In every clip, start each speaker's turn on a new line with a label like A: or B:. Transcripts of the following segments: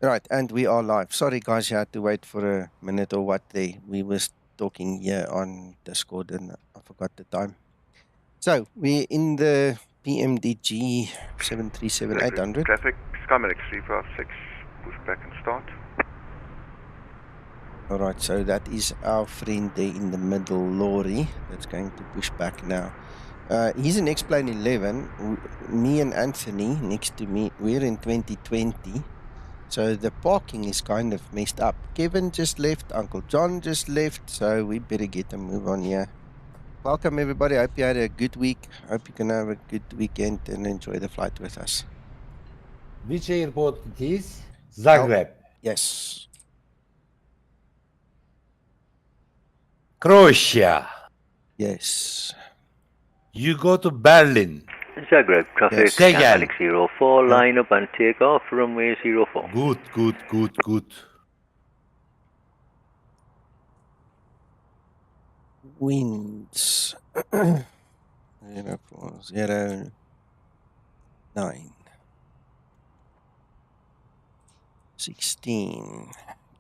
A: Right, and we are live. Sorry, guys, you had to wait for a minute or what there. We were talking here on Discord and I forgot the time. So, we're in the PMDG 737-800.
B: Traffic, Skymatix VA, push back and start.
A: All right, so that is our friend there in the middle, Laurie, that's going to push back now. He's in X-Plane 11. Me and Anthony, next to me, we're in 2020. So the parking is kind of messed up. Kevin just left, Uncle John just left, so we better get a move on here. Welcome, everybody. I hope you had a good week. I hope you can have a good weekend and enjoy the flight with us.
C: Which airport it is? Zagreb.
A: Yes.
C: Croatia.
A: Yes.
C: You go to Berlin.
D: Zagreb, traffic,
C: Yes.
D: Skymatix 04, line up and take off, runway 04.
C: Good.
A: Winds 04009 16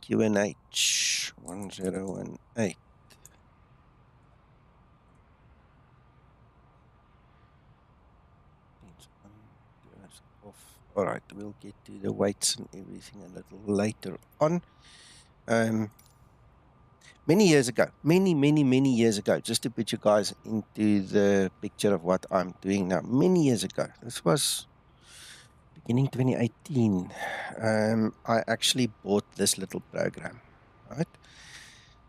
A: QNH 1018. All right, we'll get to the weights and everything a little later on. Many years ago, many years ago, just to put you guys into the picture of what I'm doing now, many years ago, this was beginning 2018, I actually bought this little program, right?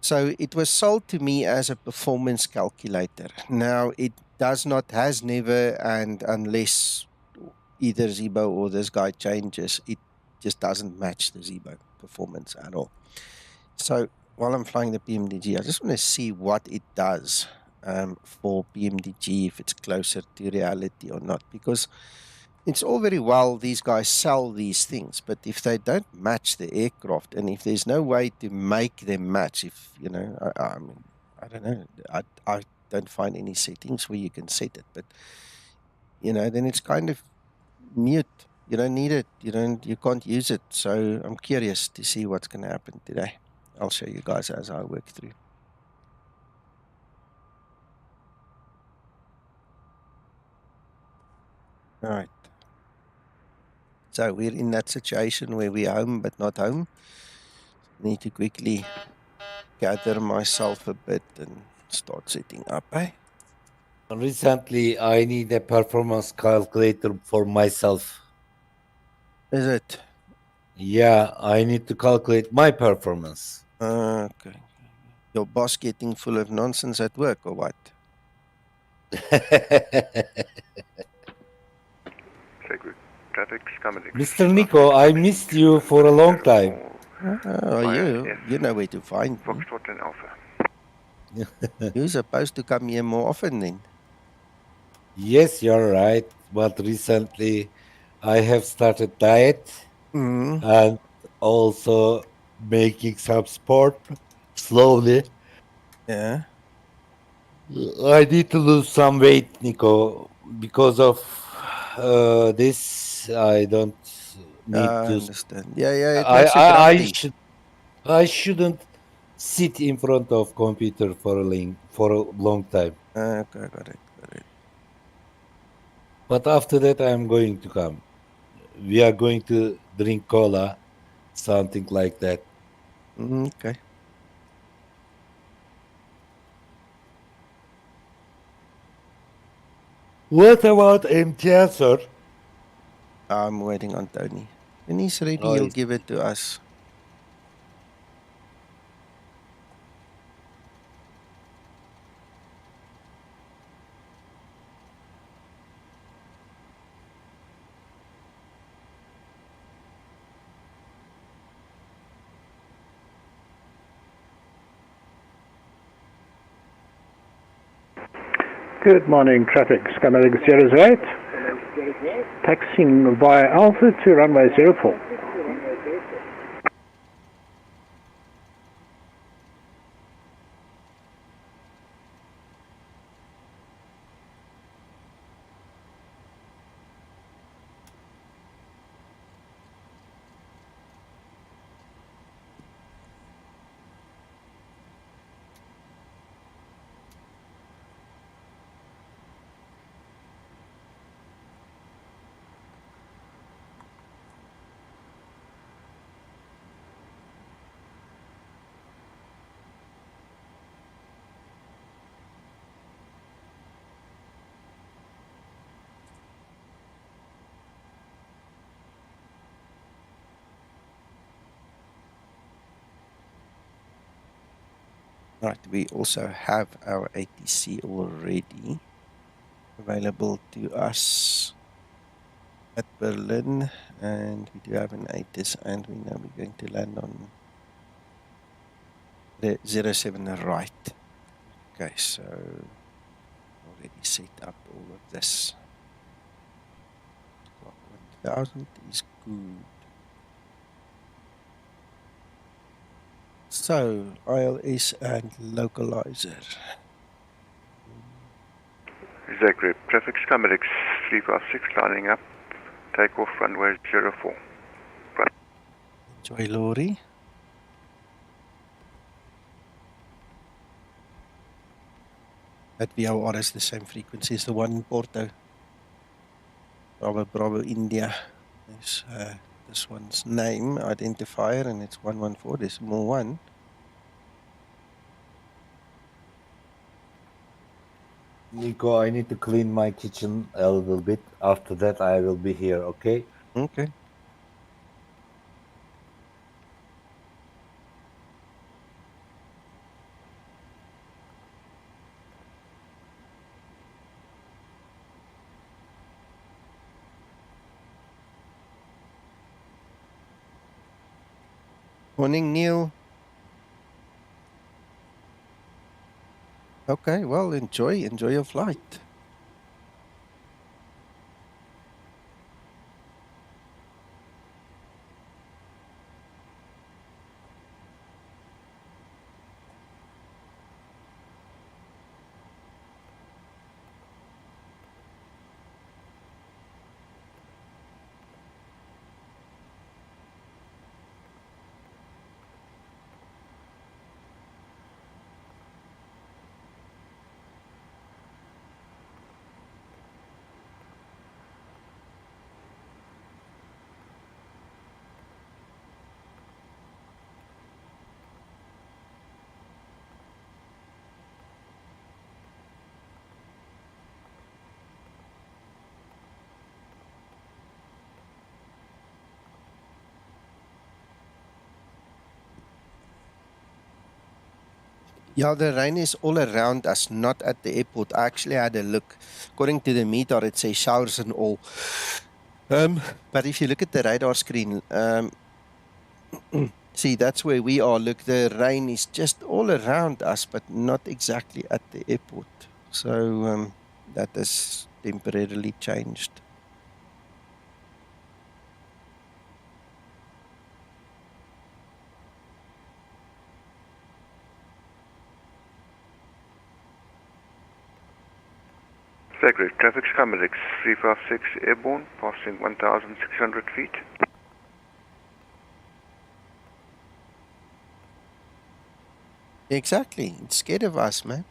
A: So it was sold to me as a performance calculator. Now it has never, and unless either Zibo or this guy changes, it just doesn't match the Zibo performance at all. So while I'm flying the PMDG, I just want to see what it does for PMDG, if it's closer to reality or not, because it's all very well these guys sell these things, but if they don't match the aircraft, and if there's no way to make them match, if, I mean, I don't know, I don't find any settings where you can set it, but, then it's kind of mute. You don't need it. You can't use it. So I'm curious to see what's going to happen today. I'll show you guys as I work through. All right. So we're in that situation where we're home but not home. Need to quickly gather myself a bit and start setting up, eh?
C: Recently, I need a performance calculator for myself.
A: Is it?
C: Yeah, I need to calculate my performance.
A: Okay. Your boss getting full of nonsense at work or what?
B: Traffic, Skymatix.
C: Mr. Nico, I missed you for a long time.
A: You know where to find me.
B: Foxtrot and Alpha.
A: You're supposed to come here more often then.
C: Yes, you're right. But recently, I have started diet and also making some sport slowly.
A: Yeah.
C: I need to lose some weight, Nico. Because of this, I don't need to.
A: I understand. Yeah, it makes you grumpy.
C: I shouldn't sit in front of computer for a long time.
A: Okay, got it.
C: But after that, I'm going to come. We are going to drink cola, something like that.
A: Okay.
C: What about MTS, sir?
A: I'm waiting on Tony. When he's ready, he'll give it to us.
E: Good morning, traffic. Skymatix 008. Taxiing via Alpha to runway 04.
A: Right, we also have our ATC already available to us at Berlin, and we do have an ATIS, and we know we're going to land on the 07 right. Okay, so already set up all of this. Clock 1000 is good. So, ILS and localizer.
B: Zagreb, traffic Skymatix 356 lining up. Takeoff runway 04.
A: Enjoy, Laurie. That VOR is the same frequency as the one in Porto. Bravo, Bravo, India. Is this one's name, identifier, and it's 114.1.
C: Nico, I need to clean my kitchen a little bit. After that, I will be here, okay?
A: Okay. Morning, Neil. Okay, well, enjoy your flight. Yeah, the rain is all around us, not at the airport. I actually had a look. According to the meter, it says showers and all. But if you look at the radar screen, see, that's where we are. Look, the rain is just all around us, but not exactly at the airport. So that has temporarily changed.
B: Zagreb, traffic Skymatix 356 airborne, passing 1,600 feet.
A: Exactly. It's scared of us, man.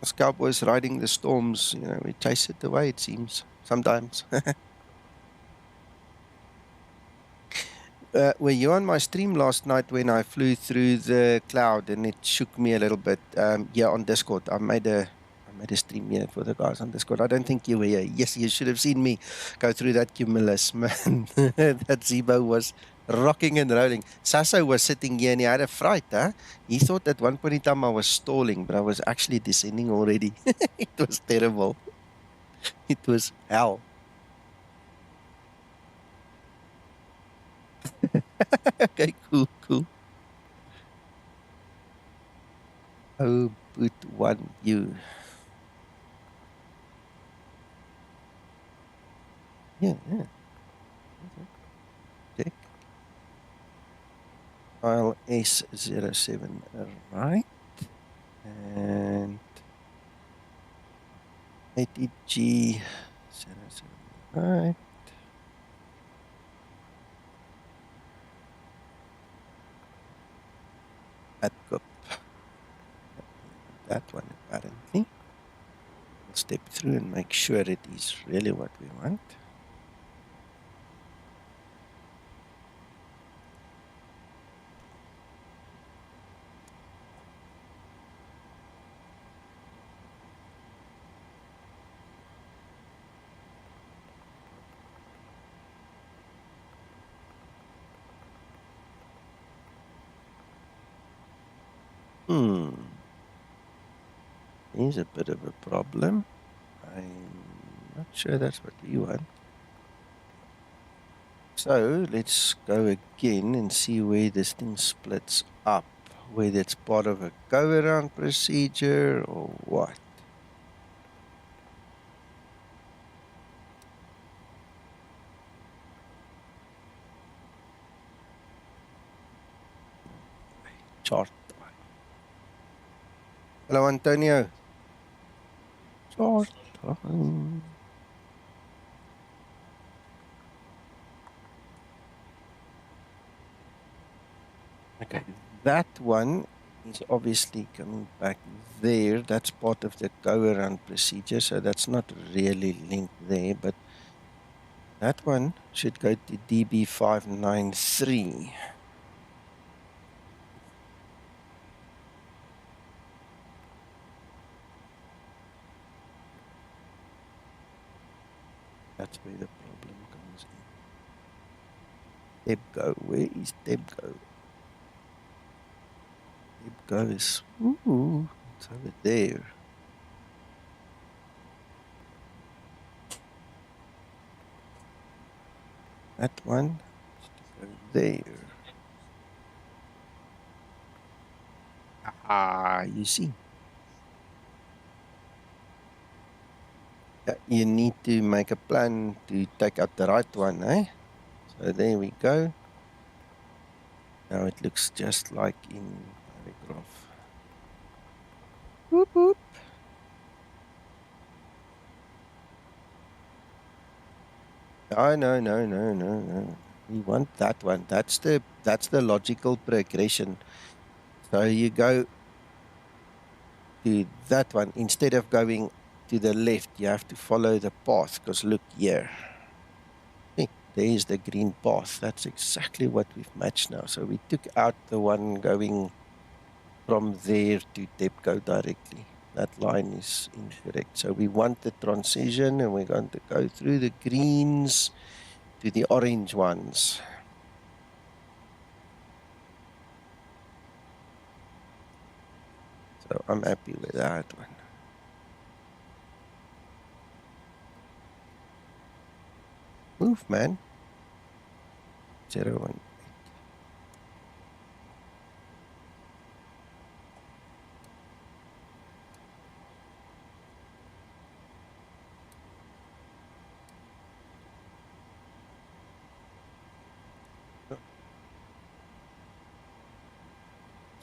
A: Us cowboys riding the storms, you know, we chase it away, it seems, sometimes. Were you on my stream last night when I flew through the cloud and it shook me a little bit? Yeah, on Discord. I made a stream here for the guys on Discord. I don't think you were here. Yes, you should have seen me go through that cumulus, man. That Zebo was rocking and rolling. Sasso was sitting here and he had a fright, huh? He thought at one point in time I was stalling, but I was actually descending already. It was terrible. It was hell. Okay, cool. Oh, but one you. Yeah. Check. File S07 right. And ATG 07 right. ATGUP. That one apparently. We'll step through and make sure it is really what we want. Here's a bit of a problem. I'm not sure that's what we want. So let's go again and see where this thing splits up. Whether it's part of a go-around procedure or what. Chart time. Hello, Antonio. Chart time. Okay, that one is obviously coming back there. That's part of the go-around procedure, so that's not really linked there, but that one should go to DB593. That's where the problem comes in. TIVDA, where is TIVDA? TIVDA is, ooh, it's over there. That one is to go there. Ah, you see. You need to make a plan to take out the right one, eh? So there we go. Now it looks just like in paragraph. Whoop, whoop. Oh, no. We want that one. That's the logical progression. So you go to that one. Instead of going to the left, you have to follow the path, because look here. Hey, there's the green path. That's exactly what we've matched now. So we took out the one going from there to TIVDA directly. That line is incorrect. So we want the transition, and we're going to go through the greens to the orange ones. So I'm happy with that one. Move, man. 018.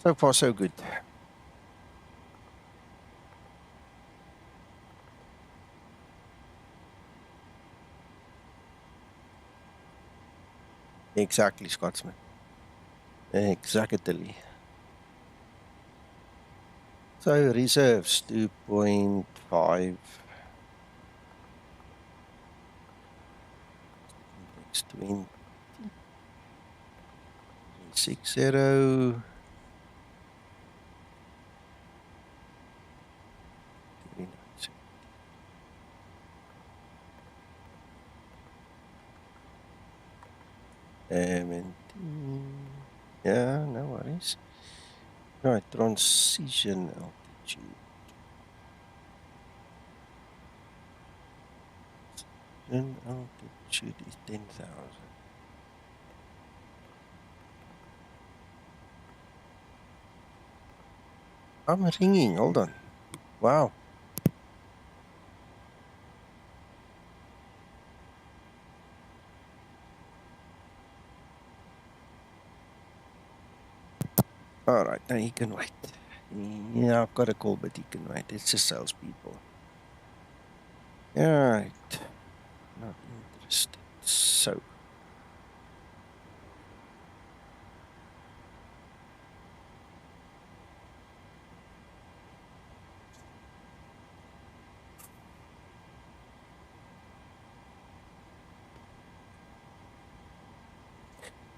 A: So far, so good. Exactly, Scotsman. Exactly. So reserves 2.5. Index 20. 60. 17. Yeah, no worries. Right, transition altitude. Transition altitude is 10,000. I'm ringing, hold on. Wow. All right, now he can wait. Yeah, I've got a call, but he can wait. It's just salespeople. All right. Not interested. So.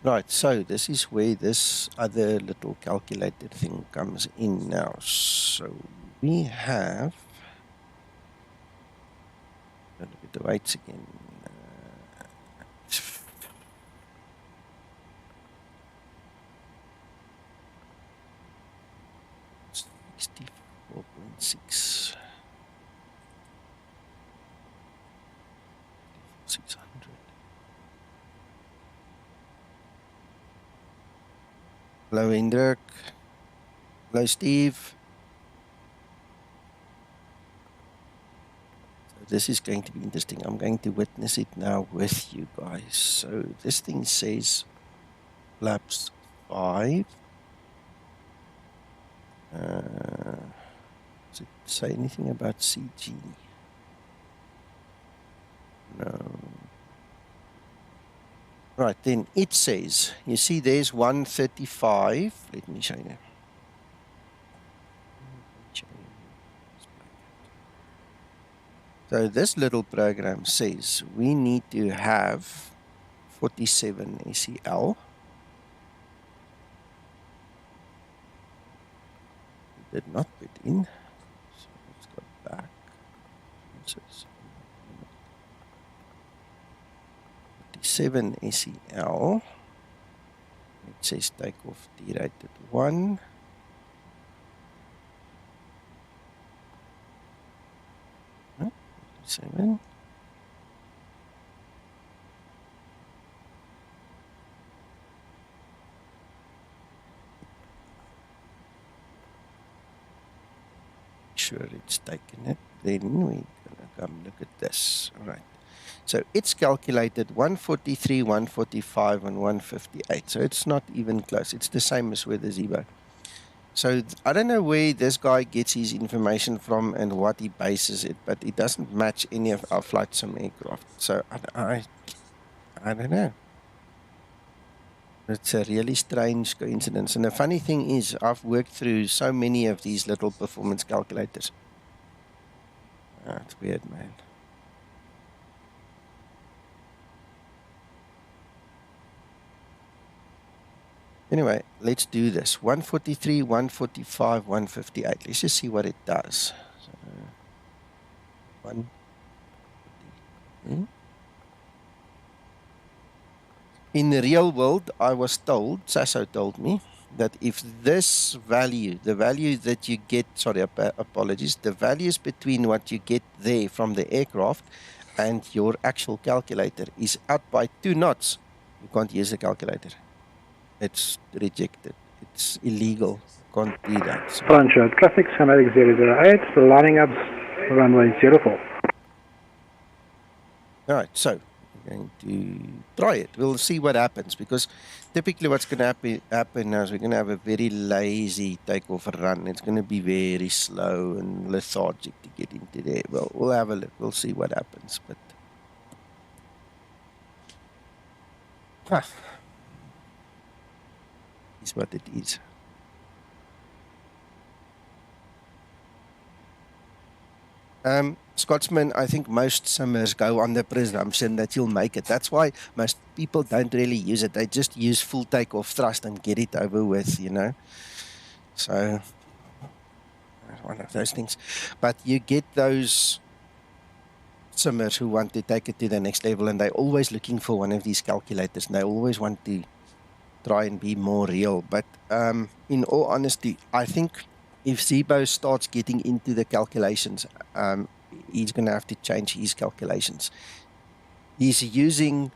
A: Right, so this is where this other little calculated thing comes in now. So we have, look at the weights again. 64.6. 600. Hello, Hendrik. Hello, Steve. So this is going to be interesting. I'm going to witness it now with you guys. So this thing says flaps 5. Does it say anything about CG? No. Right, then it says, you see there's 135. Let me show you. So this little program says we need to have 47 SEL. We did not put in. So let's go back. It says 47 SEL. It says takeoff derated 1. No, 47. Sure it's taken it. Then we're gonna come look at this. All right. So it's calculated 143, 145, and 158. So it's not even close. It's the same as with the Zebo. So I don't know where this guy gets his information from and what he bases it, but it doesn't match any of our flight sim aircraft. So I don't know. It's a really strange coincidence. And the funny thing is, I've worked through so many of these little performance calculators. It's weird, man. Anyway, let's do this. 143, 145, 158. Let's just see what it does. So, 143. In the real world, I was told, Sasso told me, that if this value, the value that you get, sorry, apologies, the values between what you get there from the aircraft and your actual calculator is out by 2 knots, you can't use the calculator. It's rejected. It's illegal. Can't do that. So.
E: Roger, traffic Skymatix 008, lining up runway 04.
A: All right, so we're going to try it. We'll see what happens, because typically what's going to happen now is we're going to have a very lazy takeoff and run. It's going to be very slow and lethargic to get into there. Well, we'll have a look. We'll see what happens. But is what it is. Scotsman, I think most simmers go on the presumption that you'll make it. That's why most people don't really use it. They just use full takeoff thrust and get it over with, you know. So, one of those things. But you get those simmers who want to take it to the next level, and they're always looking for one of these calculators, and they always want to try and be more real. But in all honesty, I think if Zebo starts getting into the calculations, he's going to have to change his calculations. He's using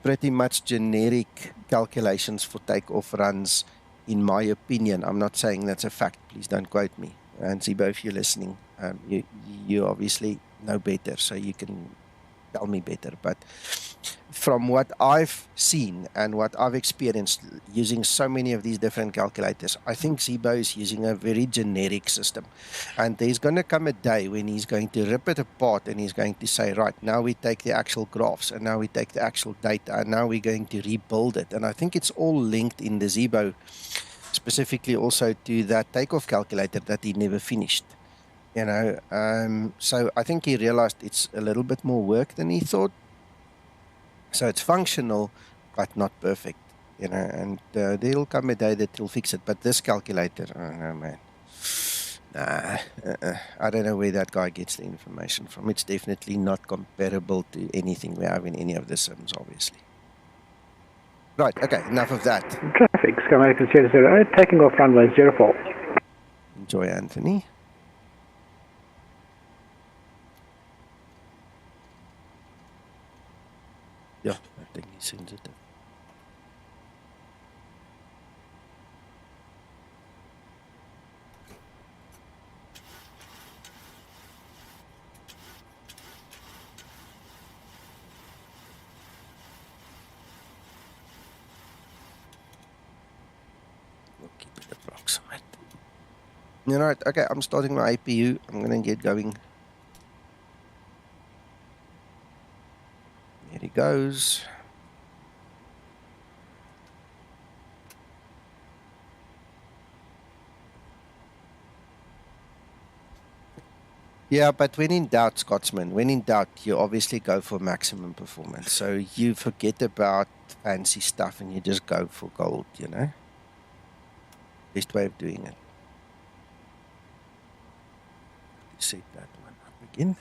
A: pretty much generic calculations for takeoff runs, in my opinion. I'm not saying that's a fact. Please don't quote me. And Zebo, if you're listening, you obviously know better, so you can tell me better. But from what I've seen and what I've experienced using so many of these different calculators, I think Zebo is using a very generic system. And there's going to come a day when he's going to rip it apart and he's going to say, right, now we take the actual graphs and now we take the actual data and now we're going to rebuild it. And I think it's all linked in the Zebo, specifically also to that takeoff calculator that he never finished. You know, so I think he realized it's a little bit more work than he thought. So it's functional, but not perfect, you know, and there'll come a day that he'll fix it. But this calculator, oh no, man. Nah, I don't know where that guy gets the information from. It's definitely not comparable to anything we have in any of the sims, obviously. Right, okay, enough of that.
E: Traffic Skymatix 008, taking off runway 04.
A: enjoy, Anthony. Yeah, I think he's sensitive. We'll keep it approximate. All right, okay, I'm starting my APU. I'm going to get going. There he goes. Yeah, but when in doubt, Scotsman, when in doubt, you obviously go for maximum performance. So you forget about fancy stuff and you just go for gold, you know? Best way of doing it. Set that one up again.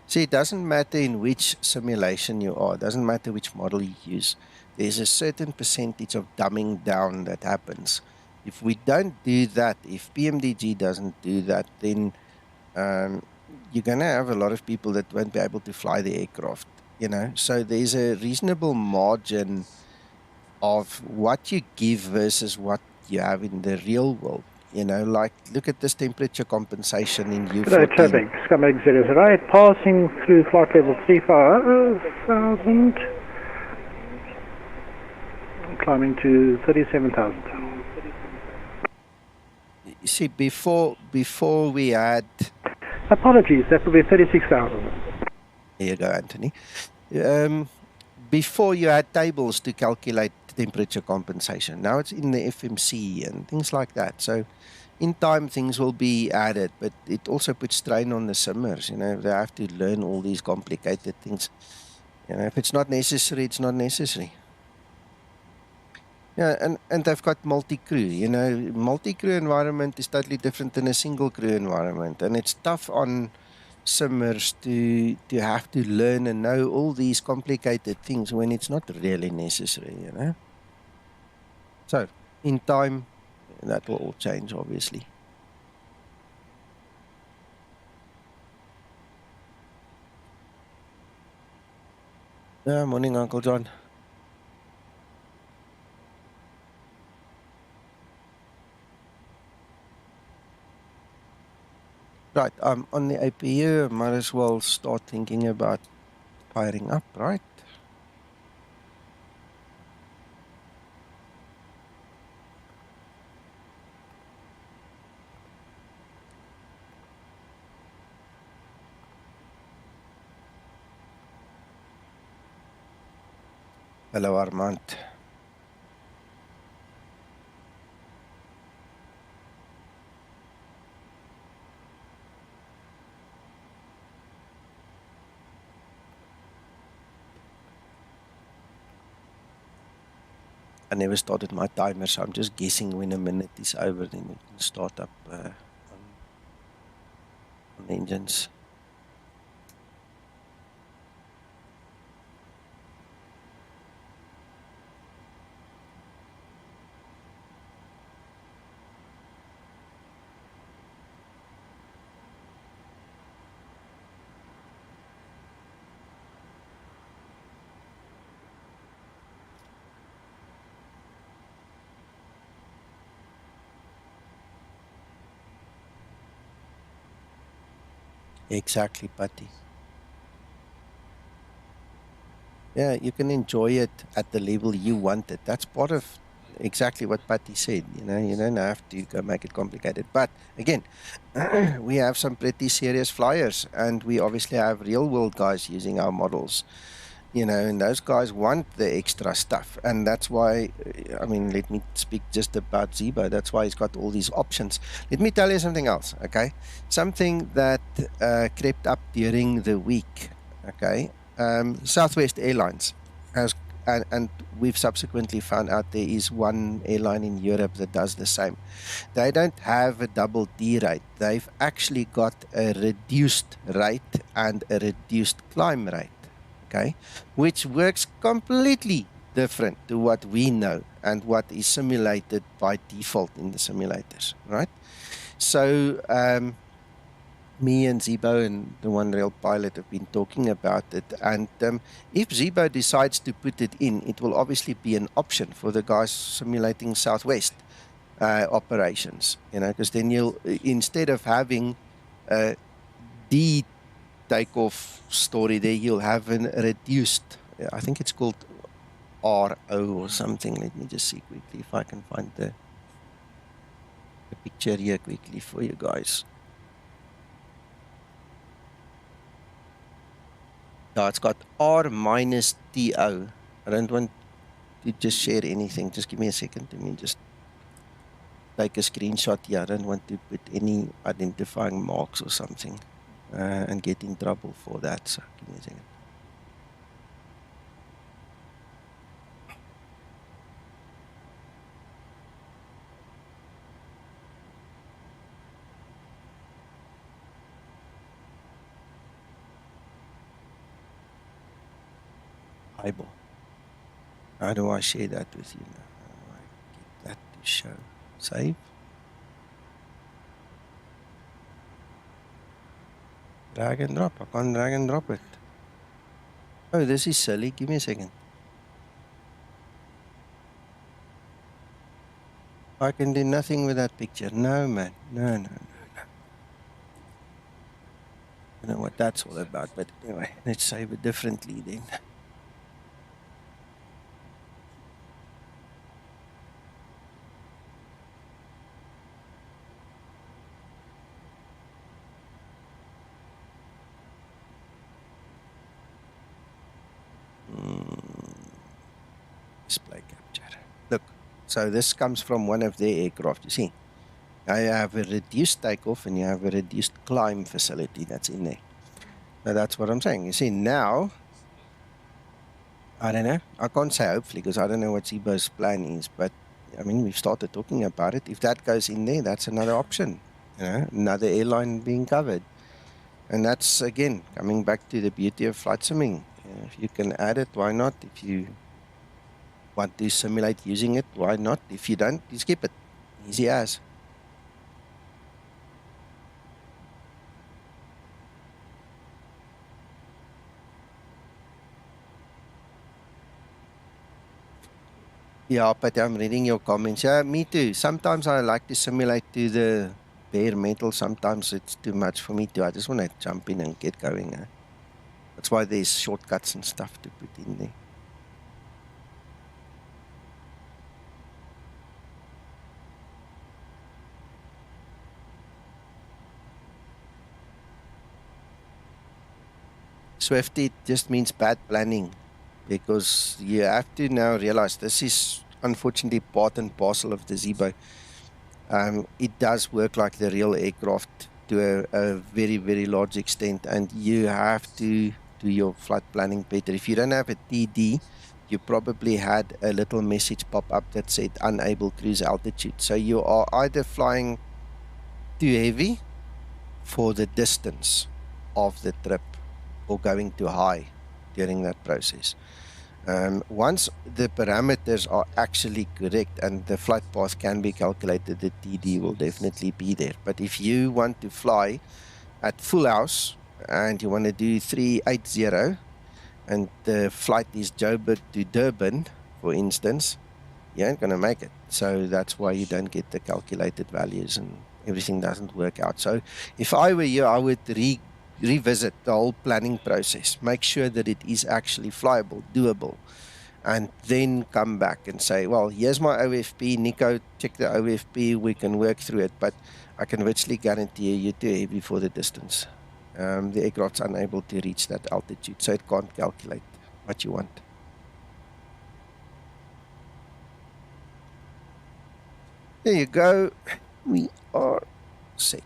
A: See, it doesn't matter in which simulation you are. It doesn't matter which model you use. There's a certain percentage of dumbing down that happens. If we don't do that, if PMDG doesn't do that, then you're going to have a lot of people that won't be able to fly the aircraft, you know. So there's a reasonable margin of what you give versus what you have in the real world. You know, like, look at this temperature compensation in U14.
E: Hello, traffic. Skymatix VA, passing through flight level 35,000. Climbing to 37,000.
A: You see, before we had...
E: Apologies, that will be 36,000.
A: There you go, Anthony. Before you had tables to calculate temperature compensation. Now it's in the FMC and things like that. So in time, things will be added, but it also puts strain on the simmers. You know, they have to learn all these complicated things. You know, if it's not necessary, it's not necessary. Yeah, and they've got multi-crew. You know, multi-crew environment is totally different than a single crew environment, and it's tough on simmers to have to learn and know all these complicated things when it's not really necessary, you know. So, in time, that will all change, obviously. Morning, Uncle John. Right, I'm on the APU. Might as well start thinking about firing up, right? Hello, Armand. I never started my timer, so I'm just guessing when a minute is over, then we can start up on the engines. Exactly, Patty. Yeah, you can enjoy it at the level you want it. That's part of exactly what Patty said. You know, you don't have to go make it complicated. But again, we have some pretty serious flyers, and we obviously have real world guys using our models. You know, and those guys want the extra stuff. And that's why, I mean, let me speak just about Zebo. That's why he's got all these options. Let me tell you something else, okay? Something that crept up during the week, okay? Southwest Airlines has and we've subsequently found out there is one airline in Europe that does the same. They don't have a double D rate. They've actually got a reduced rate and a reduced climb rate, okay, which works completely different to what we know and what is simulated by default in the simulators, right? So me and Zibo and the One Rail pilot have been talking about it, and if Zibo decides to put it in, it will obviously be an option for the guys simulating Southwest operations, you know, because then you'll, instead of having a D takeoff story there, you'll have a reduced, I think it's called RO or something. Let me just see quickly if I can find the picture here quickly for you guys. Yeah, it's got R minus TO. I don't want to just share anything. Just give me a second. Let me just take a screenshot here. I don't want to put any identifying marks or something and get in trouble for that. So give me a second. Eyeball. How do I share that with you now? How do I get that to show? Save. Drag and drop. I can't drag and drop it. Oh, this is silly. Give me a second. I can do nothing with that picture. No, man. No, no, no, no. I don't know what that's all about, but anyway, let's save it differently then. Display capture. Look, so this comes from one of their aircraft, you see. I have a reduced takeoff and you have a reduced climb facility that's in there. Now that's what I'm saying. You see, now, I don't know. I can't say hopefully because I don't know what Zibo's plan is, but I mean, we've started talking about it. If that goes in there, that's another option. You know, another airline being covered. And that's, again, coming back to the beauty of flight simming. If you can add it, why not? If you want to simulate using it, why not? If you don't, you skip it. Easy as. Yeah, but I'm reading your comments. Yeah, me too. Sometimes I like to simulate to the bare metal. Sometimes it's too much for me too. I just want to jump in and get going. That's why there's shortcuts and stuff to put in there. Swifty just means bad planning, because you have to now realize this is unfortunately part and parcel of the Zibo. It does work like the real aircraft to a very, very large extent, and you have to do your flight planning better. If you don't have a TD, you probably had a little message pop up that said unable cruise altitude. So you are either flying too heavy for the distance of the trip or going too high during that process. Once the parameters are actually correct and the flight path can be calculated, the TD will definitely be there. But if you want to fly at full house and you want to do 380 and the flight is Joburg to Durban, for instance, you ain't going to make it. So that's why you don't get the calculated values and everything doesn't work out. So if I were you, I would revisit the whole planning process, make sure that it is actually flyable, doable, and then come back and say, well, here's my OFP, Nico, check the OFP, we can work through it, but I can virtually guarantee you're too heavy for the distance. The aircraft's unable to reach that altitude, so it can't calculate what you want. There you go. We are set.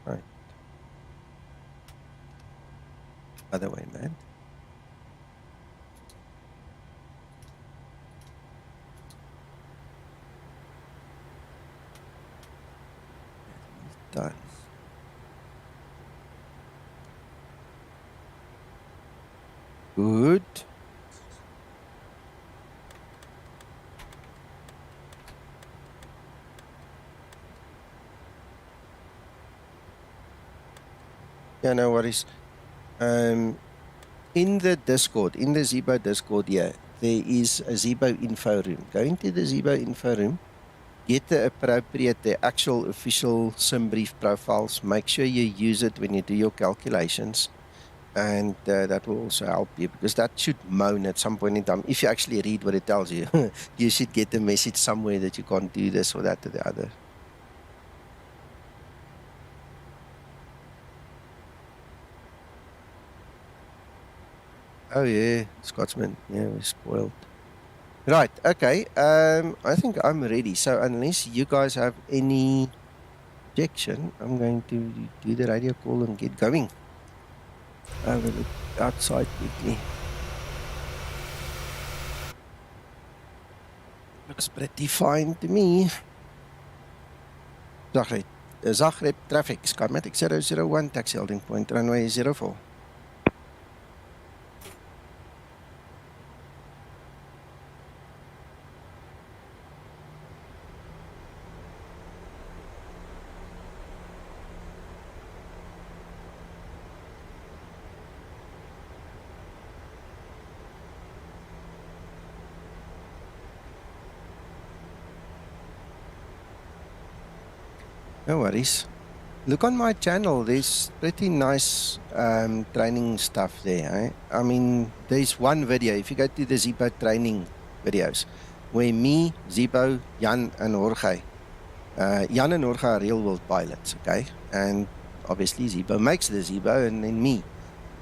A: Right. Other way, man. Done. Good. Yeah, no worries. In the Discord, in the Zebo Discord here, there is a Zebo info room. Go into the Zebo info room, get the appropriate, the actual official SimBrief profiles. Make sure you use it when you do your calculations. And that will also help you, because that should moan at some point in time. If you actually read what it tells you, you should get a message somewhere that you can't do this or that or the other. Oh yeah, Scotsman. Yeah, we're spoiled. Right, okay. I think I'm ready. So unless you guys have any objection, I'm going to do the radio call and get going. Have a look outside quickly. Looks pretty fine to me. Zagreb traffic, Skymatix 001, taxi holding point, runway 04. No worries. Look on my channel, there's pretty nice training stuff there. Eh? I mean, there's one video, if you go to the Zebo training videos, where me, Zebo, Jan and Jorge, Jan and Jorge are real world pilots, okay? And obviously Zebo makes the Zebo, and then me,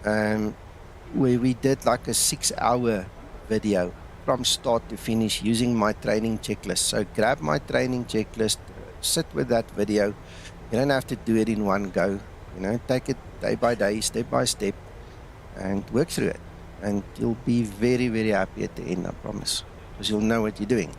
A: where we did like a 6-hour video from start to finish using my training checklist. So grab my training checklist, sit with that video. You don't have to do it in one go. You know, take it day by day, step by step, and work through it. And you'll be very, very happy at the end, I promise, because you'll know what you're doing.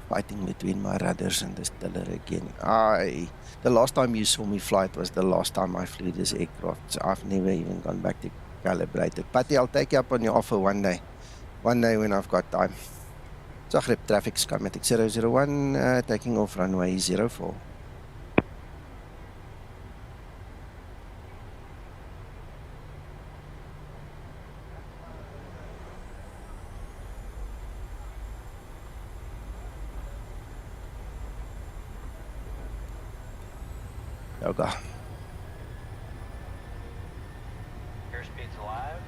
A: Fighting between my rudders and this tiller again. The last time you saw me fly it was the last time I flew this aircraft. So I've never even gone back to calibrate it. Patty, I'll take you up on your offer one day. One day when I've got time. Zagreb traffic, Skymatix 001, taking off runway 04. Yoga.
F: Airspeed's alive.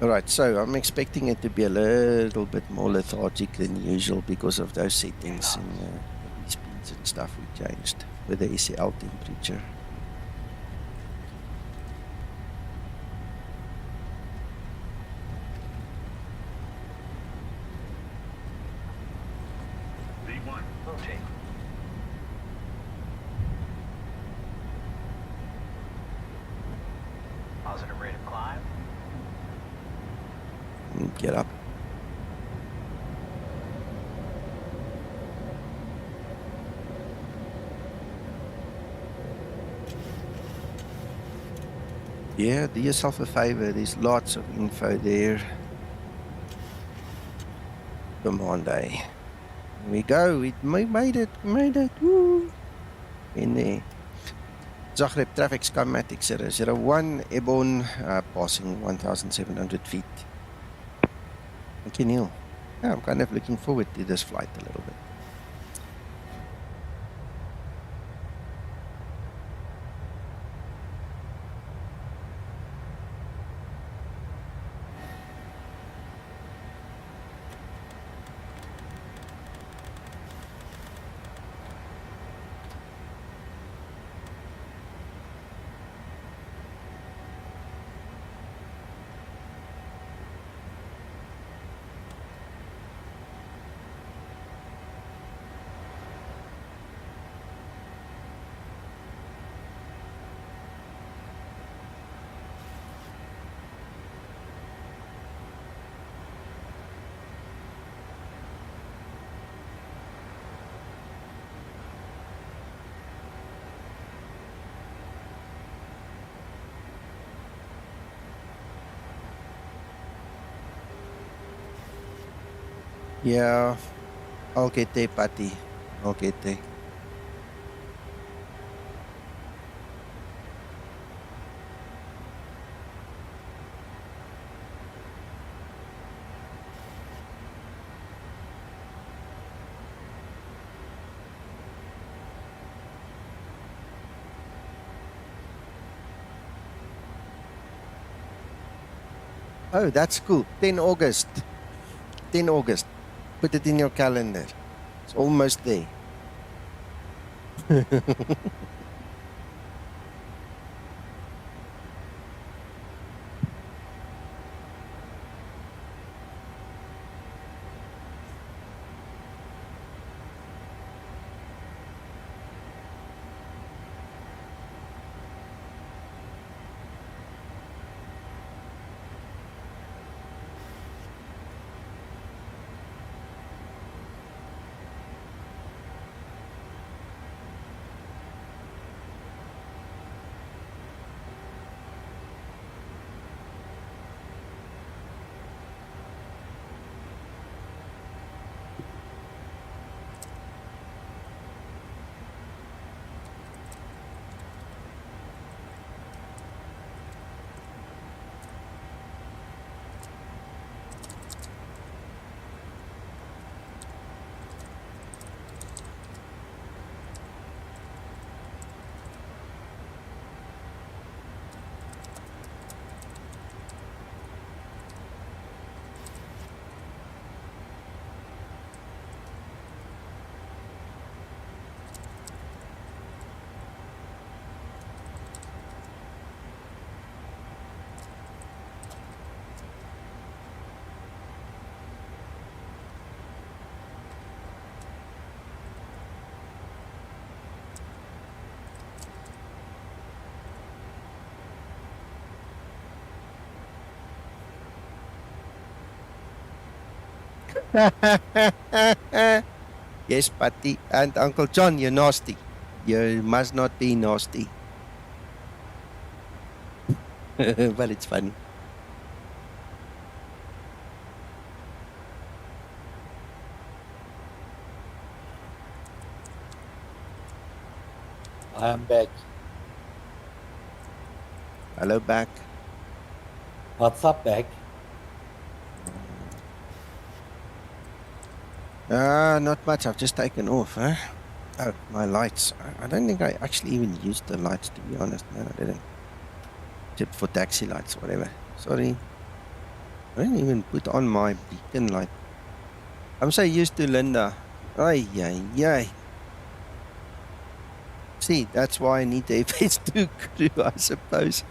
A: Alright, so I'm expecting it to be a little bit more lethargic than usual because of those settings and the speeds and stuff we changed with the SCL temperature.
F: V1, rotate. Positive rate of climb.
A: Get up. Yeah, do yourself a favor. There's lots of info there. Come on, day. Here we go. We made it. Woo. In there. Zagreb traffic, Skymatix 001, airborne, passing 1,700 feet. Thank you, Neil. Yeah, I'm kind of looking forward to this flight a little bit. Yeah, I'll get there, Patty. I'll get there. Oh, that's cool. 10 August. 10 August. Put it in your calendar. It's almost there. Yes, Patty. And Uncle John, you're nasty. You must not be nasty. But it's funny.
C: I am back.
A: Hello, back.
C: What's up, back?
A: Not much. I've just taken off, huh? Oh, my lights. I don't think I actually even used the lights, to be honest. No, I didn't. Except for taxi lights, whatever. Sorry. I didn't even put on my beacon light. I'm so used to Linda. Ay, ay, ay. See, that's why I need the FS2 crew, I suppose.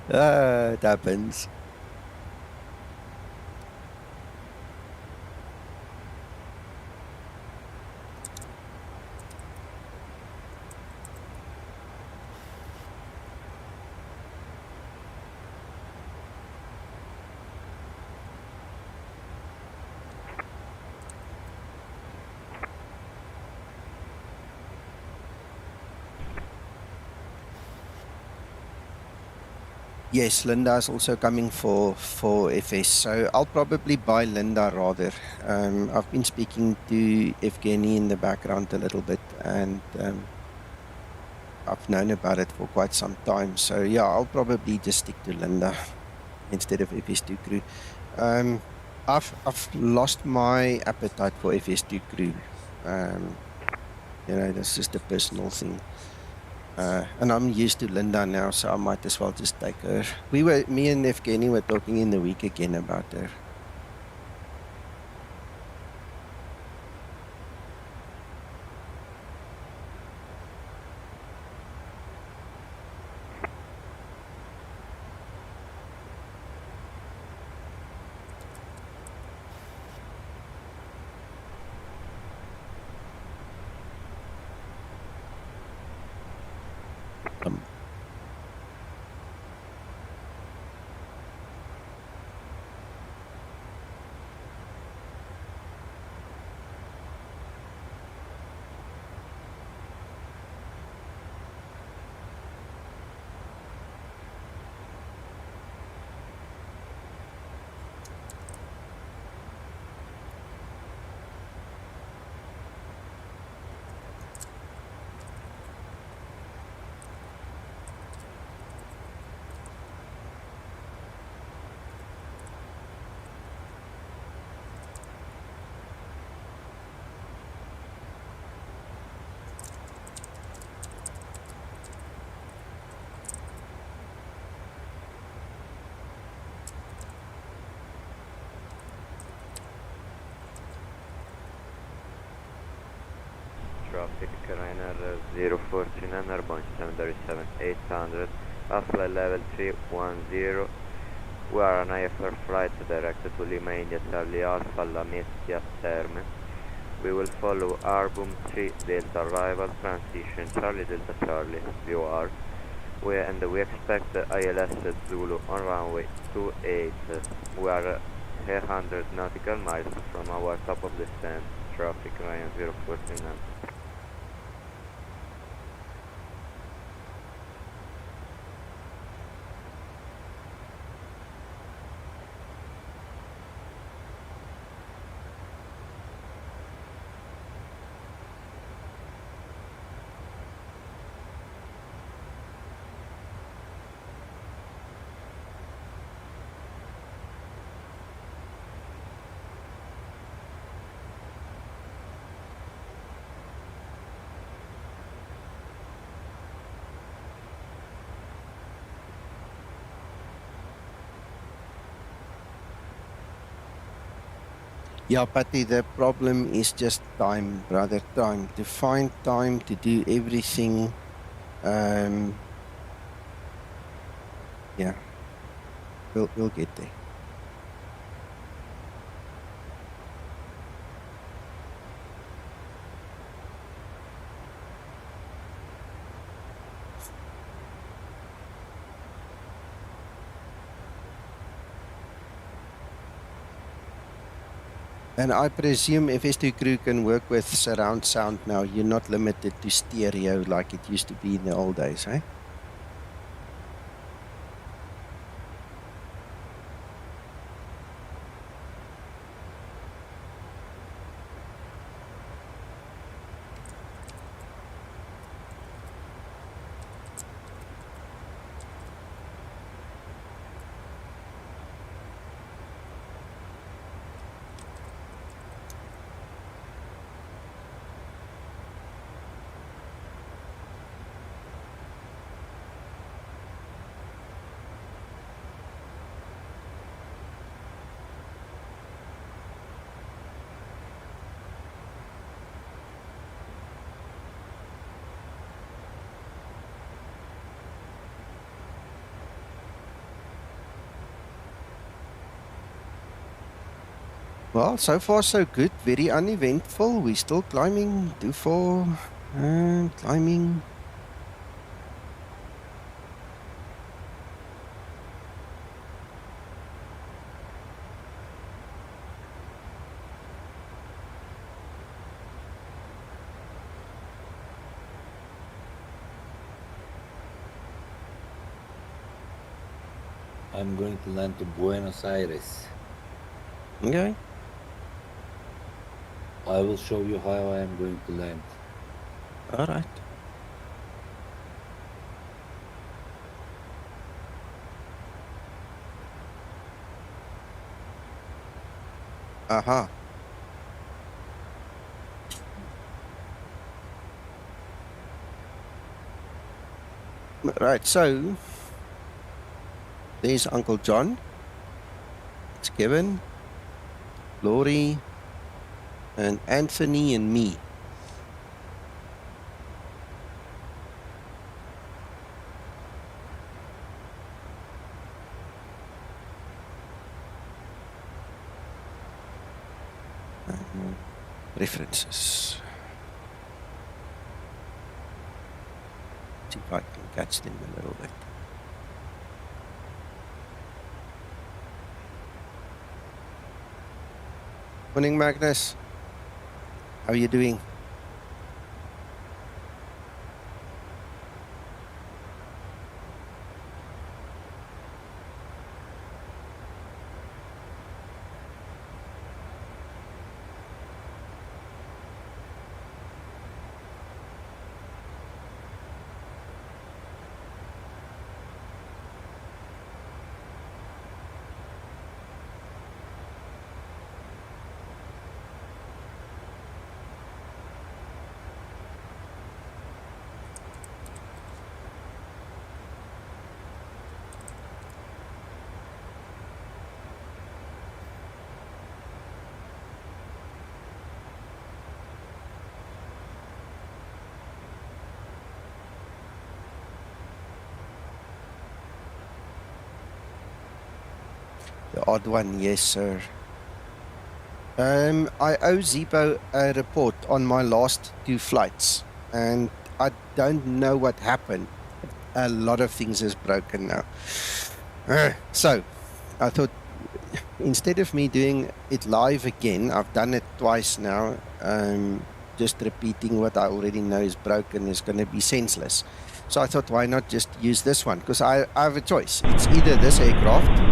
A: It happens. Yes, Linda is also coming for FS, so I'll probably buy Linda rather. I've been speaking to Evgeny in the background a little bit, and I've known about it for quite some time. So yeah, I'll probably just stick to Linda instead of FS2 Crew. I've lost my appetite for FS2 Crew. You know, that's just a personal thing. And I'm used to Linda now, so I might as well just take her. Me and Evgeny were talking in the week again about her.
G: traffic, Ryanair 049, airborne 737-800, flight level 310. We are an IFR flight directed to Lima India Charlie Alpha La Mesia Terme. We will follow Arbum 3 Delta arrival, transition Charlie Delta Charlie, VOR. We expect the ILS Zulu on runway 28. We are 100 nautical miles from our top of descent, traffic Ryan 049.
A: Yeah, Patty, the problem is just time, brother, time. To find time to do everything. Yeah, we'll get there. And I presume FS2Crew can work with surround sound now. You're not limited to stereo like it used to be in the old days, eh? Well, so far so good. Very uneventful. We're still climbing. 24, climbing.
C: I'm going to land to Buenos Aires.
A: Okay.
C: I will show you how I am going to land.
A: All right. Aha. Right, so there's Uncle John. It's Kevin, Laurie, and Anthony and me. References. See if I can catch them a little bit. Morning, Magnus. How are you doing? odd one, yes, sir. I owe Zipo a report on my last 2 flights, and I don't know what happened. A lot of things is broken now. So, I thought, instead of me doing it live again, I've done it twice now, just repeating what I already know is broken is going to be senseless. So I thought, why not just use this one? Because I have a choice. It's either this aircraft,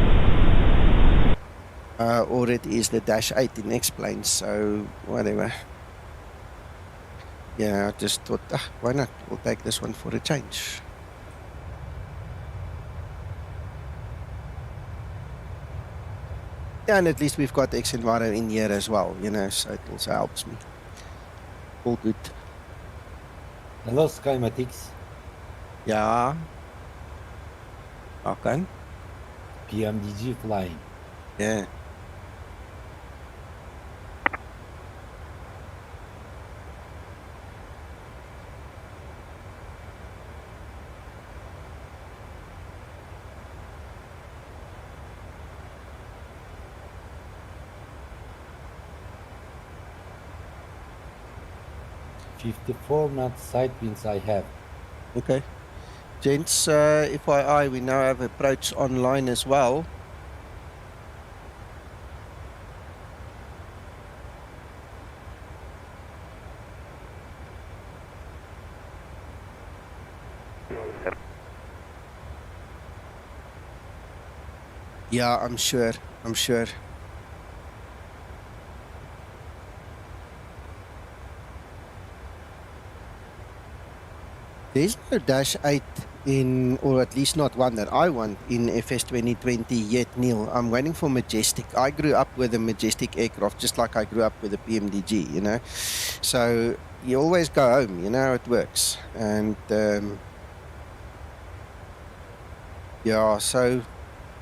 A: or it is the Dash 8 in X-Plane, so whatever. Yeah, I just thought, why not? We'll take this one for a change. Yeah, and at least we've got X-Enviro in here as well, you know, so it also helps me. All good.
C: Hello, Skymatix.
A: Ja. Okay.
C: PMDG flying.
A: Yeah.
C: $54 knots side winds I have.
A: Okay. Gents, FYI, we now have approach online as well. Yeah, I'm sure. I'm sure. There's no Dash 8 in, or at least not one that I want in FS 2020 yet, Neil. I'm waiting for Majestic. I grew up with a Majestic aircraft, just like I grew up with a PMDG, you know. So you always go home, you know how it works. And yeah, so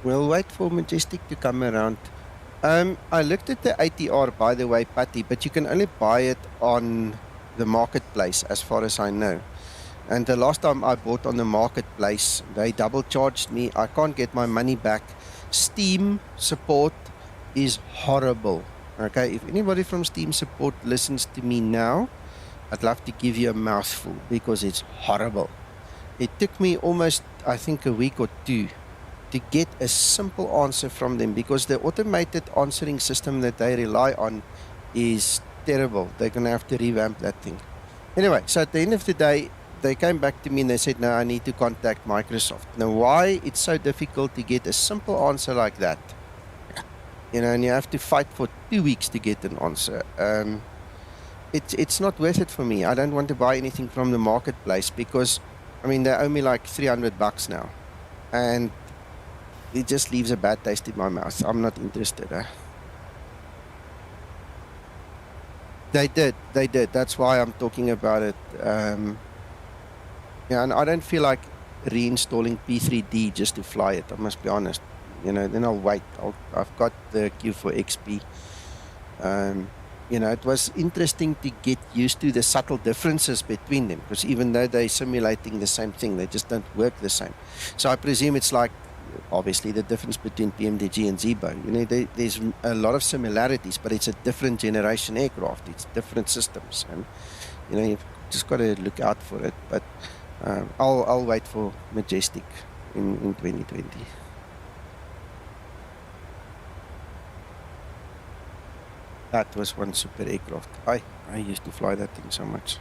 A: we'll wait for Majestic to come around. I looked at the ATR, by the way, Patty, but you can only buy it on the marketplace, as far as I know. And the last time I bought on the marketplace, they double charged me. I can't get my money back. Steam support is horrible. Okay, if anybody from Steam support listens to me now, I'd love to give you a mouthful because it's horrible. It took me almost, I think, a week or 2 to get a simple answer from them because the automated answering system that they rely on is terrible. They're going to have to revamp that thing. Anyway, so at the end of the day, they came back to me and they said, no, I need to contact Microsoft. Now, why it's so difficult to get a simple answer like that? You know, and you have to fight for 2 weeks to get an answer. It's not worth it for me. I don't want to buy anything from the marketplace because, I mean, they owe me like $300 now. And it just leaves a bad taste in my mouth. I'm not interested. They did. That's why I'm talking about it. Yeah, and I don't feel like reinstalling P3D just to fly it. I must be honest. You know, then I'll wait. I've got the queue for XP. You know, it was interesting to get used to the subtle differences between them because even though they're simulating the same thing, they just don't work the same. So I presume it's like, obviously, the difference between PMDG and Zibo. You know, there's a lot of similarities, but it's a different generation aircraft. It's different systems. And, you know, you've just got to look out for it. But I'll wait for Majestic in 2020. That was one super aircraft. I used to fly that thing so much.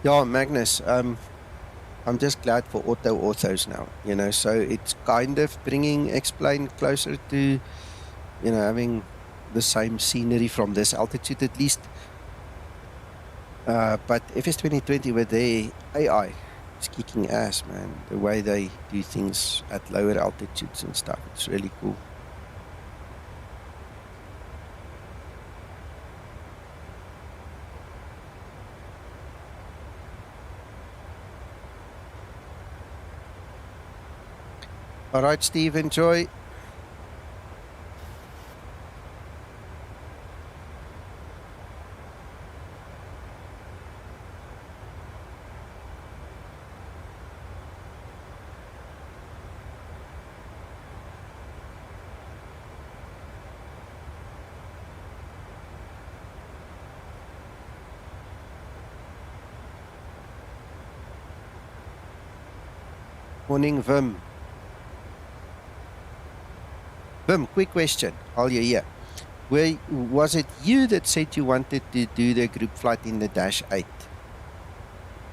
A: Yeah, Magnus, I'm just glad for autos now, you know, so it's kind of bringing X-Plane closer to, you know, having the same scenery from this altitude at least. But FS 2020 with their AI is kicking ass, man. The way they do things at lower altitudes and stuff, it's really cool. All right, Steve, enjoy. Morning, Vim. Vim, quick question while you're here. Was it you that said you wanted to do the group flight in the Dash 8?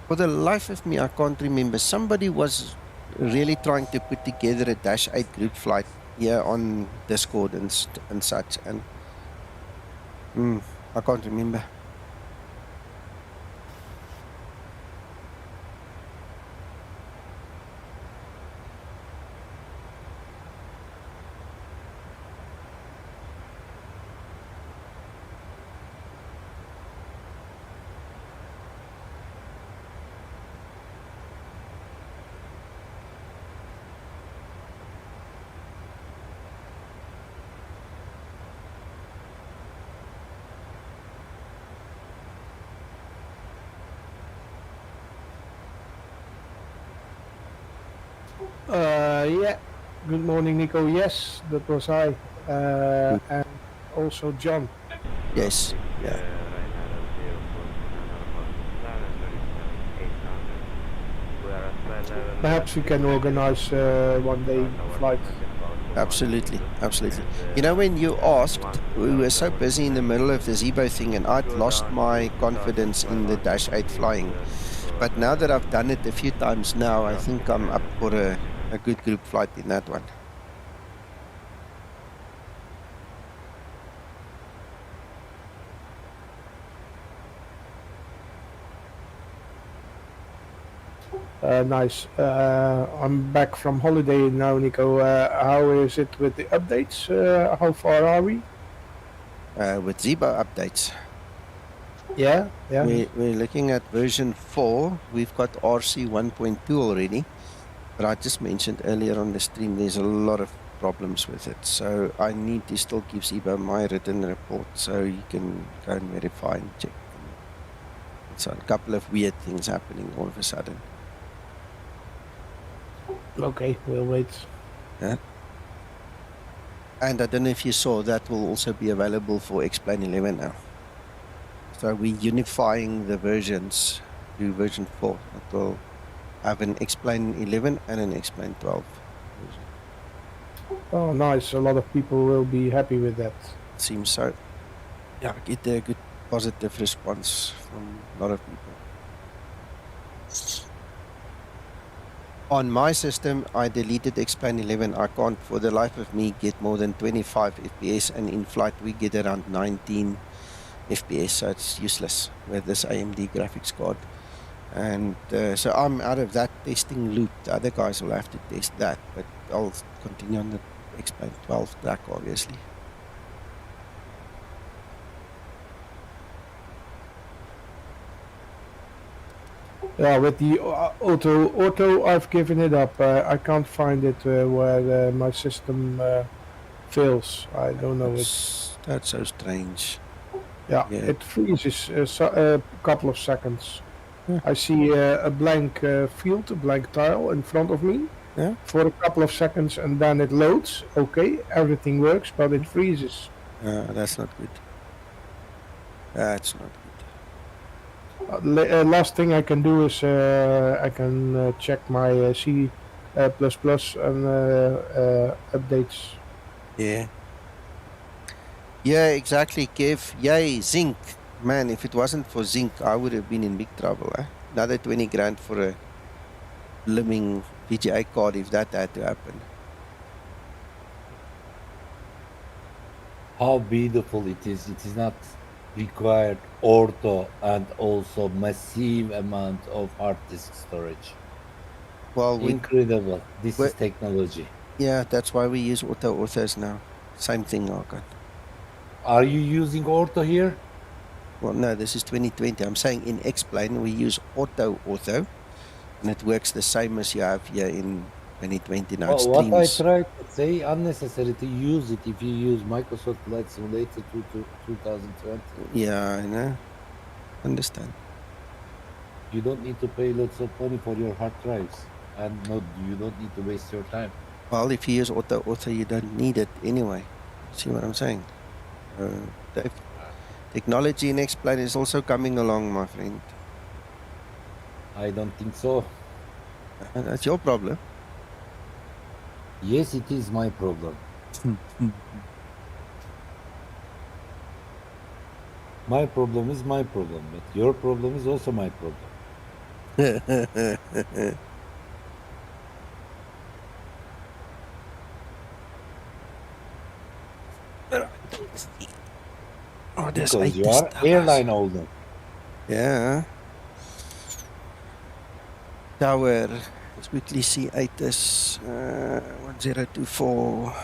A: For the life of me, I can't remember. Somebody was really trying to put together a Dash 8 group flight here on Discord and such, and I can't remember.
H: Yeah, good morning, Nico. Yes, that was I. And also John.
A: Yes, yeah.
H: Perhaps we can organize one day flight.
A: Absolutely, absolutely. You know, when you asked, we were so busy in the middle of the Zebo thing, and I'd lost my confidence in the Dash 8 flying. But now that I've done it a few times now, I think I'm up for a good group flight in that one.
H: Nice. I'm back from holiday now, Nico. How is it with the updates? How far are we?
A: With Zebo updates.
H: Yeah.
A: We're looking at version 4. We've got RC 1.2 already. But I just mentioned earlier on the stream, there's a lot of problems with it. So I need to still give Zebo my written report so you can go and verify and check. So a couple of weird things happening all of a sudden.
H: Okay, we'll wait.
A: Yeah. And I don't know if you saw, that will also be available for Explain 11 now. So we're unifying the versions to version 4. It will have an Explain 11 and an Explain 12 version.
H: Oh, nice. A lot of people will be happy with that.
A: Seems so. Yeah, I get a good positive response from a lot of people. On my system, I deleted Explain 11. I can't, for the life of me, get more than 25 FPS, and in flight we get around 19 FPS, so it's useless with this AMD graphics card. And so I'm out of that testing loop. The other guys will have to test that, but I'll continue on the Explain 12 track, obviously.
H: Yeah, with the auto, I've given it up. I can't find it where my system fails. I don't know.
A: That's so strange.
H: Yeah, it freezes a couple of seconds. Yeah. I see a blank field, a blank tile in front of me for a couple of seconds, and then it loads. Okay, everything works, but it freezes.
A: That's not good. That's not good.
H: Last thing I can do is I can check my C++ and updates.
A: Yeah. Yeah, exactly, Kev. Yay, zinc. Man, if it wasn't for zinc, I would have been in big trouble. Another 20 grand for a blooming VGA card if that had to happen.
C: How beautiful it is. It is not required ortho and also massive amount of hard disk storage.
A: Well,
C: incredible. This is technology.
A: Yeah, that's why we use orthos now. Same thing, Arkan.
C: Are you using ortho here?
A: Well, no, this is 2020. I'm saying in Explain we use ortho, and it works the same as you have here in 2020 now.
C: Well,
A: It
C: what I
A: streams.
C: try to say, unnecessary to use it if you use Microsoft Flight Simulator to 2020.
A: Yeah, I know. Understand.
C: You don't need to pay lots of money for your hard drives, and you don't need to waste your time.
A: Well, if you use auto, you don't need it anyway. See what I'm saying? The technology in X-Plane is also coming along, my friend.
C: I don't think so.
A: That's your problem.
C: Yes, it is my problem. My problem is my problem, but your problem is also my problem.
A: Oh, there's
C: Because
A: 8
C: you are
A: towers.
C: airline owner.
A: Yeah. Tower. Let's quickly see 8 is 1024.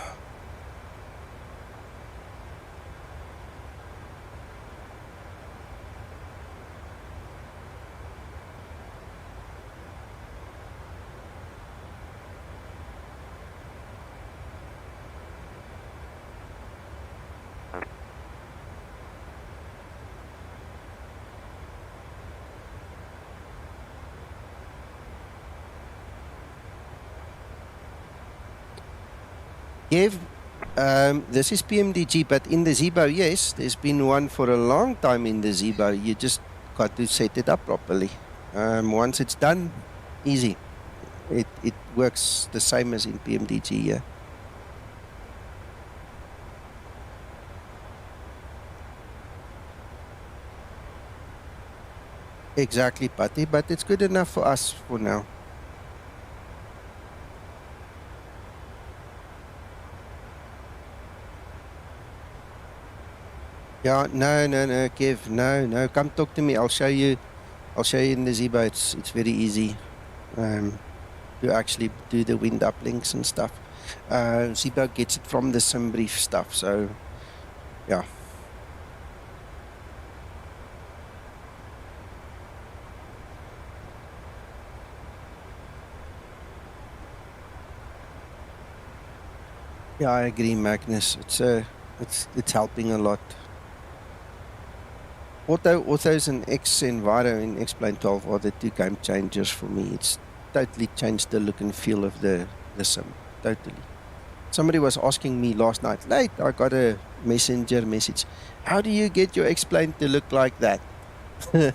A: This is PMDG, but in the ZBO, yes, there's been one for a long time in the ZBO. You just got to set it up properly. Once it's done, easy. It works the same as in PMDG, yeah. Exactly, Patty, but it's good enough for us for now. Yeah, no, Kev, no. Come talk to me. I'll show you in the ZBO. It's very easy to actually do the wind uplinks and stuff. ZBO gets it from the sim brief stuff, so yeah. Yeah, I agree, Magnus. It's helping a lot. Autos and X Enviro in X-Plane 12 are the two game changers for me. It's totally changed the look and feel of the sim. Totally. Somebody was asking me last night, late, I got a messenger message. How do you get your X-Plane to look like that? And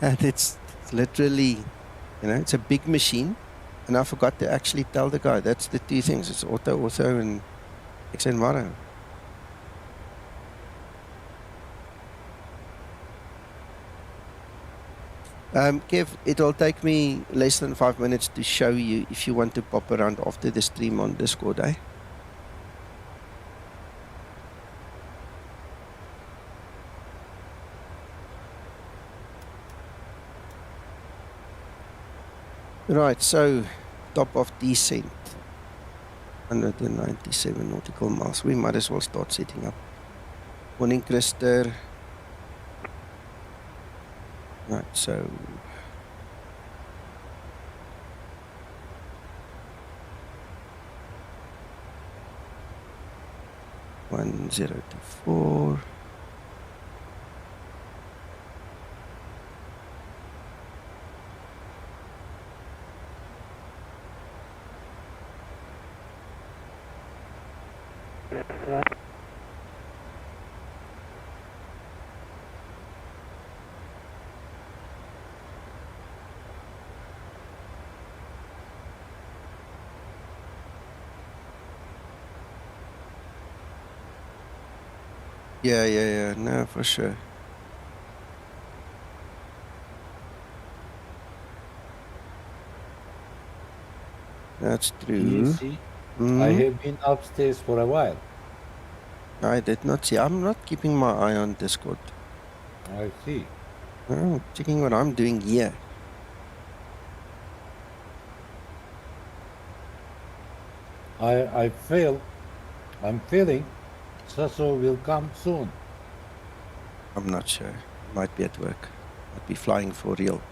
A: it's literally, it's a big machine. And I forgot to actually tell the guy, that's the two things. It's auto, and X Enviro. Kev, it'll take me less than 5 minutes to show you if you want to pop around after the stream on Discord, eh? Right, so top of descent, 197 nautical miles. We might as well start setting up. Morning, Krister. Right, so one 024. Yeah, no, for sure. That's true.
C: You see, I have been upstairs for a while.
A: I did not see. I'm not keeping my eye on Discord.
C: I see.
A: I'm checking what I'm doing here.
C: I'm feeling Sasso will come soon.
A: I'm not sure. Might be at work. Might be flying for real.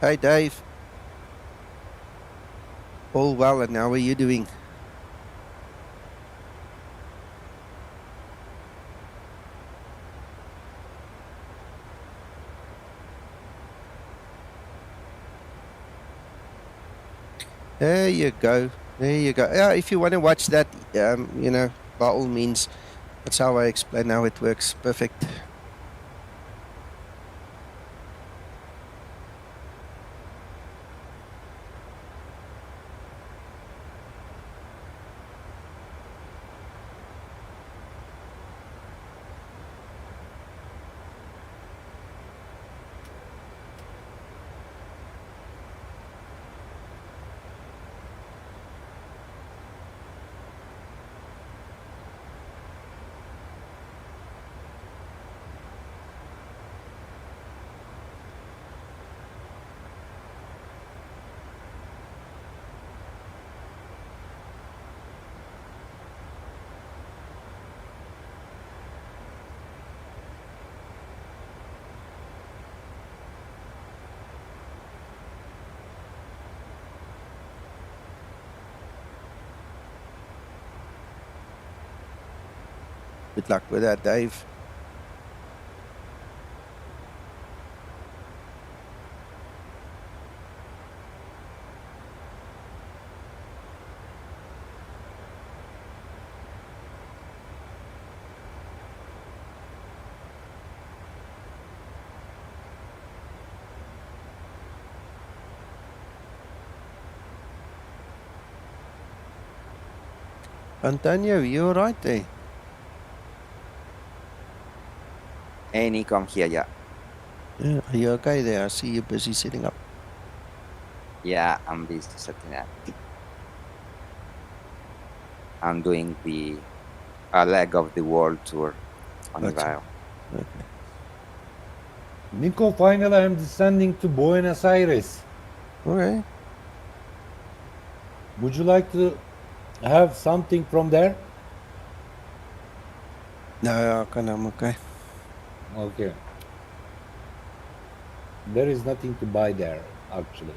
A: Hey, Dave. All well, and how are you doing? There you go. There you go. Yeah, if you want to watch that, you know, by all means, that's how I explain how it works. Perfect. Good luck with that, Dave. Antonio, you all right there?
I: Hey, Nico, I'm here, yeah.
A: Yeah, are you okay there? I see you're busy setting up.
I: Yeah, I'm busy setting up. I'm doing the leg of the world tour on
A: Gotcha.
I: Israel.
A: Okay.
C: Nico, finally I'm descending to Buenos Aires.
A: Okay.
C: Would you like to have something from there?
A: No, I'm okay.
C: Okay. There is nothing to buy there, actually.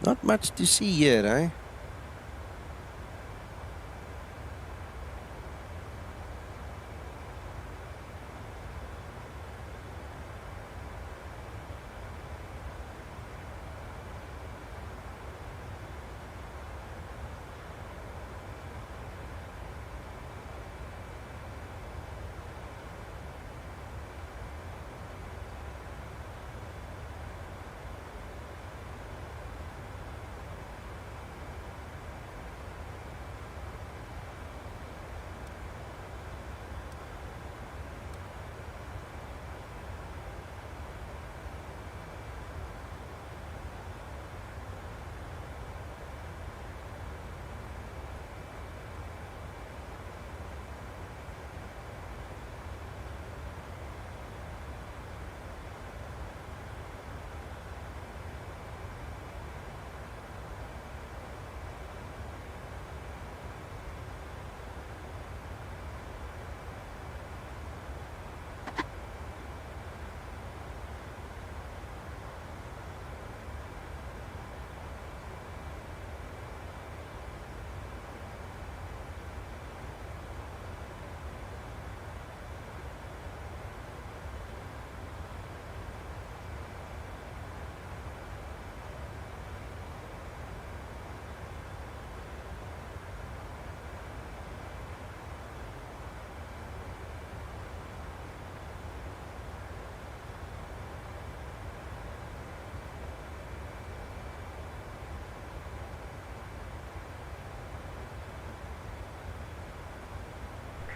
A: Not much to see here, eh?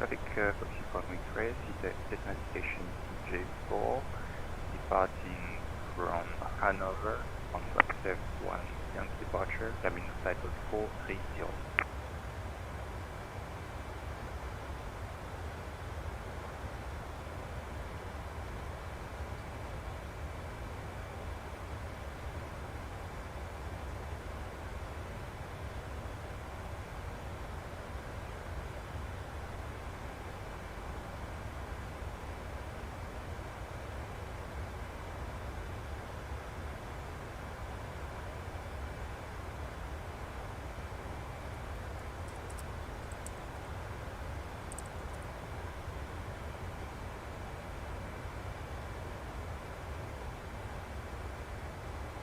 B: traffic 44 trace, destination J4, departing from Hanover on track 1 Yankee departure, terminal title 430.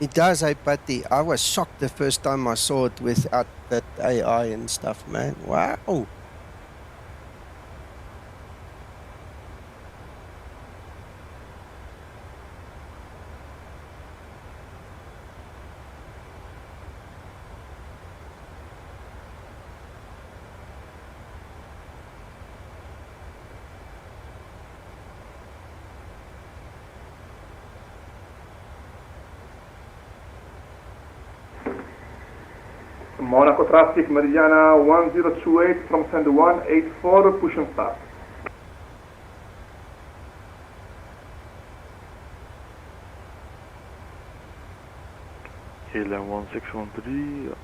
A: It does, hey, Patty. I was shocked the first time I saw it without that AI and stuff, man. Wow.
J: Monaco traffic, Meridiana 1028 from send 184, push and start.
B: KLM 1613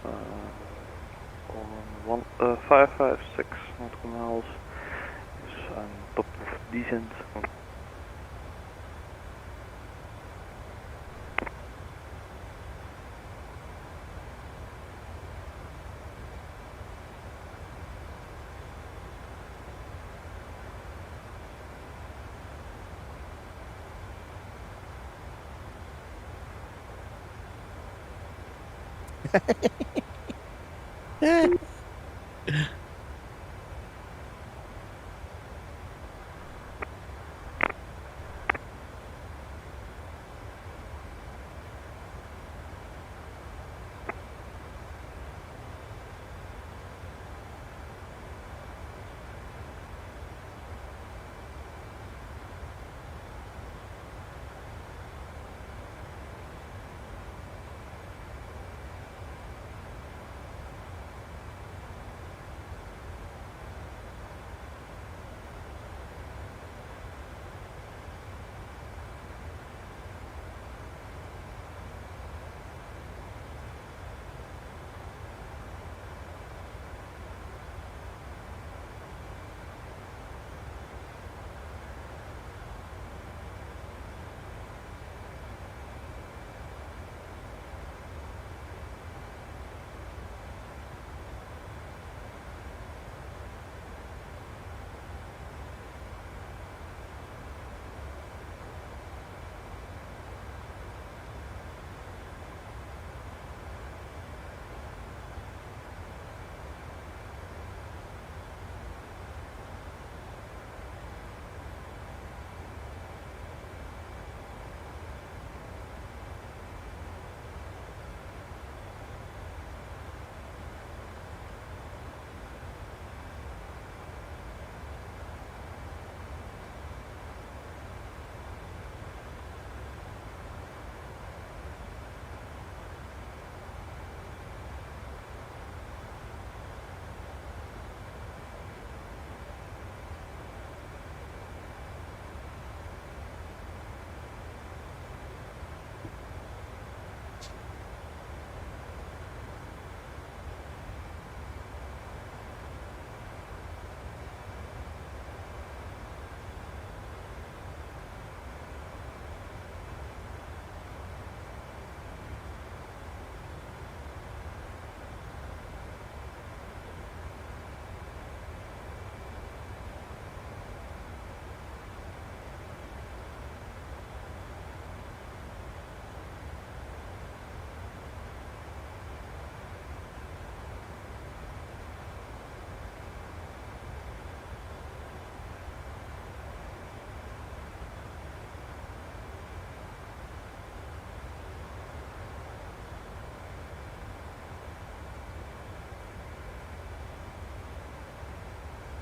B: on 556 nautical miles is on top of descent.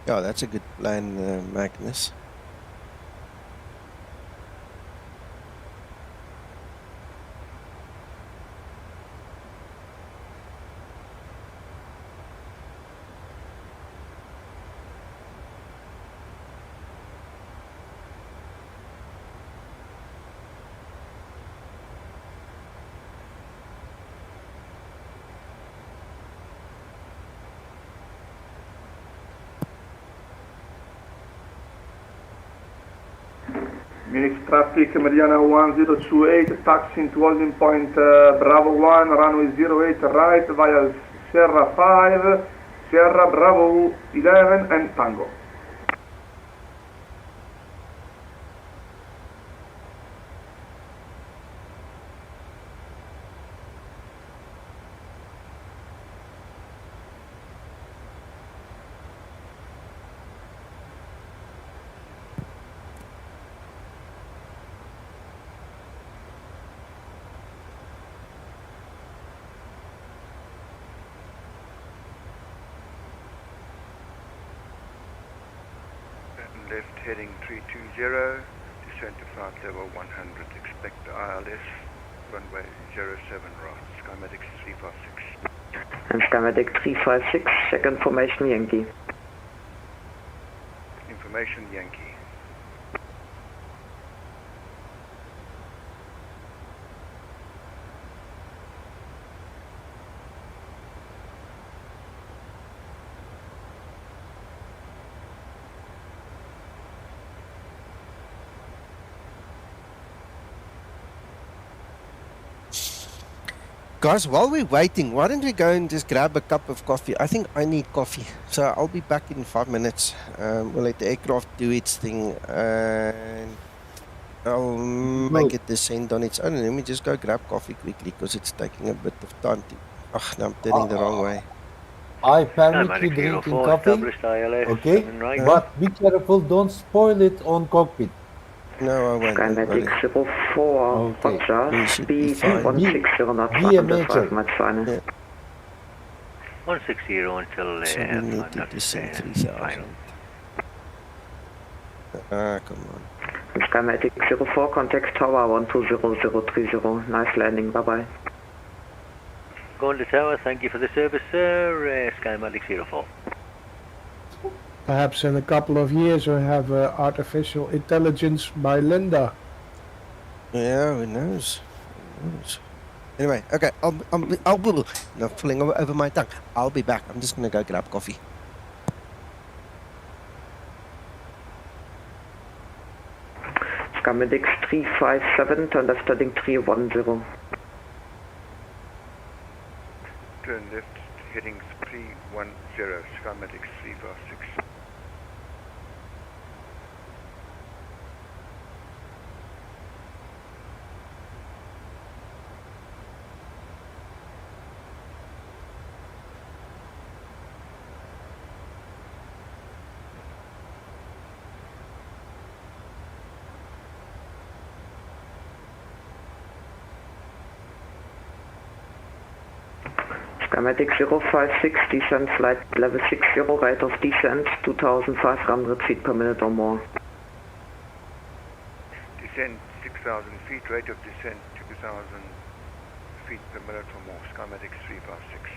A: Yeah, that's a good plan, Magnus.
J: Munich traffic, Mariana 1028, taxiing to holding point Bravo 1, runway 08 right via Sierra 5, Sierra Bravo 11 and Tango.
B: Left heading 320, descent to flight level 100. Expect ILS, runway 07 RAAS, Skymatix 356.
K: And Skymatix 356, check information Yankee.
B: Information Yankee.
A: Guys, while we're waiting, why don't we go and just grab a cup of coffee? I think I need coffee. So I'll be back in 5 minutes. We'll let the aircraft do its thing and I'll make it descend on its own. Let me just go grab coffee quickly because it's taking a bit of time to... Oh, no, I'm turning the wrong way.
C: I permit you drinking coffee, okay? But be careful, don't spoil it on cockpit.
A: No, I won't.
K: Skymatix 04, Roger, speed 160 knots,
C: Be a major.
A: Yeah.
D: 160 until
A: So we need to descend 3,000. Ah, come on.
K: Skymatix 04, contact tower 120030. Nice landing, bye-bye.
D: Going to tower, thank you for the service, sir. Skymatix 04.
H: Perhaps in a couple of years we'll have artificial intelligence by Linda.
A: Yeah, who knows? Who knows? Anyway, okay, I'll be not pulling over my tongue. I'll be back. I'm just gonna go grab coffee.
K: Skymatix 357, turn left heading 310.
B: Turn left heading 310, Skymatix 356.
K: Skymatix 056, descent flight level 60, rate of descent 2,500 feet per minute or more.
B: Descent 6,000 feet, rate of descent 2,000 feet per minute or more, Skymatix 356.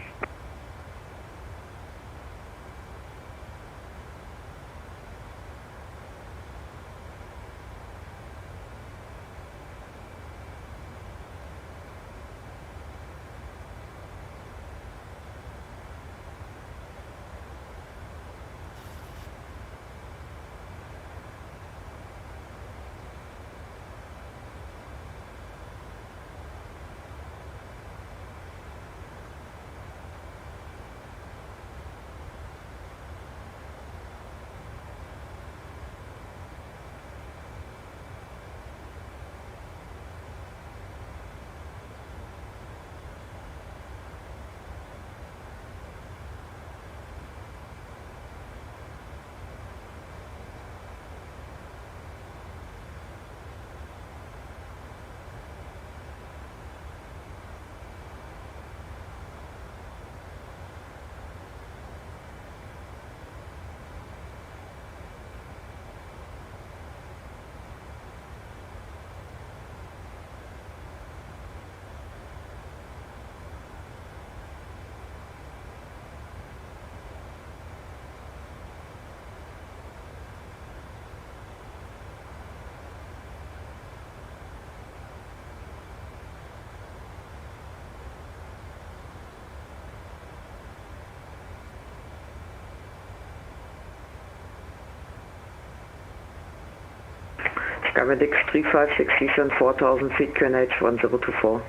K: Skymatix 3560, descent 4000 feet, QNH 1024.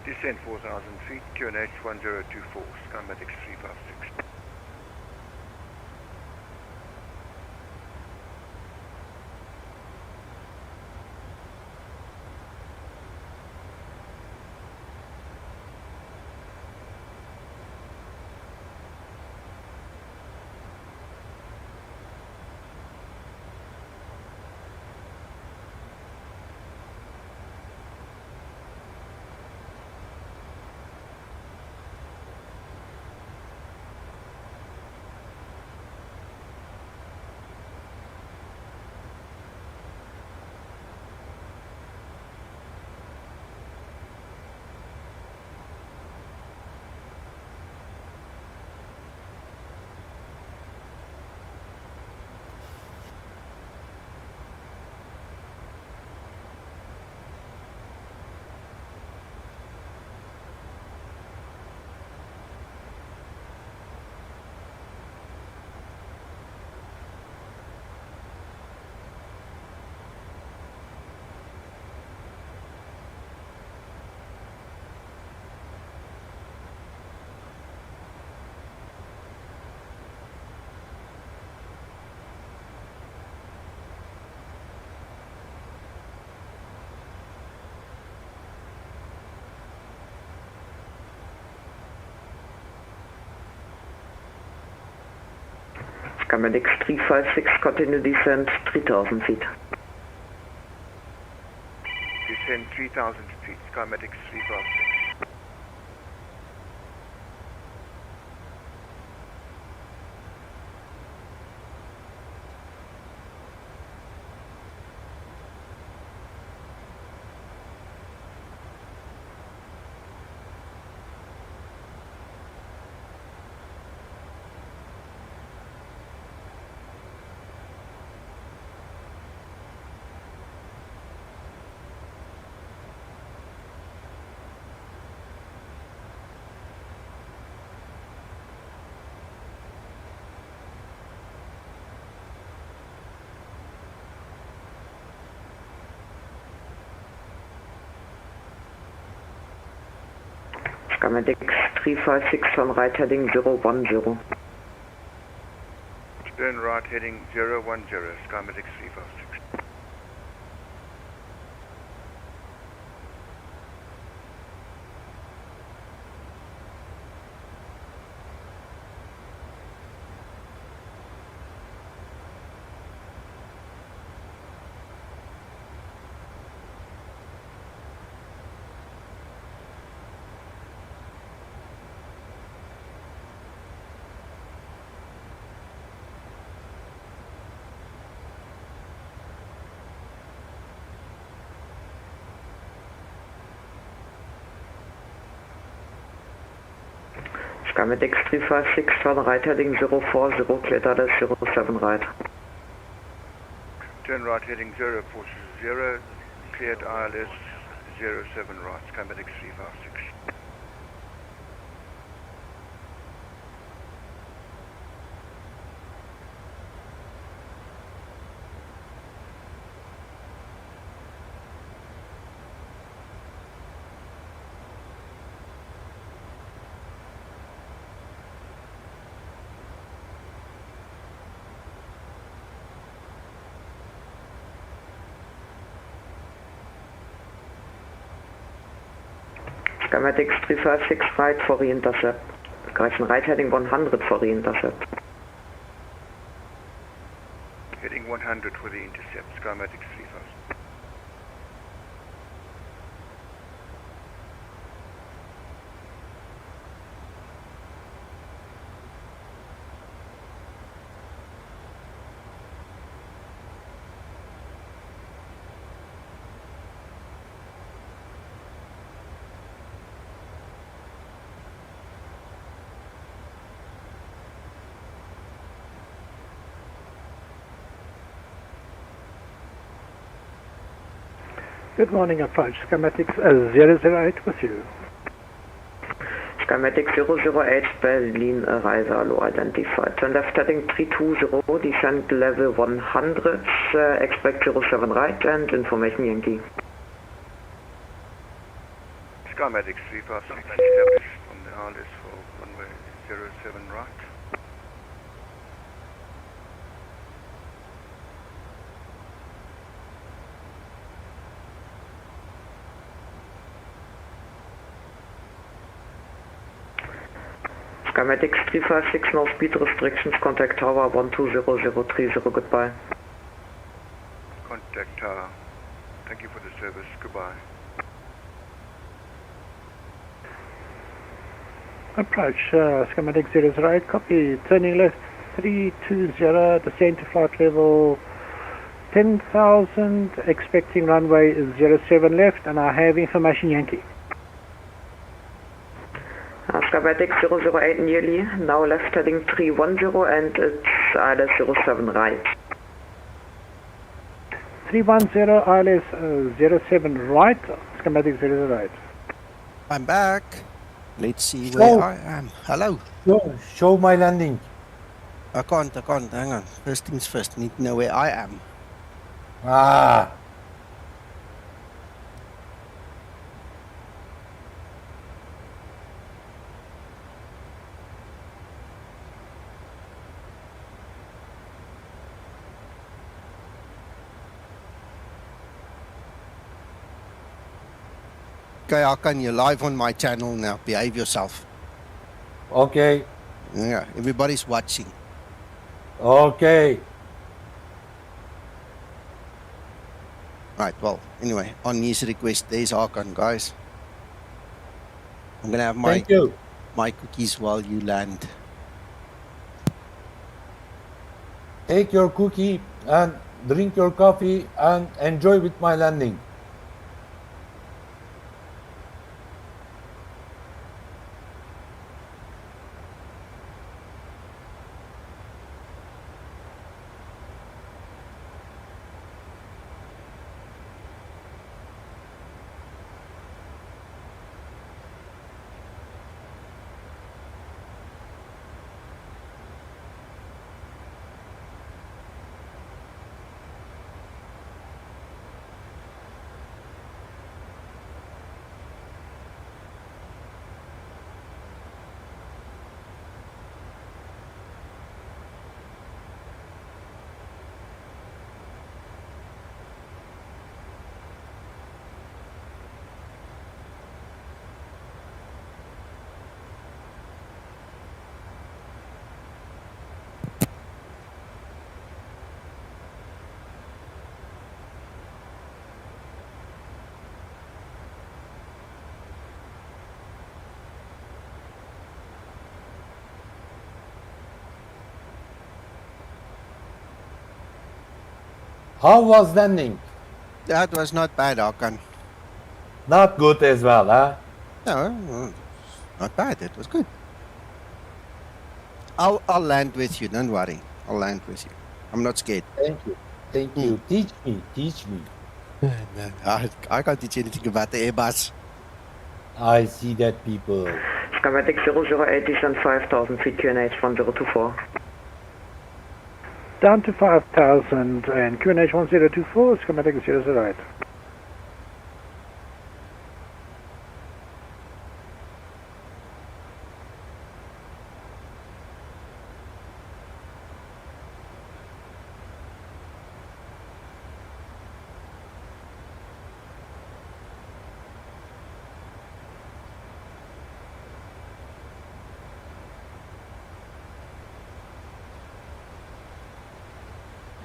B: Descent 4,000 feet, QNH 1024, Skymatix 356.
K: Skymatix 356, continue descent 3000 feet.
B: Descend 3,000 feet, Skymatix 356.
K: Skymatix 356 on right heading 010.
B: Turn right heading 010, Skymatix 356.
K: Skymatix 356 on right heading 040, cleared RLS 07 right.
B: Turn right heading 040, cleared ILS 07 right, Skymatix 356.
K: Skymatix 356 right for re-intercept. Correction, right heading 100 for re-intercept.
B: Heading 100 for the intercept, Skymatix 356.
E: Good morning, approach. Skymatix 008 with you.
K: Skymatix 008, Berlin arrival identified. Turn left heading 320, descent level 100, expect 07 right and information Yankee.
B: Skymatix 356 established from the RLS for runway 07 right.
K: Skymatix 356, no speed restrictions, contact tower 12030, goodbye.
B: Contact tower. Thank you for the service. Goodbye.
E: Approach, Skymatix 008, copy, turning left 320, descend to flight level 10,000, expecting runway 07 left, and I have information Yankee.
K: Skymatix 008 nearly, now left heading 310 and it's ILS 07 right.
E: 310 ILS 07 right, Skymatix 008.
A: I'm back. Let's see where I am. Hello.
C: Show my landing.
A: I can't. Hang on. First things first. Need to know where I am.
C: Ah.
A: Okay, Hakan, you're live on my channel now. Behave yourself.
C: Okay.
A: Yeah, everybody's watching.
C: Okay.
A: Right, well, anyway, on his request, there's Hakan, guys. I'm going to have my cookies while you land.
C: Take your cookie and drink your coffee and enjoy with my landing. How was landing?
A: That was not bad, Hakan.
C: Not good as well, huh?
A: No, not bad. It was good. I'll land with you. Don't worry. I'll land with you. I'm not scared.
C: Thank you. Thank you. Teach me.
A: No, I can't teach anything about the Airbus.
C: I see that people.
K: Skymatix 008 descent 5,000 feet QNH 1024.
E: Down to 5,000 and QNH 1024, Skymatix 008.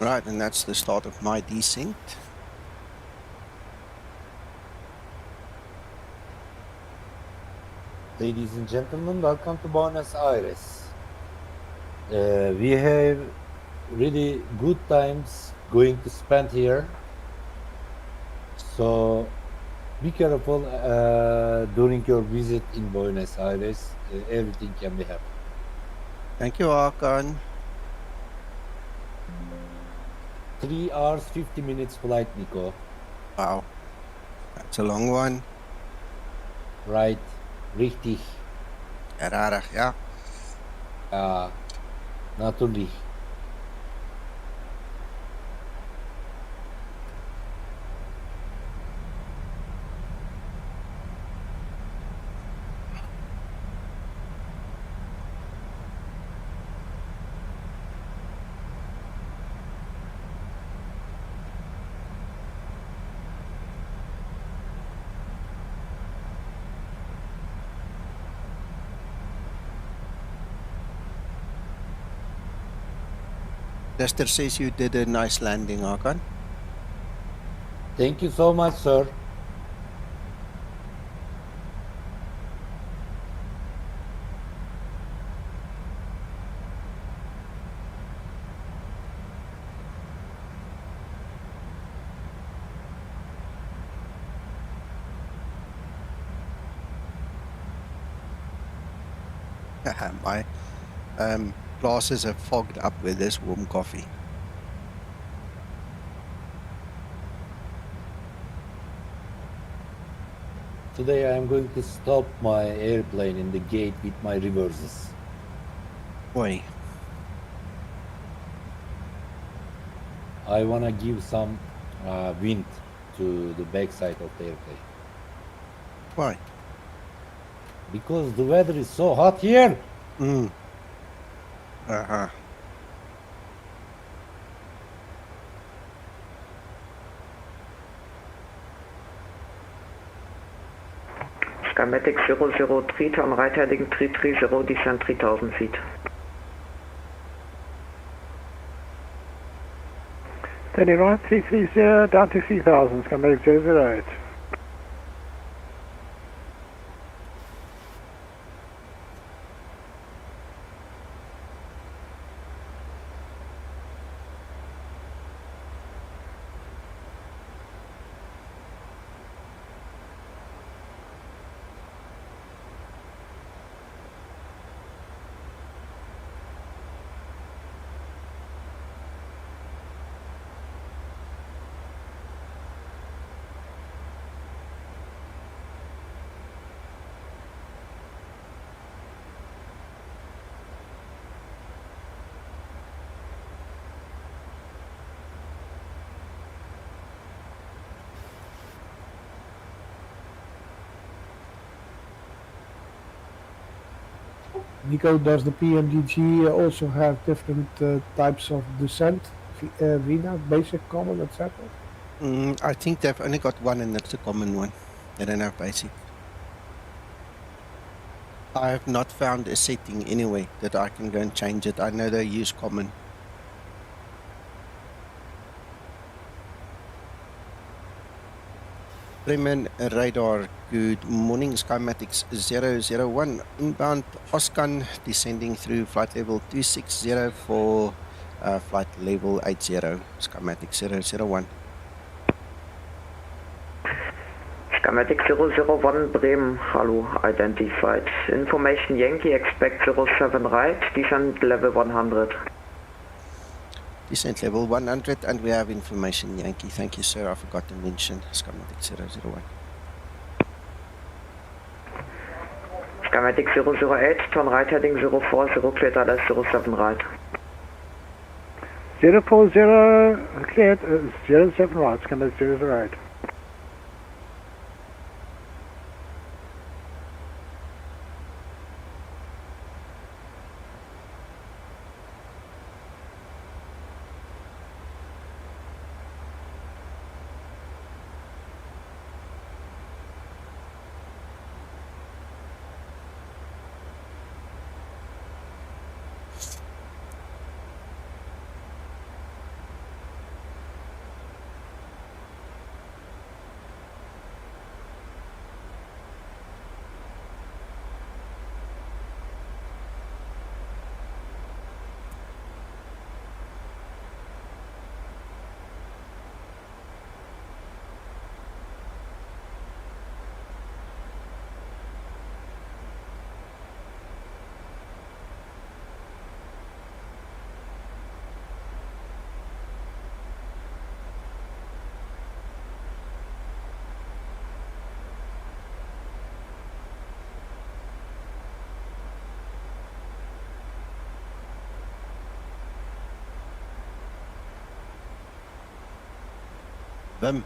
A: Right, and that's the start of my descent.
C: Ladies and gentlemen, welcome to Buenos Aires. We have really good times going to spend here. So be careful during your visit in Buenos Aires. Everything can be happen.
A: Thank you, Hakan.
C: 3 hours, 50 minutes flight, Nico.
A: Wow. That's a long one.
C: Right. Richtig.
A: Rarig, ja.
C: Natürlich.
A: Lester says you did a nice landing, Hakan.
C: Thank you so much, sir.
A: My glasses are fogged up with this warm coffee.
C: Today I am going to stop my airplane in the gate with my reverses.
A: Why?
C: I want to give some wind to the backside of the airplane.
A: Why?
C: Because the weather is so hot here.
A: Uh-huh.
K: Skymatix 003, turn right heading 330, descend 3000 feet.
E: Turning right 330, down to 3000, Skymatix 008.
H: Nico, does the PMDG also have different types of descent? VNAV, basic, common, etc.?
A: I think they've only got one, and that's a common one. They don't have basic. I have not found a setting anyway that I can go and change it. I know they use common. Bremen radar, good morning. Skymatix 001 inbound Oscan descending through flight level 260 for flight level 80. Skymatix 001.
K: Skymatix 001, Bremen, hello, identified. Information Yankee, expect 07 right, descent level 100.
A: Descent level 100, and we have information Yankee. Thank you, sir. I forgot to mention Skymatix 001.
K: Skymatix 008, turn right heading 040, cleared LS 07 right.
E: 040, cleared 07 right, Skymatix 008.
A: Wim.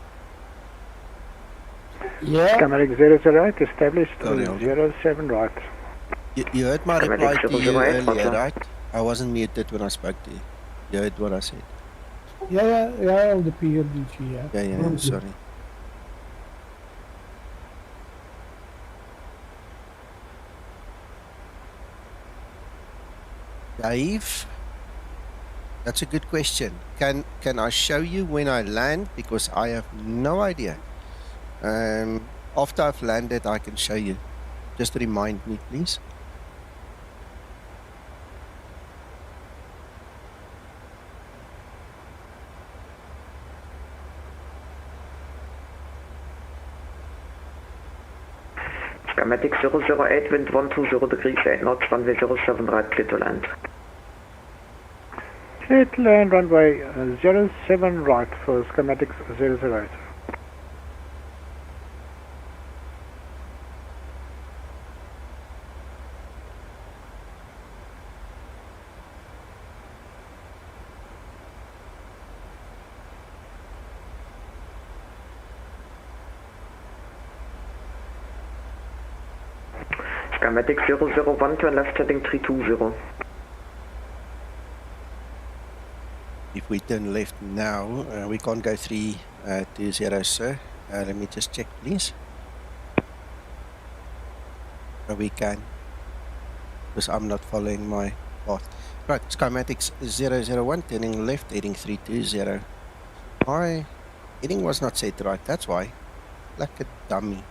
H: Yeah.
E: Skymatix 008, established 07 right.
A: You heard my reply to you earlier, right? I wasn't muted when I spoke to you. You heard what I said?
H: Yeah, on the PMDG, yeah.
A: Yeah, sorry. Dave? That's a good question. Can I show you when I land? Because I have no idea. After I've landed, I can show you. Just remind me, please.
K: Skymatix 008, wind 120 degrees, 8 knots, runway 07 right, clear to land.
E: Clear to land, runway 07 right for Skymatix 008.
K: Skymatix 001, turn left heading 320.
A: If we turn left now, we can't go 320, sir. Let me just check, please. We can, because I'm not following my path. Right, Skymatix 001, turning left, heading 320. My heading was not set right, that's why. Like a dummy.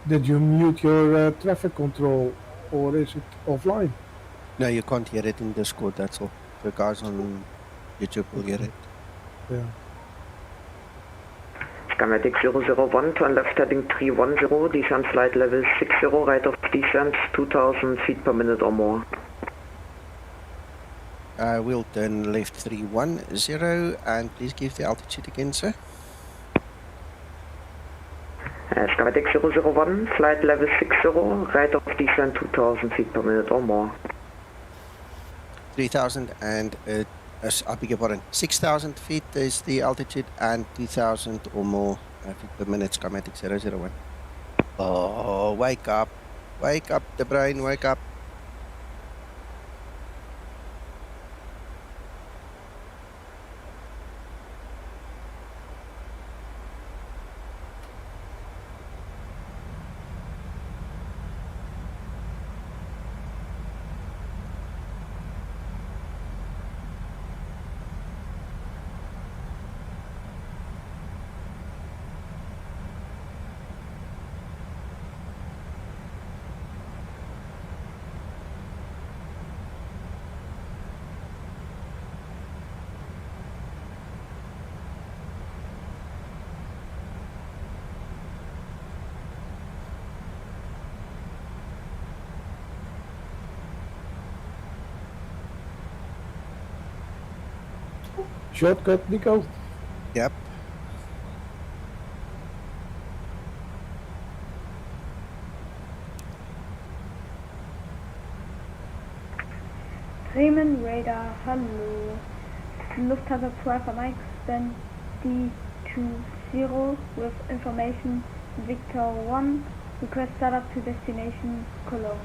H: Did you mute your traffic control, or is it offline?
A: No, you can't hear it in Discord, that's all. The guys on YouTube will hear it.
H: Yeah.
K: Skymatix 001, turn left heading 310, descent flight level 60, rate of descent 2000 feet per minute or more.
A: We'll turn left 310, and please give the altitude again, sir.
K: Skymatix 001, flight level 60, rate of descent 2000 feet per minute or more.
A: 3,000 and, I beg your pardon, 6,000 feet is the altitude and 2,000 or more feet per minute, Skymatix 001. Oh, wake up, the brain, wake up.
H: Shortcut, Nico?
A: Yep.
L: Bremen Radar, hallo. Lufthansa 12 Mike, stand D20 with information Victor 1, request startup to destination Cologne.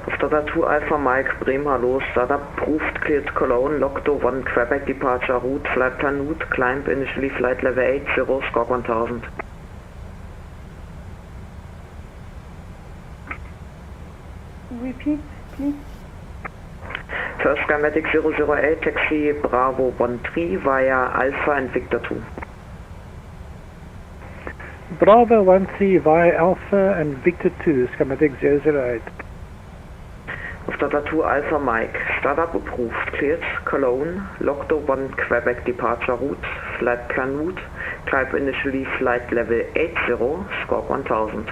K: Lufthansa 2 Alpha Mike, Bremen, hallo, startup proved cleared Cologne, Logdo 1 Quebec departure route, flight plan route, climb initially flight level 80, score 1000.
L: Repeat, please.
K: First Skymatix 008, taxi Bravo 13 via Alpha and Victor 2.
E: Bravo 13 via Alpha and Victor 2, Skymatix 008.
K: After that 2 Alpha Mike, startup approved, cleared, Cologne, Logdo 1 Quebec departure route, flight plan route, climb initially flight level 80, squawk 1000.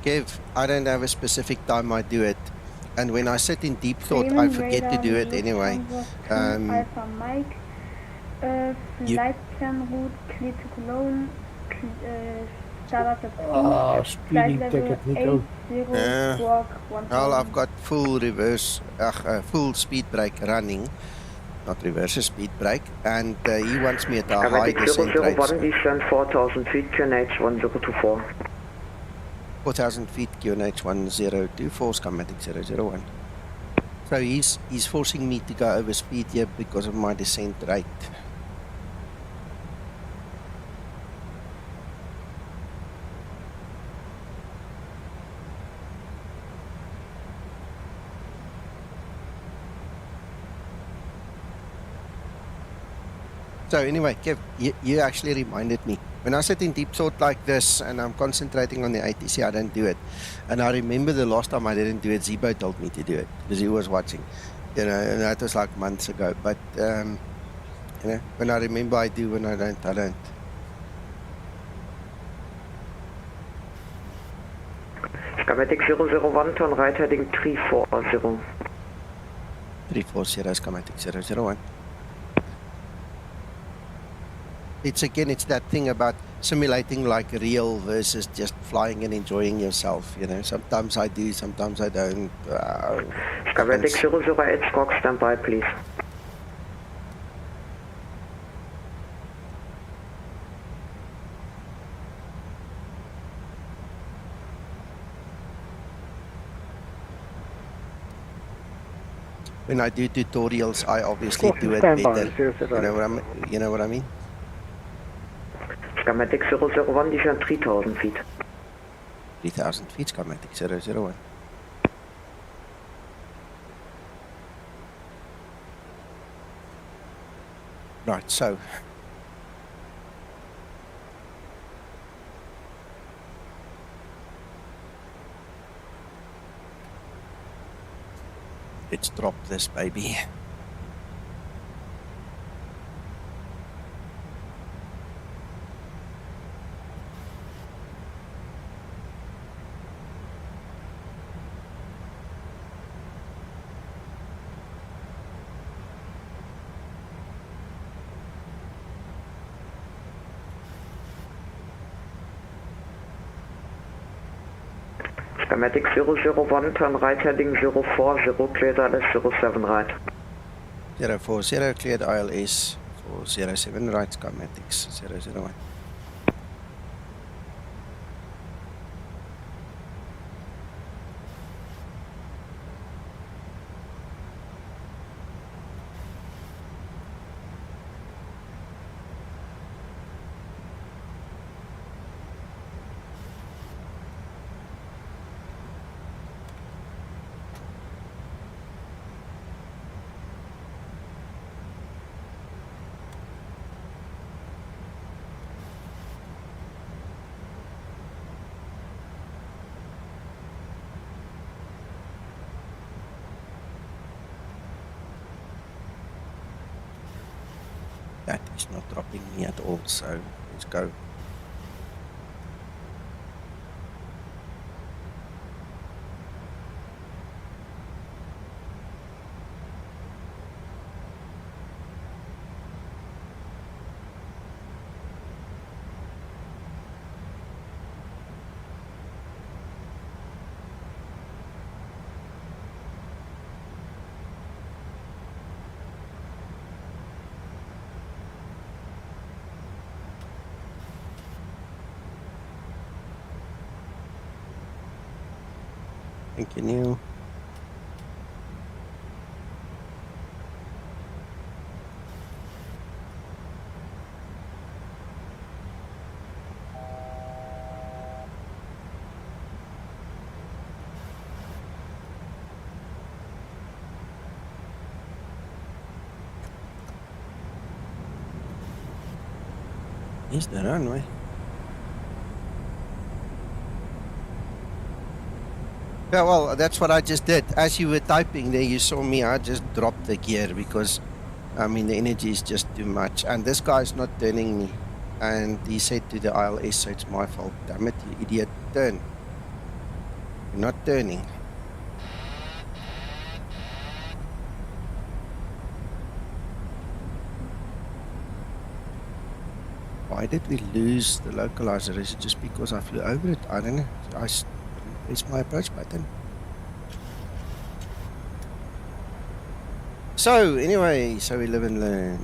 A: Kev, I don't have a specific time I do it. And when I sit in deep thought, I forget to do it anyway.
L: Alpha Mike, flight plan route, clear to Cologne, startup approved,
H: speeding ticket, Nico.
L: 80, squawk 1000.
A: Well, I've got full reverse, full speed brake running. Not reverse, speed brake. And he wants me at a high descent rate.
K: Skymatix 001, descend 4000 feet, QNH 1024.
A: 4,000 feet, QNH 1024, Skymatix 001. So he's forcing me to go over speed here because of my descent rate. So anyway, Kev, you actually reminded me. When I sit in deep thought like this and I'm concentrating on the ATC, I don't do it. And I remember the last time I didn't do it, Zebo told me to do it because he was watching. You know, and that was like months ago. But, you know, when I remember I do, when I don't, I don't.
K: Skymatix 001, turn right heading 340.
A: 340, Skymatix 001. It's that thing about simulating like real versus just flying and enjoying yourself, you know. Sometimes I do, sometimes I don't.
K: Skymatix 008, squawk standby, please.
A: When I do tutorials, I obviously do it better. You know what I mean?
K: Skymatix 001, descend 3000 feet.
A: 3,000 feet, Skymatix 001. Right, so. Let's drop this baby.
K: Skymatix 001, turn right heading 040, cleared ILS 07 right.
A: 040, cleared ILS 407 right, Skymatix 001. That is not dropping me at all, so let's go. Thank you, Neil. Is the runway? Yeah, well, that's what I just did. As you were typing there, you saw me, I just dropped the gear because, I mean, the energy is just too much. And this guy's not turning me. And he said to the ILS, so it's my fault. Damn it, you idiot, turn. You're not turning. Why did we lose the localizer? Is it just because I flew over it? I don't know. It's my approach button. So, anyway, so we live and learn.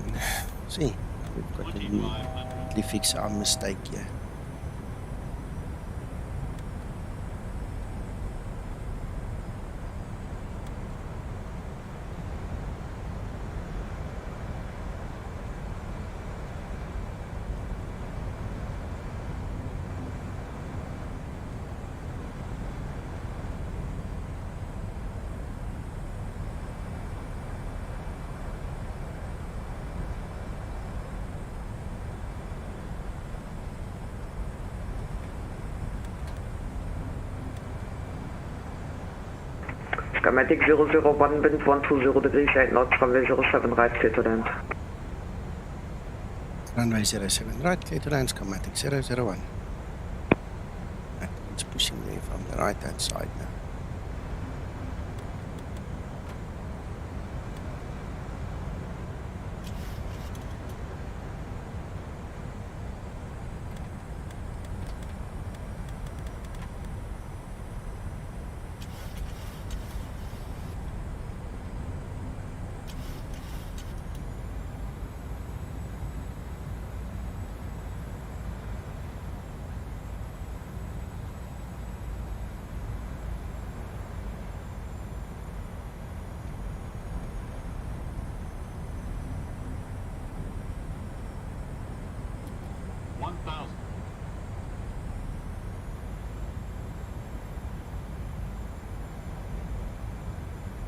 A: See, we've got to quickly fix our mistake here.
K: Skymatix 001, wind 120 degrees, 8 knots, runway 07, right, clear to land.
A: Runway 07, right, clear to land, Skymatix 001. It's pushing there from the right hand side now.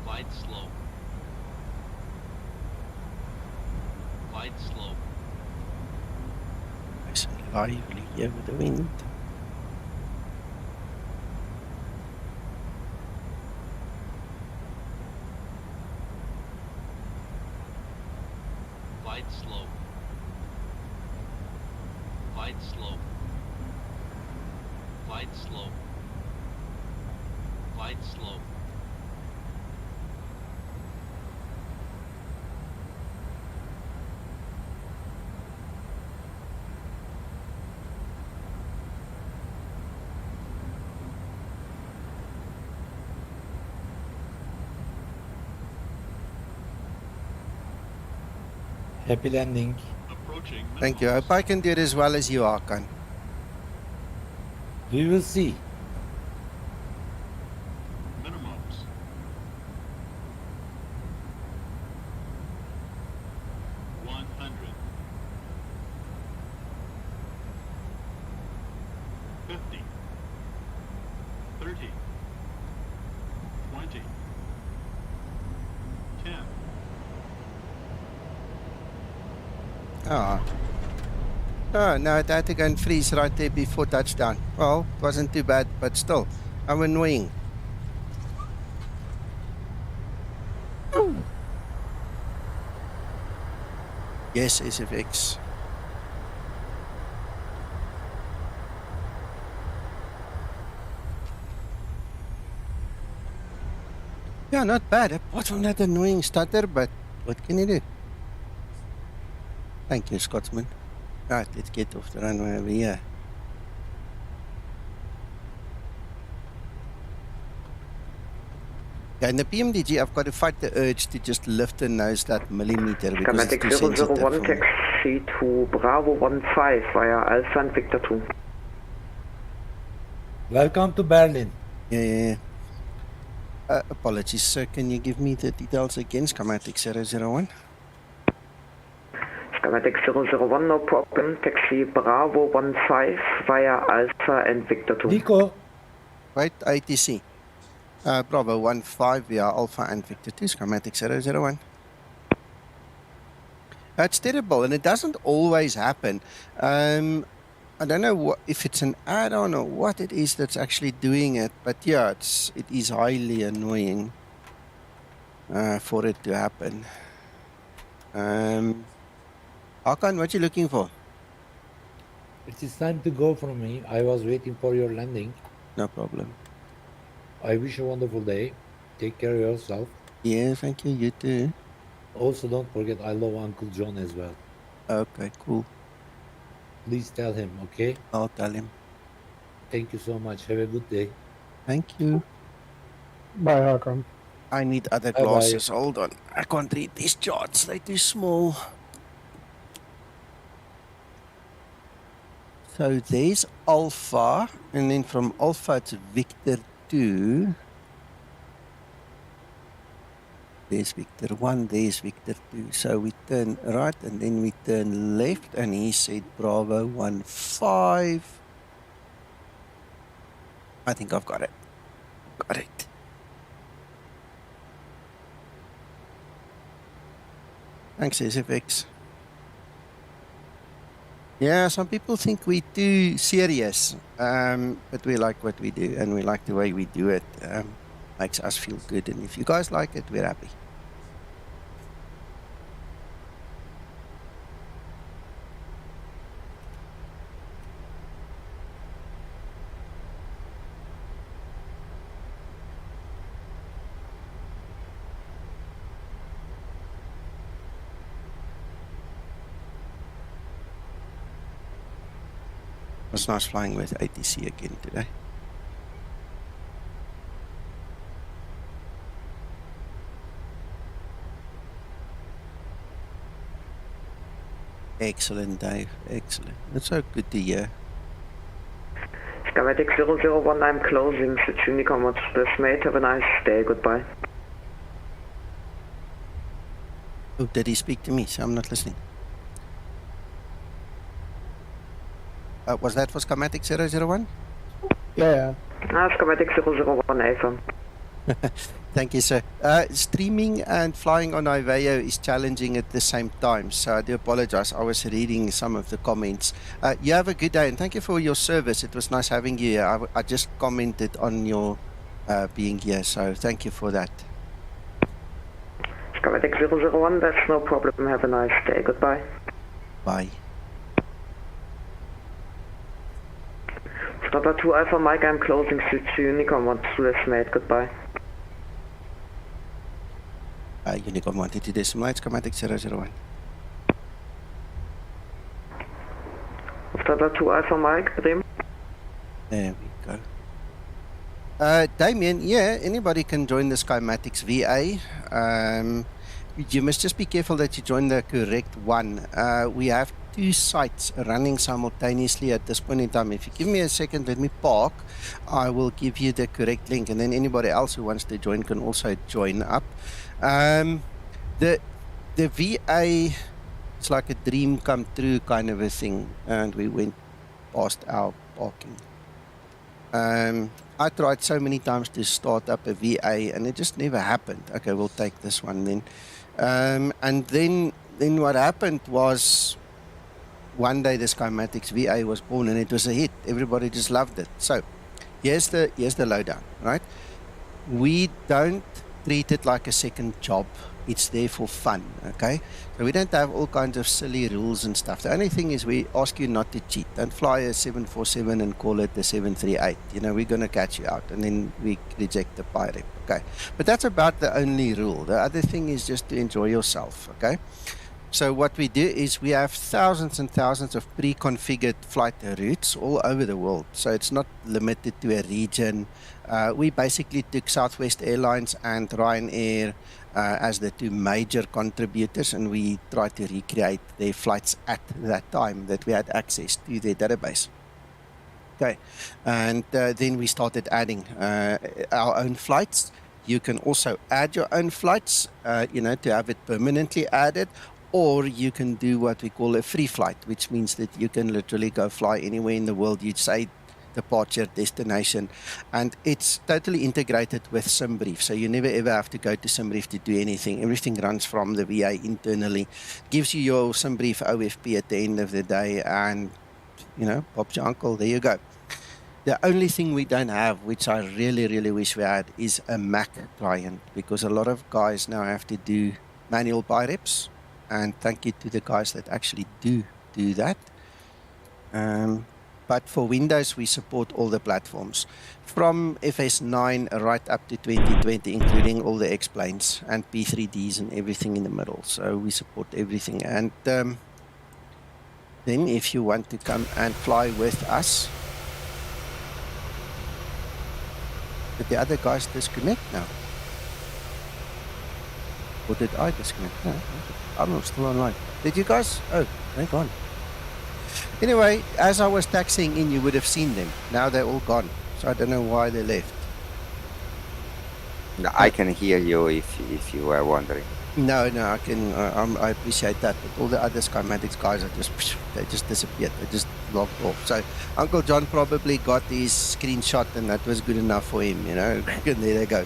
M: Glide slow. Glide slow.
A: Nice and lively here with the wind.
M: Glide slow. Glide slow. Glide slow. Glide slow.
C: Happy landing.
M: Approaching.
A: Thank you. I hope I can do it as well as you are, Kan.
C: We will see.
M: Minimums. $100. 50. 30. 20. 10.
A: Ah. Oh, no, I had to go and freeze right there before touchdown. Well, it wasn't too bad, but still, I'm annoying. Ooh. Yes, SFX. Yeah, not bad. Apart from that annoying stutter, but what can you do? Thank you, Scotsman. Right, let's get off the runway over here. Yeah, in the PMDG, I've got to fight the urge to just lift the nose that millimeter because it's too sensitive for me.
K: Taxi to Bravo 15 via Alpha and Victor 2.
C: Welcome to Berlin.
A: Yeah. Apologies, sir. Can you give me the details again? Skymatix 001.
K: Skymatix 001, no problem. Taxi Bravo 15 via Alpha and Victor 2.
C: Nico.
A: Wait, ATC. Bravo 15 via Alpha and Victor 2. Skymatix 001. That's terrible, and it doesn't always happen. I don't know if it's an add-on or what it is that's actually doing it, but yeah, it is highly annoying for it to happen. Hakan, what you looking for?
C: It is time to go from me. I was waiting for your landing.
A: No problem.
C: I wish you a wonderful day. Take care of yourself.
A: Yeah, thank you. You too.
C: Also, don't forget I love Uncle John as well.
A: Okay, cool.
C: Please tell him, okay?
A: I'll tell him.
C: Thank you so much. Have a good day.
A: Thank you.
H: Bye, Hakan.
A: I need other
C: Bye-bye.
A: glasses. Hold on. I can't read these charts. They're too small. So there's Alpha, and then from Alpha to Victor 2. There's Victor 1, there's Victor 2. So we turn right and then we turn left, and he said Bravo 15. I think I've got it. Got it. Thanks, SFX. Yeah, some people think we too serious, but we like what we do, and we like the way we do it. Makes us feel good, and if you guys like it, we're happy. It was nice flying with ATC again today. Excellent, Dave. Excellent. That's so good to hear.
K: Skymatix 001, I'm closing. Switch Unicom on Express, mate. Have a nice day. Goodbye.
A: Oh, did he speak to me? So I'm not listening. Was that for Skymatix 001?
H: Yeah.
K: Skymatix 001, AFM.
A: Thank you, sir. Streaming and flying on Iveo is challenging at the same time, so I do apologize. I was reading some of the comments. You have a good day, and thank you for your service. It was nice having you here. I just commented on your being here, so thank you for that.
K: Skymatix 001, that's no problem. Have a nice day. Goodbye.
A: Bye.
K: Starter 2 Alpha Mike, I'm closing. Switch Unicom on Express, mate. Goodbye.
A: Unicom 122 decimal 8, Skymatix 001.
K: Starter 2 Alpha Mike, Bremen.
A: There we go. Damien, yeah, anybody can join the Skymatix VA. You must just be careful that you join the correct one. We have 2 sites running simultaneously at this point in time. If you give me a second, let me park. I will give you the correct link, and then anybody else who wants to join can also join up. The VA, it's like a dream come true kind of a thing, and we went past our parking. I tried so many times to start up a VA, and it just never happened. Okay, we'll take this one then. And then what happened was, one day the Skymatix VA was born, and it was a hit. Everybody just loved it. So here's the lowdown, right? We don't treat it like a second job. It's there for fun, okay? So we don't have all kinds of silly rules and stuff. The only thing is we ask you not to cheat. Don't fly a 747 and call it the 738. You know, we're going to catch you out, and then we reject the pirate, okay? But that's about the only rule. The other thing is just to enjoy yourself, okay? So what we do is we have thousands and thousands of pre-configured flight routes all over the world. So it's not limited to a region. We basically took Southwest Airlines and Ryanair as the 2 major contributors, and we tried to recreate their flights at that time that we had access to their database. Okay, and then we started adding our own flights. You can also add your own flights, you know, to have it permanently added. Or you can do what we call a free flight, which means that you can literally go fly anywhere in the world. You say departure, destination, and it's totally integrated with SimBrief. So you never ever have to go to SimBrief to do anything. Everything runs from the VA internally. Gives you your SimBrief OFP at the end of the day, and you know, pops your uncle. There you go. The only thing we don't have, which I really, really wish we had, is a Mac client, because a lot of guys now have to do manual PyReps, and thank you to the guys that actually do that. But for Windows, we support all the platforms, from FS9 right up to 2020, including all the X-planes and P3Ds and everything in the middle. So we support everything. And then if you want to come and fly with us, did the other guys disconnect now? Or did I disconnect? No, I'm still online. Did you guys? Oh, they're gone. Anyway, as I was taxiing in, you would have seen them. Now they're all gone. So I don't know why they left.
I: No, I can hear you if you were wondering.
A: No, I can. I appreciate that. But all the other Skymatix guys are they just disappeared. They just logged off. So Uncle John probably got his screenshot, and that was good enough for him. You know, and there they go.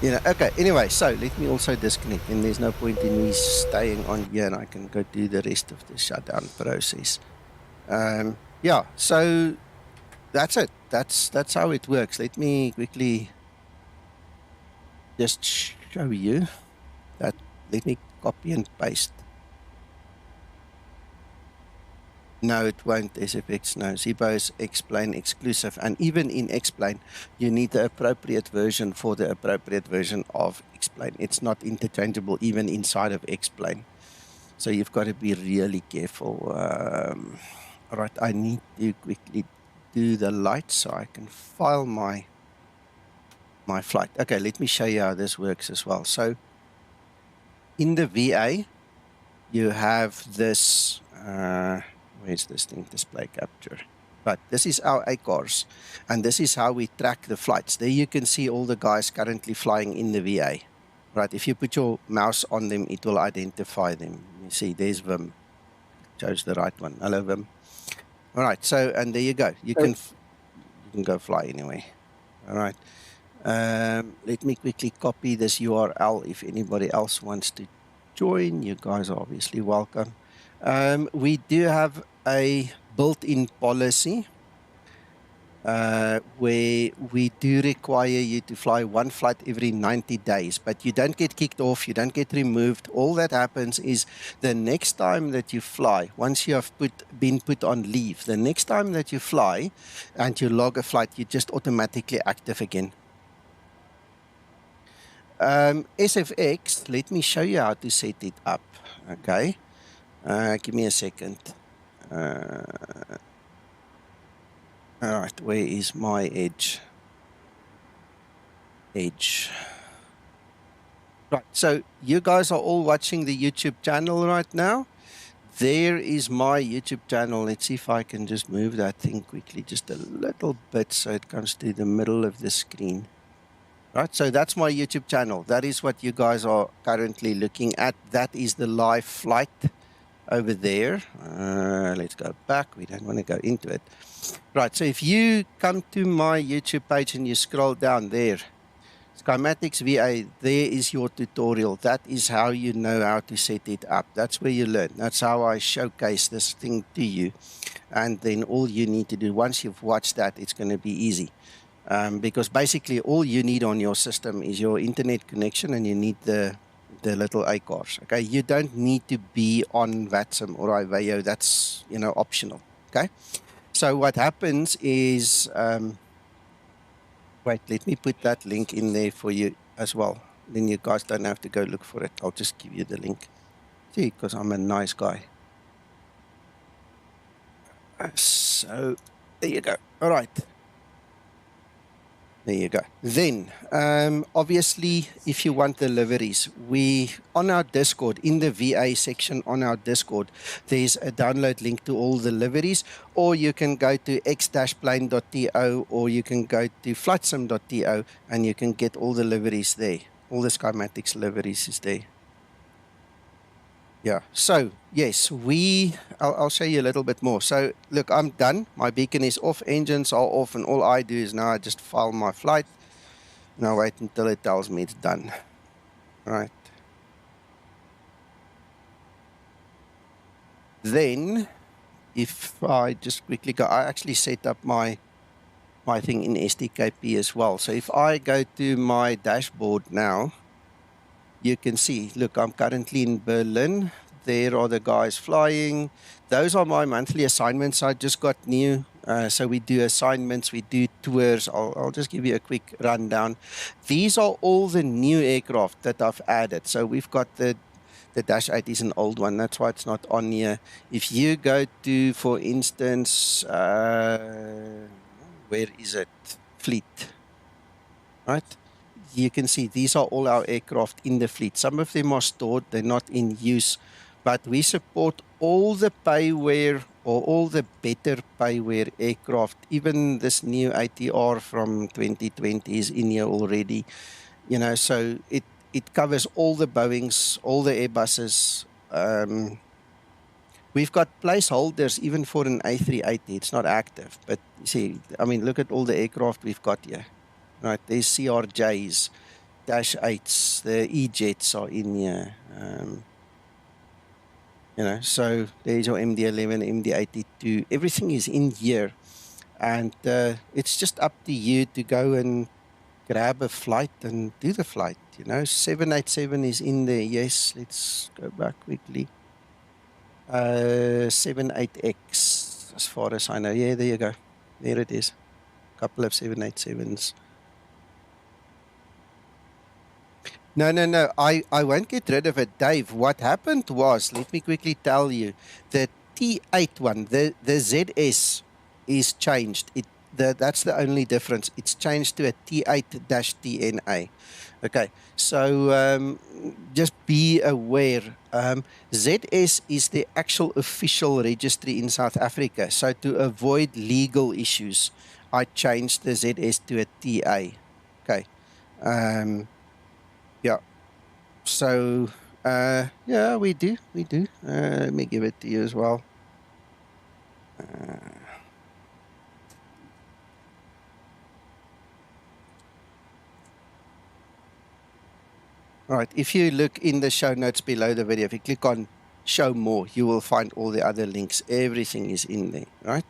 A: You know. Okay. Anyway, so let me also disconnect, and there's no point in me staying on here, and I can go do the rest of the shutdown process. Yeah. So that's it. That's how it works. Let me quickly just show you that. Let me copy and paste. No, it won't. SFX, no. Zibo is X-Plane exclusive, and even in X-Plane, you need the appropriate version for the appropriate version of X-Plane. It's not interchangeable even inside of X-Plane. So you've got to be really careful. All right, I need to quickly do the lights so I can file my flight. Okay, let me show you how this works as well. So in the VA, you have this, where's this thing, display capture. But this is our ACARs, and this is how we track the flights. There you can see all the guys currently flying in the VA. Right, if you put your mouse on them, it will identify them. You see, there's Vim. Chose the right one. Hello, Vim. All right, so, and there you go. You can go fly anyway. All right. Let me quickly copy this URL if anybody else wants to join. You guys are obviously welcome. We do have a built-in policy where we do require you to fly one flight every 90 days, but you don't get kicked off, you don't get removed. All that happens is the next time that you fly, once you have been put on leave, the next time that you fly and you log a flight, you're just automatically active again. SFX, let me show you how to set it up. Okay, give me a second. All right, where is my edge? Right, so you guys are all watching the YouTube channel right now. There is my YouTube channel. Let's see if I can just move that thing quickly, just a little bit so it comes to the middle of the screen. Right, so that's my YouTube channel. That is what you guys are currently looking at. That is the live flight over there. Let's go back. We don't want to go into it. Right, so if you come to my YouTube page and you scroll down there, Skymatix VA, there is your tutorial. That is how you know how to set it up. That's where you learn. That's how I showcase this thing to you. And then all you need to do, once you've watched that, it's going to be easy. Because basically all you need on your system is your internet connection, and you need the little ACARs. Okay, you don't need to be on VATSIM or IVAO. That's, you know, optional. Okay, so what happens is, wait, let me put that link in there for you as well. Then you guys don't have to go look for it. I'll just give you the link. See, because I'm a nice guy. So there you go. All right. There you go. Then, obviously, if you want the liveries, we, on our Discord, in the VA section on our Discord, there's a download link to all the liveries, or you can go to x-plane.to, or you can go to flightsim.to, and you can get all the liveries there. All the Skymatix liveries is there. Yeah, so yes, I'll show you a little bit more. So look, I'm done. My beacon is off, engines are off, and all I do is now I just file my flight. Now wait until it tells me it's done. Right. Then, if I just quickly go, I actually set up my thing in STKP as well. So if I go to my dashboard now, you can see, look, I'm currently in Berlin. There are the guys flying. Those are my monthly assignments. I just got new. So we do assignments, we do tours. I'll just give you a quick rundown. These are all the new aircraft that I've added. So we've got the Dash 8 is an old one. That's why it's not on here. If you go to, for instance, where is it? Fleet, right? You can see these are all our aircraft in the fleet. Some of them are stored, they're not in use, but we support all the payware or all the better payware aircraft. Even this new ATR from 2020 is in here already, you know, so it covers all the Boeings, all the Airbuses. We've got placeholders even for an A380. It's not active, but you see, I mean, look at all the aircraft we've got here. Right, there's CRJs, Dash 8s, the E-Jets are in here. You know, so there's your MD-11, MD-82. Everything is in here. And it's just up to you to go and grab a flight and do the flight. You know, 787 is in there. Yes, let's go back quickly. 78X, as far as I know. Yeah, there you go. There it is. A couple of 787s. No. I won't get rid of it, Dave. What happened was, let me quickly tell you, the T8 one, the ZS is changed. That's the only difference. It's changed to a T8-TNA. Okay, so just be aware. ZS is the actual official registry in South Africa. So to avoid legal issues, I changed the ZS to a TA. Okay. Yeah. So, yeah, we do. Let me give it to you as well. All right. If you look in the show notes below the video, if you click on show more, you will find all the other links. Everything is in there, right?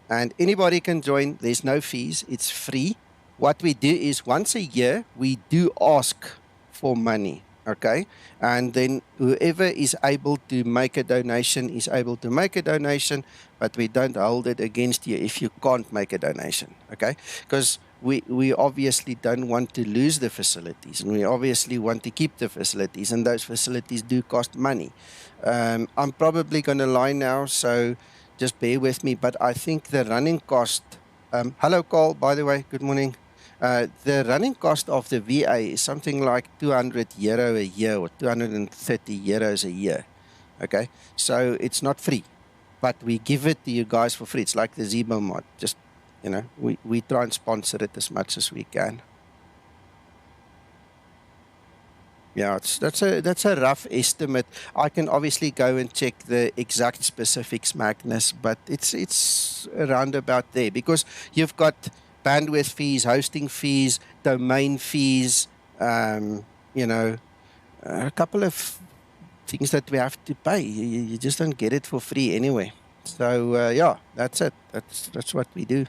A: And anybody can join. There's no fees. It's free. What we do is once a year, we do ask for money. Okay, and then whoever is able to make a donation is able to make a donation, but we don't hold it against you if you can't make a donation. Okay, because we obviously don't want to lose the facilities, and we obviously want to keep the facilities, and those facilities do cost money. I'm probably going to lie now, so just bear with me, but I think the running cost, hello Carl, by the way, good morning. The running cost of the VA is something like €200 a year or €230 a year. Okay, so it's not free, but we give it to you guys for free. It's like the Zebo mod. Just, you know, we try and sponsor it as much as we can. Yeah, that's a rough estimate. I can obviously go and check the exact specifics, Magnus, but it's around about there because you've got bandwidth fees, hosting fees, domain fees, you know, a couple of things that we have to pay. You just don't get it for free anyway. So, yeah, that's it. That's what we do.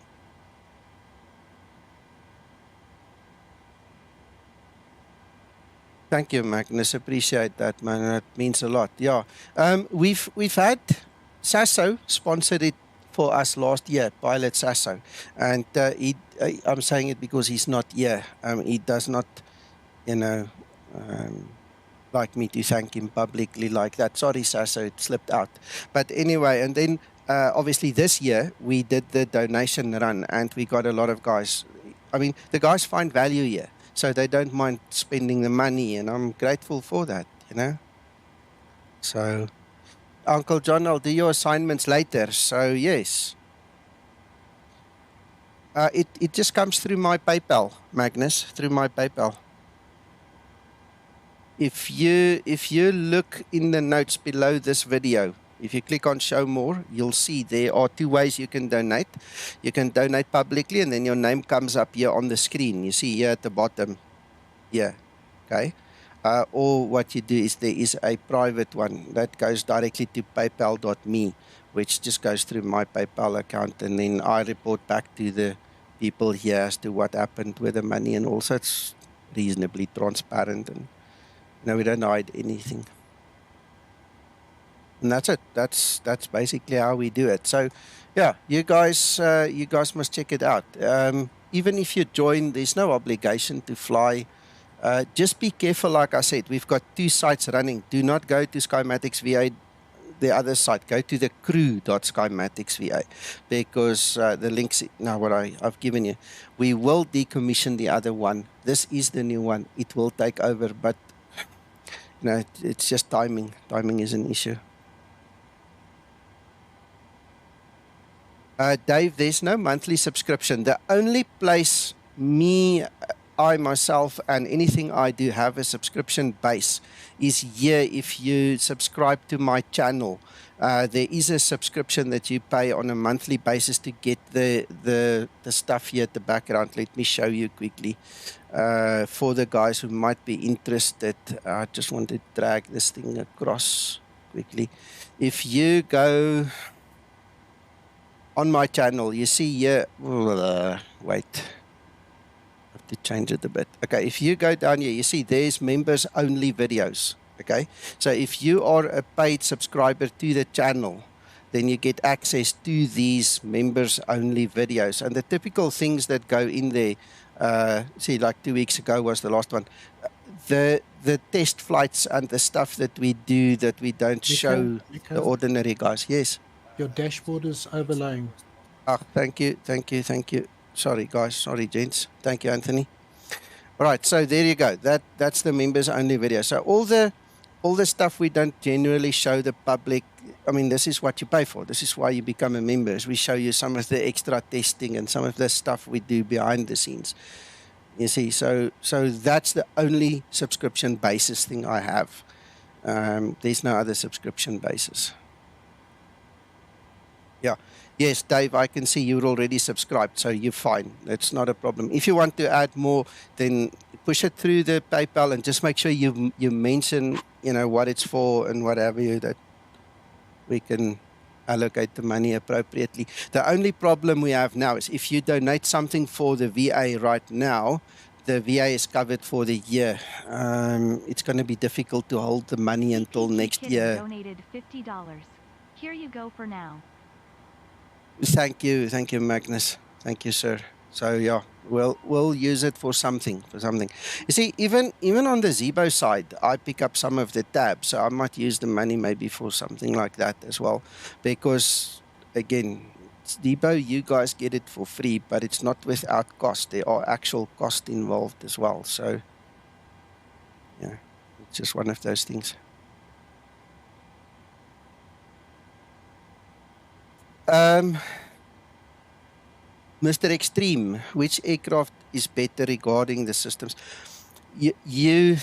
A: Thank you, Magnus. Appreciate that, man. That means a lot. Yeah. We've had Sasso sponsored it for us last year, Pilot Sasso, and I'm saying it because he's not here. He does not, you know, like me to thank him publicly like that. Sorry, Sasso, it slipped out. But anyway, and then obviously this year we did the donation run, and we got a lot of guys. I mean, the guys find value here, so they don't mind spending the money, and I'm grateful for that, you know. So, Uncle John, I'll do your assignments later. So, yes. It just comes through my PayPal, Magnus, through my PayPal. If you look in the notes below this video, if you click on show more, you'll see there are two ways you can donate. You can donate publicly and then your name comes up here on the screen. You see here at the bottom. Yeah. Okay. Or what you do is there is a private one that goes directly to paypal.me, which just goes through my PayPal account, and then I report back to the people here as to what happened with the money, and also it's reasonably transparent, and we don't hide anything. And that's it. That's basically how we do it. So, yeah, you guys must check it out. Even if you join, there's no obligation to fly. Just be careful, like I said, we've got 2 sites running. Do not go to Skymatix VA, the other site. Go to the crew.skymatix VA, because the links, now what I've given you, we will decommission the other one. This is the new one. It will take over, but it's just timing. Timing is an issue. Dave, there's no monthly subscription. The only place I myself and anything I do have a subscription base is here. If you subscribe to my channel, there is a subscription that you pay on a monthly basis to get the stuff here at the background. Let me show you quickly for the guys who might be interested. I just want to drag this thing across quickly. If you go on my channel, you see here, wait, to change it a bit. Okay, if you go down here, you see there's members only videos. Okay, so if you are a paid subscriber to the channel, then you get access to these members only videos, and the typical things that go in there, see, like 2 weeks ago was the last one, the test flights and the stuff that we do that we don't show the ordinary guys. Yes,
N: your dashboard is overlaying.
A: Thank you. Sorry, guys. Sorry, gents. Thank you, Anthony. All right, so there you go. That's the members only video. So all the stuff we don't generally show the public. I mean, this is what you pay for. This is why you become a member. We show you some of the extra testing and some of the stuff we do behind the scenes. You see, so that's the only subscription basis thing I have. There's no other subscription basis. Yeah. Yes, Dave, I can see you're already subscribed, so you're fine. That's not a problem. If you want to add more, then push it through the PayPal and just make sure you mention, what it's for and whatever that we can allocate the money appropriately. The only problem we have now is if you donate something for the VA right now, the VA is covered for the year. It's going to be difficult to hold the money until next year.
O: Donated $50. Here you go for now.
A: Thank you, Magnus. Thank you, sir. So yeah, we'll use it for something. You see, even on the Zibo side, I pick up some of the tabs, so I might use the money maybe for something like that as well. Because again, Zibo, you guys get it for free, but it's not without cost. There are actual costs involved as well. So yeah, it's just one of those things. Mr. Extreme, which aircraft is better regarding the systems? You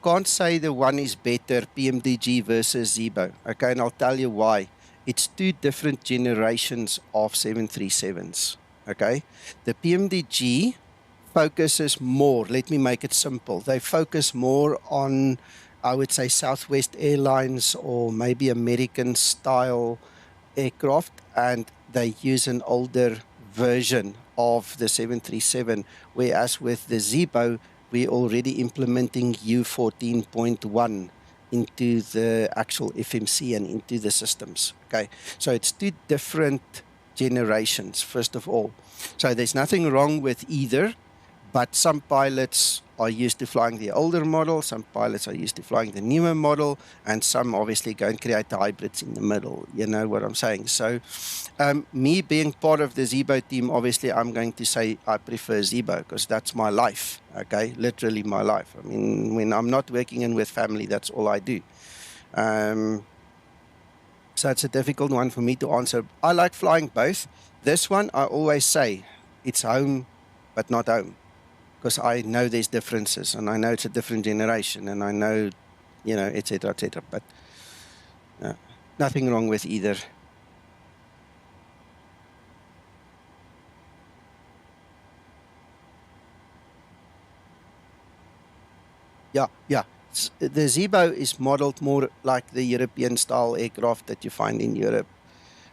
A: can't say the one is better, PMDG versus Zibo. Okay, and I'll tell you why. It's 2 different generations of 737s. Okay, the PMDG focuses more. Let me make it simple. They focus more on, I would say, Southwest Airlines or maybe American style aircraft, and they use an older version of the 737, whereas with the Zibo, we're already implementing U14.1 into the actual FMC and into the systems. Okay, so it's 2 different generations, first of all. So there's nothing wrong with either, but some pilots are used to flying the older model, some pilots are used to flying the newer model, and some obviously go and create the hybrids in the middle. You know what I'm saying? So me being part of the Zibo team, obviously I'm going to say I prefer Zibo because that's my life, okay? Literally my life. I mean, when I'm not working in with family, that's all I do. So it's a difficult one for me to answer. I like flying both. This one, I always say, it's home, but not home. Because I know there's differences, and I know it's a different generation, and I know you know, etc., etc. But nothing wrong with either. Yeah. The Zibo is modeled more like the European style aircraft that you find in Europe,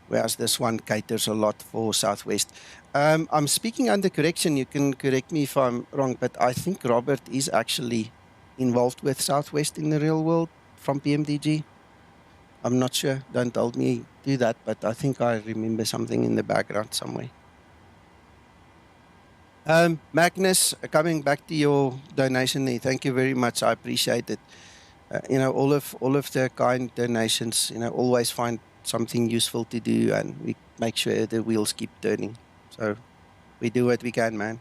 A: whereas this one caters a lot for Southwest. I'm speaking under correction. You can correct me if I'm wrong, but I think Robert is actually involved with Southwest in the real world from PMDG. I'm not sure. Don't hold me to that, but I think I remember something in the background somewhere. Magnus, coming back to your donation there, thank you very much. I appreciate it. You know, all of the kind donations, you know, always find something useful to do, and we make sure the wheels keep turning. So we do what we can, man.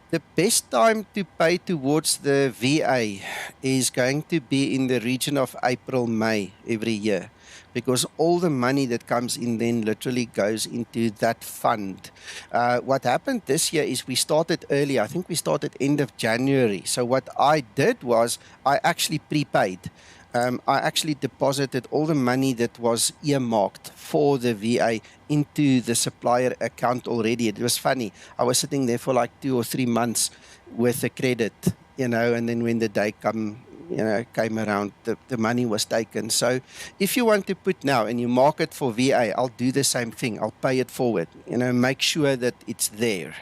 A: The best time to pay towards the VA is going to be in the region of April, May every year, because all the money that comes in then literally goes into that fund. What happened this year is we started early. I think we started end of January. So what I did was I actually prepaid. I actually deposited all the money that was earmarked for the VA into the supplier account already. It was funny. I was sitting there for like 2 or 3 months with the credit, you know, and then when the day came around, the money was taken. So if you want to put now and you mark it for VA, I'll do the same thing. I'll pay it forward, you know, make sure that it's there.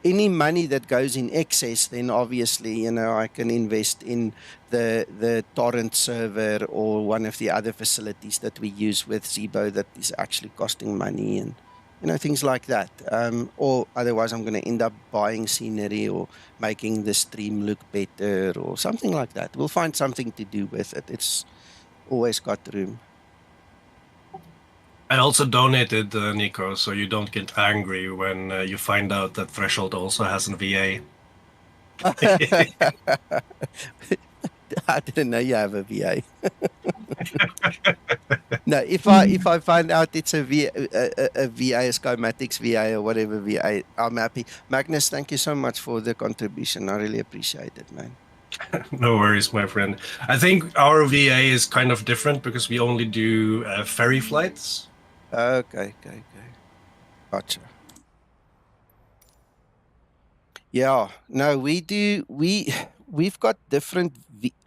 A: Any money that goes in excess, then obviously, you know, I can invest in the torrent server or one of the other facilities that we use with Zibo that is actually costing money, and you know, things like that. Or otherwise I'm going to end up buying scenery or making the stream look better or something like that. We'll find something to do with it. It's always got room.
P: I also donated, Nico, so you don't get angry when you find out that Threshold also has an VA.
A: I didn't know you have a VA. No, if I find out it's a VA, a Skymatix VA or whatever VA, I'm happy. Magnus, thank you so much for the contribution. I really appreciate it, man.
P: No worries, my friend. I think our VA is kind of different because we only do ferry flights.
A: Okay. Gotcha. Yeah, no, we do. We've got different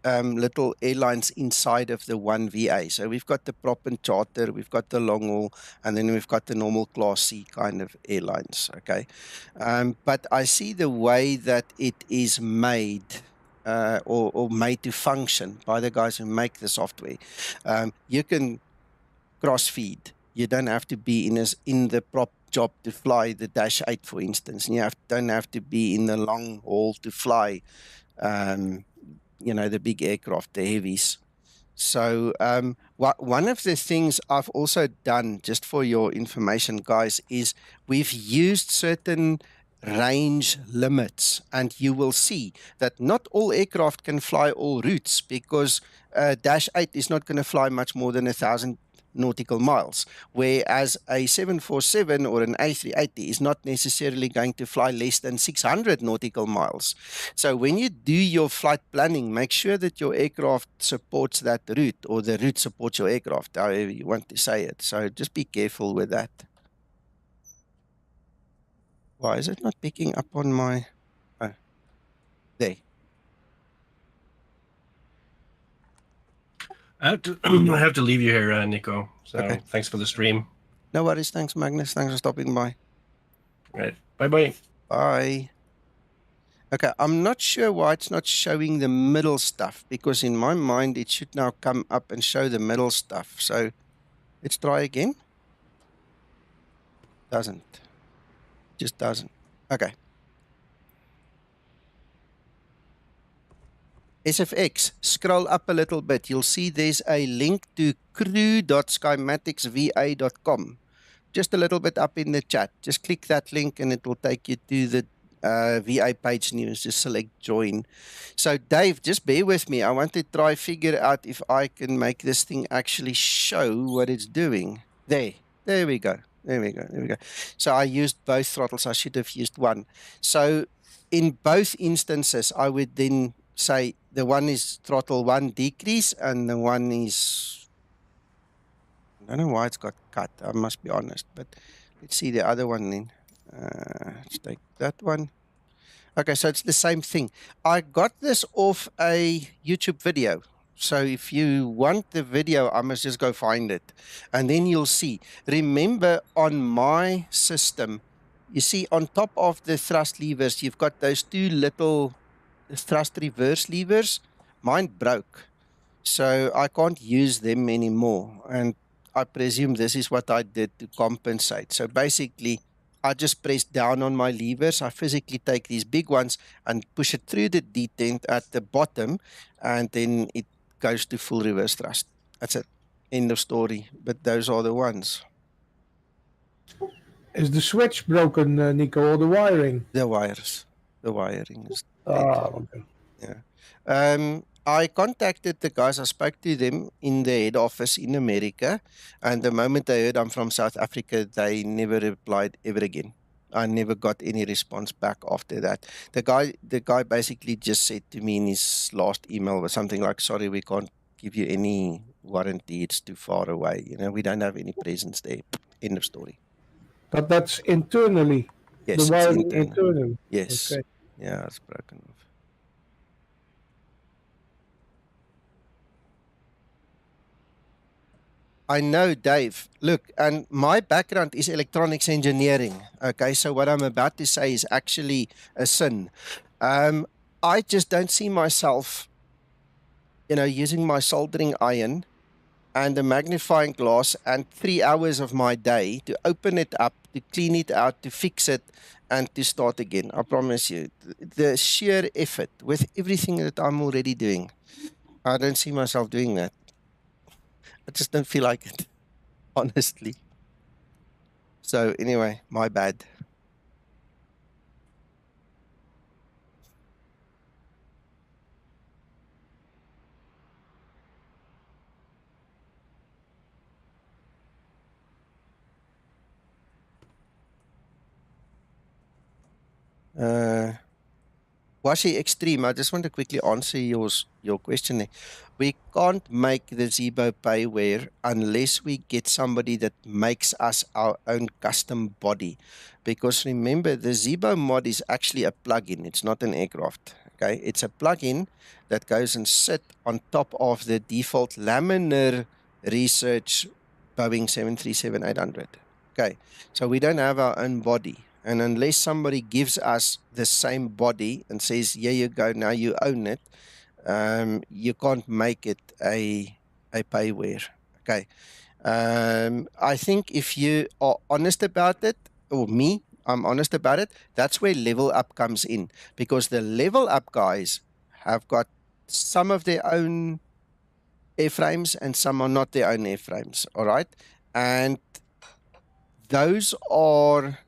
A: little airlines inside of the one VA. So we've got the prop and charter, we've got the long haul, and then we've got the normal Class C kind of airlines. Okay, but I see the way that it is made. Or made to function by the guys who make the software. You can cross feed. You don't have to be in the prop job to fly the Dash 8, for instance. And you don't have to be in the long haul to fly, you know, the big aircraft, the heavies. So one of the things I've also done, just for your information, guys, is we've used certain range limits, and you will see that not all aircraft can fly all routes, because Dash 8 is not going to fly much more than 1,000 nautical miles, whereas a 747 or an A380 is not necessarily going to fly less than 600 nautical miles. So when you do your flight planning, make sure that your aircraft supports that route, or the route supports your aircraft, however you want to say it. So just be careful with that. Why is it not picking up on my... Oh, there.
P: I have to leave you here, Nico. So okay. Thanks for the stream.
A: No worries. Thanks, Magnus. Thanks for stopping by.
P: Right. Bye-bye.
A: Bye. Okay, I'm not sure why it's not showing the middle stuff, because in my mind it should now come up and show the middle stuff. So let's try again. Doesn't. Just doesn't. Okay. SFX, scroll up a little bit. You'll see there's a link to crew.skymatixva.com. Just a little bit up in the chat. Just click that link and it will take you to the VA page news. Just select join. So Dave, just bear with me. I want to try figure out if I can make this thing actually show what it's doing. There we go. There we go. So I used both throttles. I should have used one. So in both instances, I would then say the one is throttle 1 decrease, and the one is, I don't know why it's got cut, I must be honest, but let's see the other one then. Let's take that one. Okay, so it's the same thing. I got this off a YouTube video. So if you want the video, I must just go find it. And then you'll see. Remember, on my system, you see on top of the thrust levers, you've got those two little thrust reverse levers. Mine broke. So I can't use them anymore. And I presume this is what I did to compensate. So basically, I just press down on my levers. I physically take these big ones and push it through the detent at the bottom, and then it goes to full reverse thrust. That's it. End of story. But those are the ones.
H: Is the switch broken, Nico, or the wiring?
A: The wires. The wiring is
H: okay.
A: Yeah. I contacted the guys. I spoke to them in the head office in America, and the moment they heard I'm from South Africa, they never replied ever again. I never got any response back after that. The guy basically just said to me in his last email was something like, "Sorry, we can't give you any warranty. It's too far away. You know, we don't have any presence there." End of story.
H: But that's internally.
A: Yes,
H: the
A: it's
H: wiring
A: internal.
H: internally.
A: Yes.
H: Okay.
A: Yeah, it's broken off. I know, Dave. Look, and my background is electronics engineering. Okay, so what I'm about to say is actually a sin. I just don't see myself, using my soldering iron and a magnifying glass and 3 hours of my day to open it up, to clean it out, to fix it, and to start again. I promise you, the sheer effort with everything that I'm already doing, I don't see myself doing that. I just don't feel like it, honestly. So anyway, my bad. Washi Extreme, I just want to quickly answer your question there. We can't make the Zibo payware unless we get somebody that makes us our own custom body. Because remember, the Zibo mod is actually a plugin. It's not an aircraft. Okay, it's a plugin that goes and sit on top of the default laminar research Boeing 737-800. Okay, so we don't have our own body. And unless somebody gives us the same body and says, "Here you go, now you own it," you can't make it a payware. Okay. I think if you are honest about it, or me, I'm honest about it, that's where Level Up comes in. Because the Level Up guys have got some of their own airframes and some are not their own airframes. All right. And those are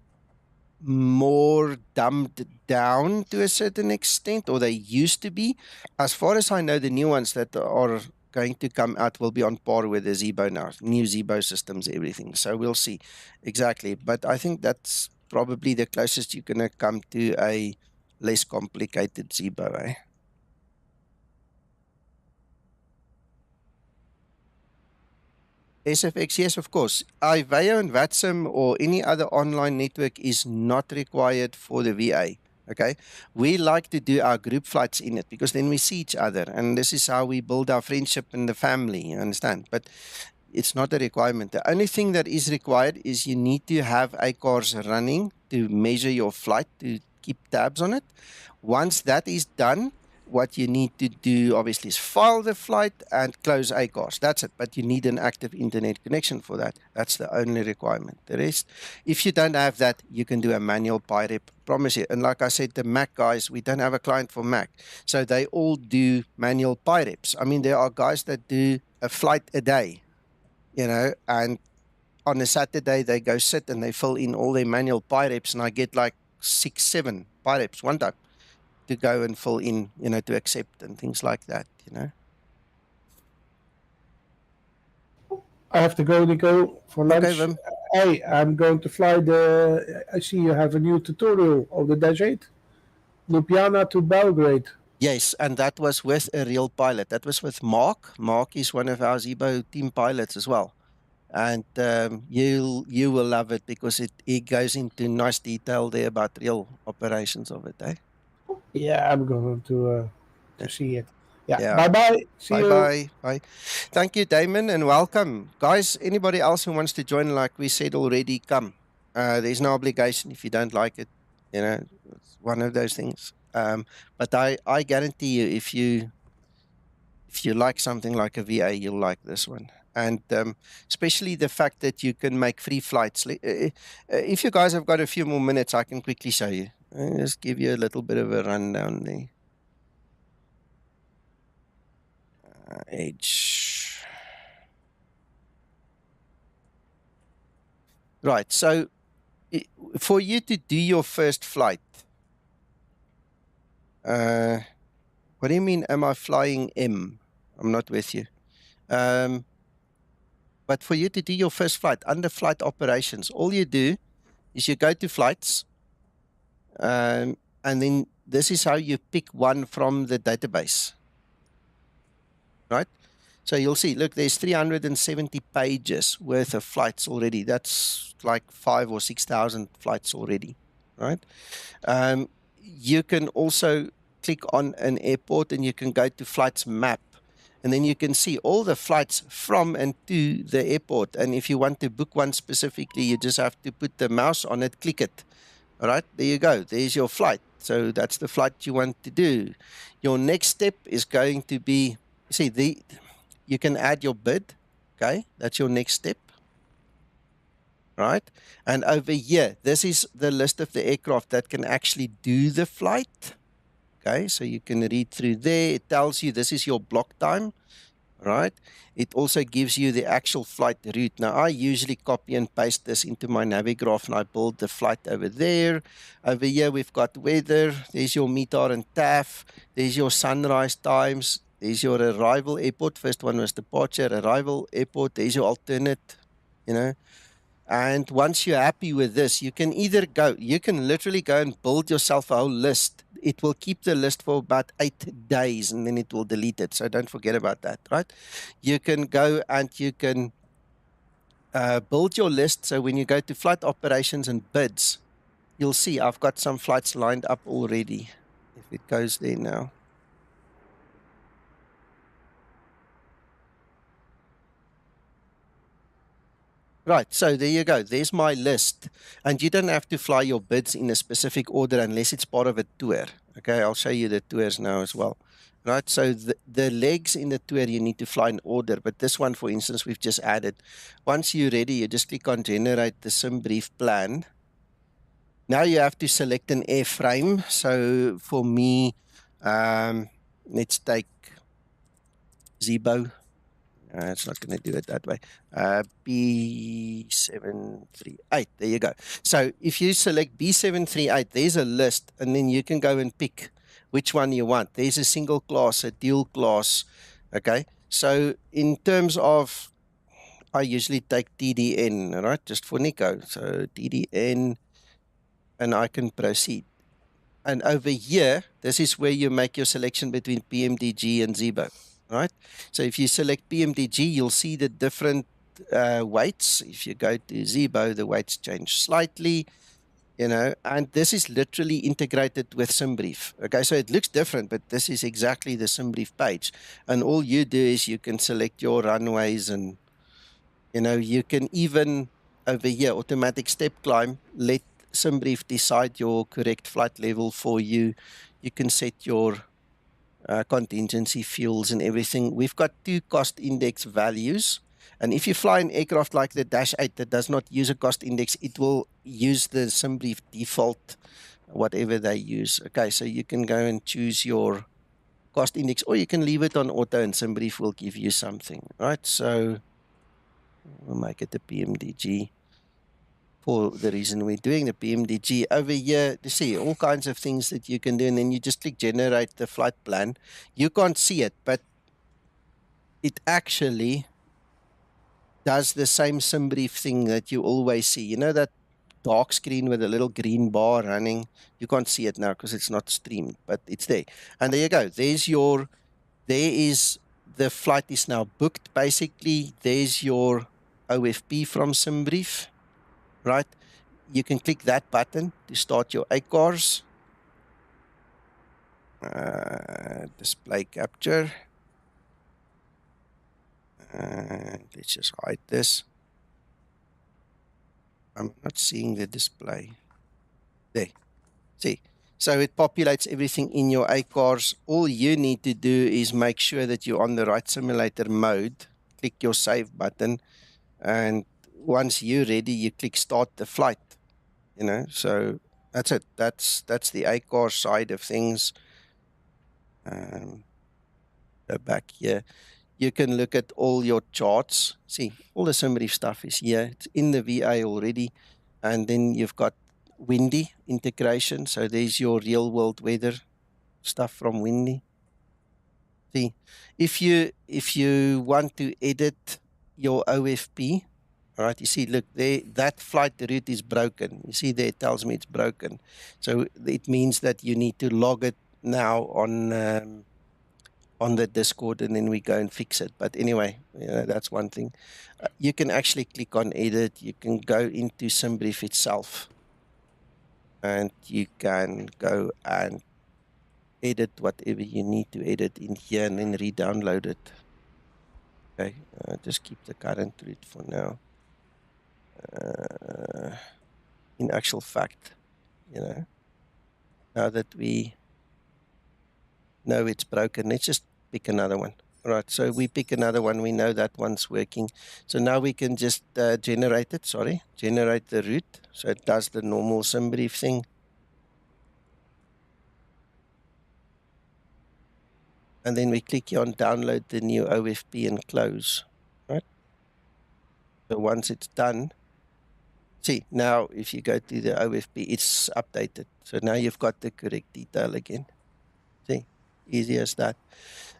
A: more dumbed down to a certain extent, or they used to be. As far as I know, the new ones that are going to come out will be on par with the Zibo now. New Zibo systems, everything. So we'll see exactly. But I think that's probably the closest you're going to come to a less complicated Zibo, eh? SFX, yes, of course. IVEO and VATSIM or any other online network is not required for the VA. Okay, we like to do our group flights in it because then we see each other, and this is how we build our friendship in the family. You understand? But it's not a requirement. The only thing that is required is you need to have ACARS running to measure your flight, to keep tabs on it. Once that is done, what you need to do, obviously, is file the flight and close ACARS. That's it. But you need an active internet connection for that. That's the only requirement. The rest, if you don't have that, you can do a manual PyRep. Promise you. And like I said, the Mac guys, we don't have a client for Mac. So they all do manual PyReps. I mean, there are guys that do a flight a day, and on a Saturday, they go sit and they fill in all their manual PyReps, and I get like 6, 7 PyReps one time to go and fill in, to accept and things like that,
H: I have to go, Nico, for lunch.
A: Okay,
H: hey, I'm going to fly I see you have a new tutorial of the Dash 8. Ljubljana to Belgrade.
A: Yes, and that was with a real pilot. That was with Mark. Mark is one of our Zibo team pilots as well. And you will love it because it goes into nice detail there about real operations of it, eh?
H: Yeah, I'm going to see it. Yeah.
A: Yeah.
H: Bye bye. See you.
A: Bye. Bye. Thank you, Damon, and welcome. Guys, anybody else who wants to join, like we said already, come. There's no obligation if you don't like it. You know, it's one of those things. But I guarantee you, if you like something like a VA, you'll like this one. And especially the fact that you can make free flights. If you guys have got a few more minutes, I can quickly show you. I'll just give you a little bit of a rundown there. Edge. Right, so for you to do your first flight, what do you mean, am I flying M? I'm not with you. But for you to do your first flight, under flight operations, all you do is you go to flights, and then this is how you pick one from the database, right? So you'll see, look, there's 370 pages worth of flights already. That's like 5,000 or 6,000 flights already, right? You can also click on an airport and you can go to flights map. And then you can see all the flights from and to the airport. And if you want to book one specifically, you just have to put the mouse on it, click it. All right, there you go. There's your flight. So that's the flight you want to do. Your next step is going to be, see, you can add your bid. Okay, that's your next step. Right? And over here, this is the list of the aircraft that can actually do the flight. Okay, so you can read through there. It tells you this is your block time, right? It also gives you the actual flight route. Now, I usually copy and paste this into my NAVEK graph and I build the flight over there. Over here, we've got weather. There's your METAR and TAF. There's your sunrise times. There's your arrival airport. First one was departure, arrival airport. There's your alternate, you know. And once you're happy with this, you can either go, you can literally go and build yourself a whole list. It will keep the list for about 8 days and then it will delete it. So don't forget about that, right? You can go and you can build your list. So when you go to flight operations and bids, you'll see I've got some flights lined up already. If it goes there now. Right, so there you go. There's my list. And you don't have to fly your bids in a specific order unless it's part of a tour. Okay, I'll show you the tours now as well. Right, so the legs in the tour you need to fly in order. But this one, for instance, we've just added. Once you're ready, you just click on generate the sim brief plan. Now you have to select an airframe. So for me, let's take Zibo. It's not going to do it that way. B738. There you go. So if you select B738, there's a list, and then you can go and pick which one you want. There's a single class, a dual class. Okay. So in terms of, I usually take TDN, right? Just for Nico. So TDN, and I can proceed. And over here, this is where you make your selection between PMDG and Zibo. Right? So if you select PMDG, you'll see the different weights. If you go to Zibo, the weights change slightly, you know, and this is literally integrated with SimBrief. Okay, so it looks different, but this is exactly the SimBrief page. And all you do is you can select your runways and, you know, you can even over here, automatic step climb, let SimBrief decide your correct flight level for you. You can set your contingency fuels and everything. We've got 2 cost index values. And if you fly an aircraft like the Dash 8 that does not use a cost index, it will use the SimBrief default, whatever they use. Okay, so you can go and choose your cost index, or you can leave it on auto and SimBrief will give you something, right? So we'll make it the PMDG. For the reason we're doing the PMDG over here, you see all kinds of things that you can do, and then you just click generate the flight plan. You can't see it, but it actually does the same SimBrief thing that you always see. You know that dark screen with a little green bar running. You can't see it now because it's not streamed, but it's there. And there you go. There is, the flight is now booked, basically. There's your OFP from SimBrief, right? You can click that button to start your ACARS. Display capture. Let's just hide this. I'm not seeing the display. There. See. So it populates everything in your ACARS. All you need to do is make sure that you're on the right simulator mode. Click your save button. And once you're ready, you click start the flight. You know, so that's it. That's the ACARS side of things. Go back here. You can look at all your charts. See, all the SimBrief stuff is here. It's in the VA already. And then you've got Windy integration. So there's your real world weather stuff from Windy. See, if you want to edit your OFP, all right, you see, look, there, that flight route is broken. You see there, it tells me it's broken. So it means that you need to log it now on the Discord, and then we go and fix it. But anyway, you know, that's one thing. You can actually click on edit. You can go into SimBrief itself, and you can go and edit whatever you need to edit in here, and then re-download it. Okay, just keep the current route for now. In actual fact, you know, now that we know it's broken, let's just pick another one. All right, so we pick another one. We know that one's working. So now we can just generate the route. So it does the normal SimBrief thing. And then we click here on download the new OFP and close. Right. So once it's done, see, now if you go to the OFP, it's updated. So now you've got the correct detail again. See, easy as that.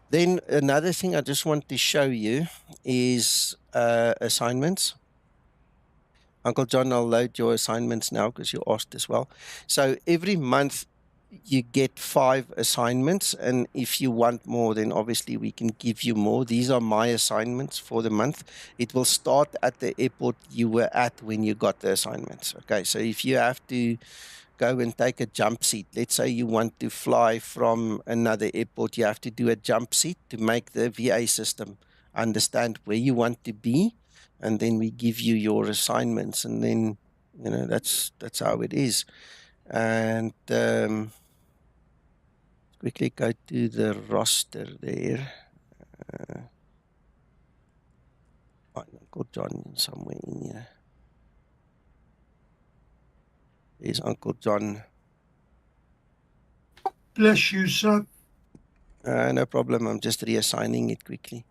A: Then another thing I just want to show you is assignments. Uncle John, I'll load your assignments now because you asked as well. So every month you get 5 assignments, and if you want more, then obviously we can give you more. These are my assignments for the month. It will start at the airport you were at when you got the assignments. Okay, so if you have to go and take a jump seat. Let's say you want to fly from another airport. You have to do a jump seat to make the VA system understand where you want to be. And then we give you your assignments. And then, you know, that's how it is. And quickly go to the roster there. Uncle John somewhere in here. There's Uncle John.
Q: Bless you, sir.
A: No problem. I'm just reassigning it quickly.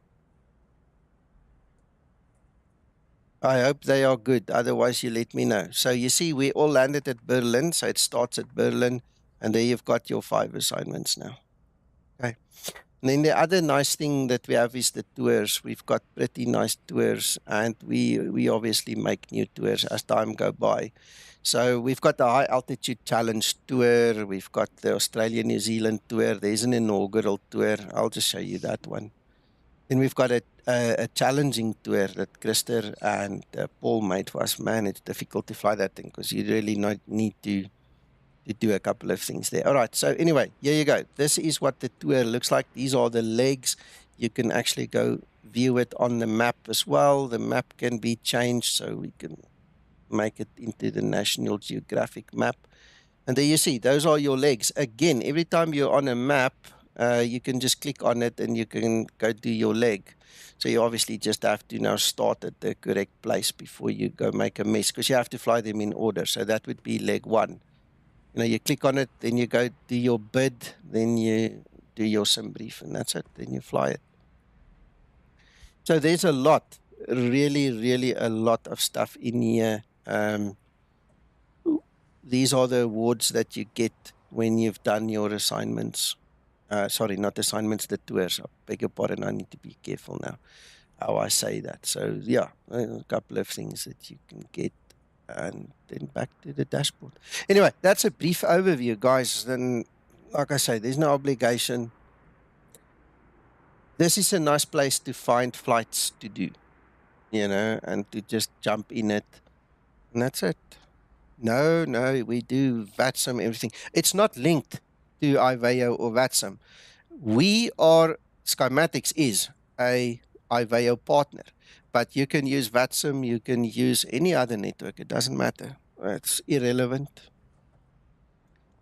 A: I hope they are good. Otherwise, you let me know. So you see, we all landed at Berlin. So it starts at Berlin. And there you've got your 5 assignments now. Okay. And then the other nice thing that we have is the tours. We've got pretty nice tours. And we obviously make new tours as time go by. So we've got the High Altitude Challenge tour. We've got the Australia-New Zealand tour. There's an inaugural tour. I'll just show you that one. Then we've got a challenging tour that Christer and Paul made for us. Man, it's difficult to fly that thing because you really need to do a couple of things there. All right, so anyway, here you go. This is what the tour looks like. These are the legs. You can actually go view it on the map as well. The map can be changed, so we can make it into the National Geographic map. And there you see, those are your legs. Again, every time you're on a map, you can just click on it and you can go do your leg. So you obviously just have to now start at the correct place before you go make a mess, because you have to fly them in order. So that would be leg 1. You know, you click on it, then you go do your bid, then you do your SimBrief, and that's it. Then you fly it. So there's a lot, really a lot of stuff in here. These are the awards that you get when you've done your assignments. Sorry, not assignments, the tours. I beg your pardon, I need to be careful now how I say that. So yeah, a couple of things that you can get. and then back to the dashboard. Anyway, that's a brief overview, guys. Then, like I say, there's no obligation. This is a nice place to find flights to do, you know, and to just jump in it. And that's it. No, we do VATSIM, everything. It's not linked to IVEO or VATSIM. We are, Skymatix is a IVEO partner, but you can use VATSIM, you can use any other network. It doesn't matter. It's irrelevant.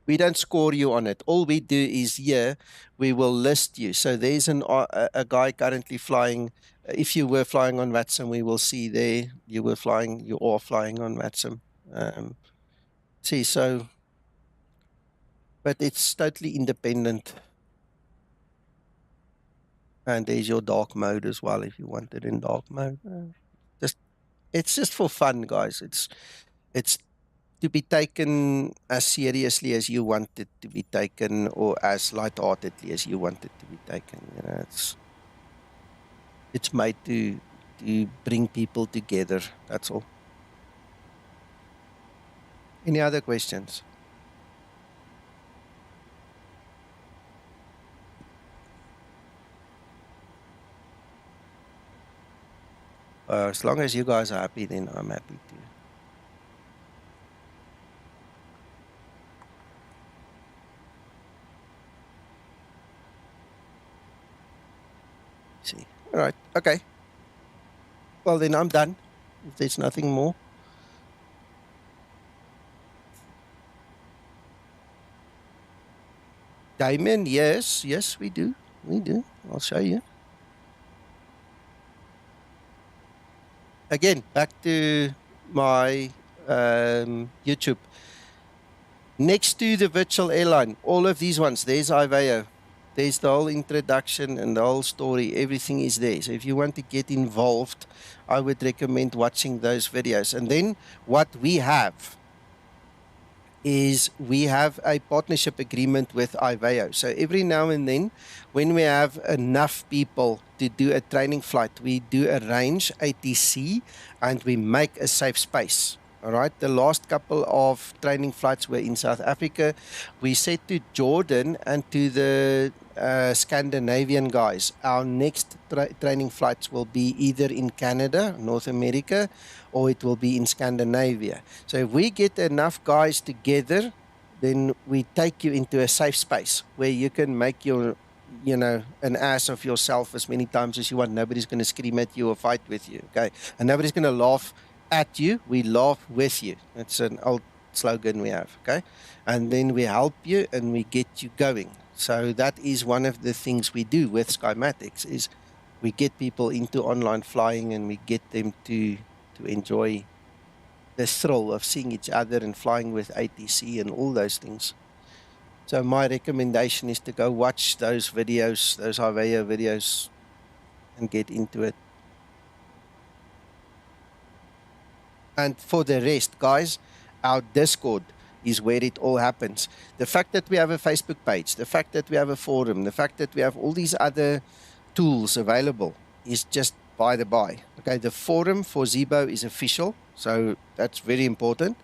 A: We don't score you on it. All we do is here, we will list you. So there's a guy currently flying. If you were flying on VATSIM, we will see there you are flying on VATSIM. See, so, but it's totally independent. And there's your dark mode as well if you want it in dark mode. It's just for fun, guys. It's to be taken as seriously as you want it to be taken, or as lightheartedly as you want it to be taken. You know, it's made to bring people together. That's all. Any other questions? As long as you guys are happy, then I'm happy too. See. All right. Okay. Well, then I'm done. If there's nothing more. Damien, yes, we do. I'll show you. Again, back to my YouTube. Next to the virtual airline, all of these ones, there's IVEO. There's the whole introduction and the whole story. Everything is there. So if you want to get involved, I would recommend watching those videos. And then what we have is we have a partnership agreement with IVEO. So every now and then, when we have enough people to do a training flight, we do arrange ATC and we make a safe space. All right. The last couple of training flights were in South Africa. We said to Jordan and to the Scandinavian guys, our next training flights will be either in Canada, North America, or it will be in Scandinavia. So if we get enough guys together, then we take you into a safe space where you can make your, you know, an ass of yourself as many times as you want. Nobody's going to scream at you or fight with you, okay? And nobody's going to laugh at you. We laugh with you. That's an old slogan we have, okay? And then we help you and we get you going. So that is one of the things we do with Skymatix, is we get people into online flying and we get them to enjoy the thrill of seeing each other and flying with ATC and all those things. So my recommendation is to go watch those videos, those IVEO videos, and get into it. And for the rest, guys, our Discord is where it all happens. The fact that we have a Facebook page, the fact that we have a forum, the fact that we have all these other tools available is just by the by. Okay, the forum for Zibo is official, so that's very important.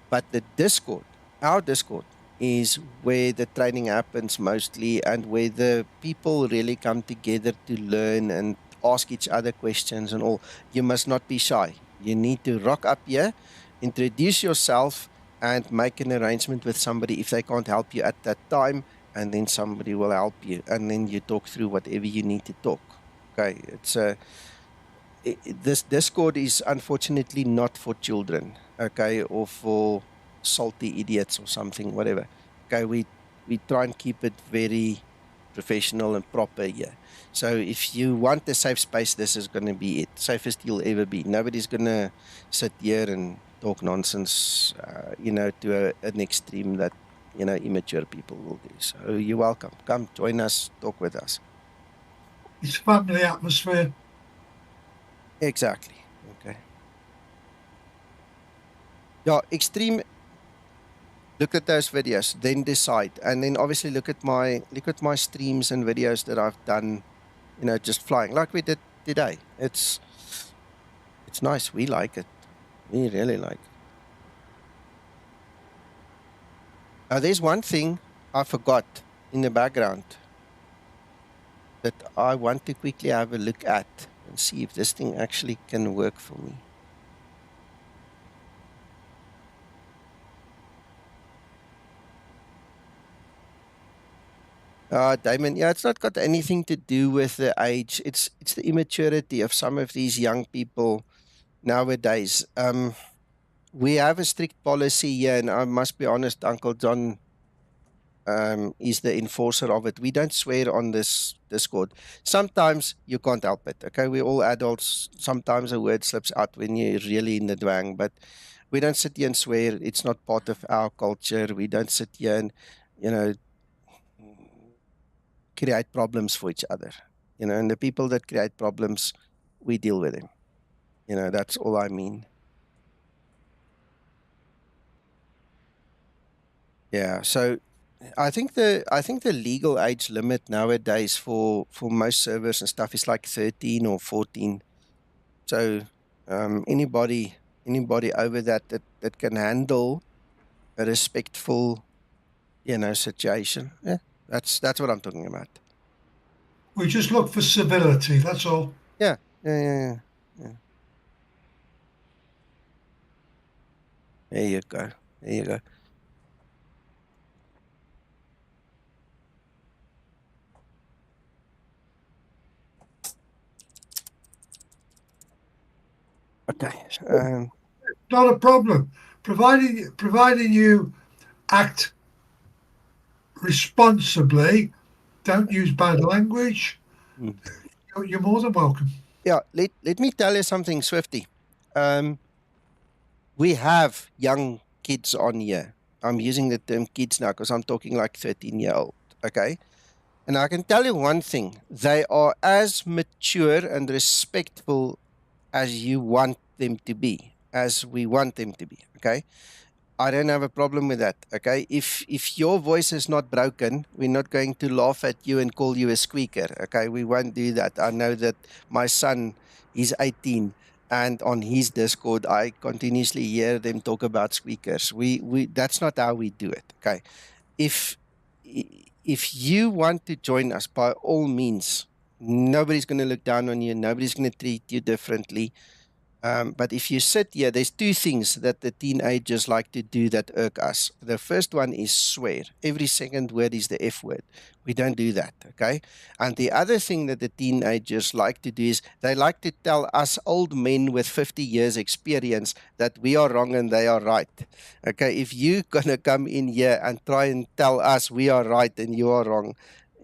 A: But the Discord, our Discord, is where the training happens mostly and where the people really come together to learn and ask each other questions and all. You must not be shy. You need to rock up here, introduce yourself, and make an arrangement with somebody if they can't help you at that time, and then somebody will help you, and then you talk through whatever you need to talk. Okay, it's this Discord is unfortunately not for children, okay, or for salty idiots or something, whatever. Okay, we try and keep it very professional and proper here. So if you want a safe space, this is going to be it. Safest you'll ever be. Nobody's going to sit here and talk nonsense, you know, to an extreme that, you know, immature people will do. So you're welcome. Come join us, talk with us.
Q: It's family atmosphere.
A: Exactly. Okay. Yeah, extreme. Look at those videos, then decide, and then obviously look at my streams and videos that I've done, you know, just flying like we did today. It's nice. We like it. We really like it. Now, there's one thing I forgot in the background that I want to quickly have a look at and see if this thing actually can work for me. Damon, yeah, it's not got anything to do with the age. It's the immaturity of some of these young people nowadays. We have a strict policy here, and I must be honest, Uncle John is the enforcer of it. We don't swear on this Discord. Sometimes you can't help it, okay? We're all adults. Sometimes a word slips out when you're really in the dwang, but we don't sit here and swear. It's not part of our culture. We don't sit here and, create problems for each other. And the people that create problems, we deal with them. That's all I mean. Yeah, so I think the legal age limit nowadays for most servers and stuff is like 13 or 14. So anybody over that can handle a respectful, situation. Yeah, that's what I'm talking about.
Q: We just look for civility, that's all.
A: Yeah. There you go. Okay.
Q: Not a problem. Providing you act responsibly, don't use bad language, you're more than welcome.
A: Yeah, let me tell you something, Swifty. We have young kids on here. I'm using the term kids now because I'm talking like 13-year-old, okay? And I can tell you one thing. They are as mature and respectful as you want them to be, as we want them to be, okay? I don't have a problem with that, okay? If your voice is not broken, we're not going to laugh at you and call you a squeaker, okay? We won't do that. I know that my son is 18, and on his Discord, I continuously hear them talk about squeakers. We that's not how we do it, okay? If you want to join us, by all means, nobody's going to look down on you. Nobody's going to treat you differently. But if you sit here, there's two things that the teenagers like to do that irk us. The first one is swear. Every second word is the F word. We don't do that, okay? And the other thing that the teenagers like to do is they like to tell us old men with 50 years experience that we are wrong and they are right. Okay, if you're going to come in here and try and tell us we are right and you are wrong,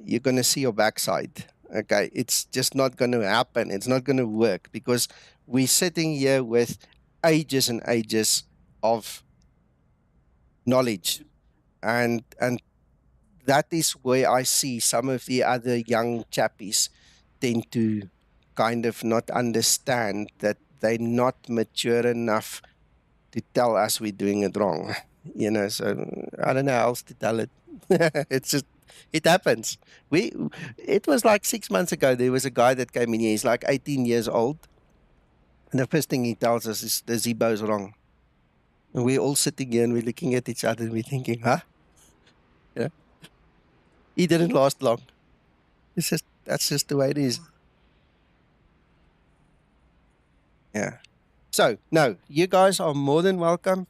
A: you're going to see your backside. Okay, it's just not going to happen. It's not going to work because we're sitting here with ages and ages of knowledge. And that is where I see some of the other young chappies tend to kind of not understand that they're not mature enough to tell us we're doing it wrong. So I don't know how else to tell it. It's just, it happens. It was like 6 months ago, there was a guy that came in here, he's like 18 years old. And the first thing he tells us is the Zebo's wrong. And we're all sitting here and we're looking at each other and we're thinking, huh? Yeah. He didn't last long. That's just the way it is. Yeah. So, no, you guys are more than welcome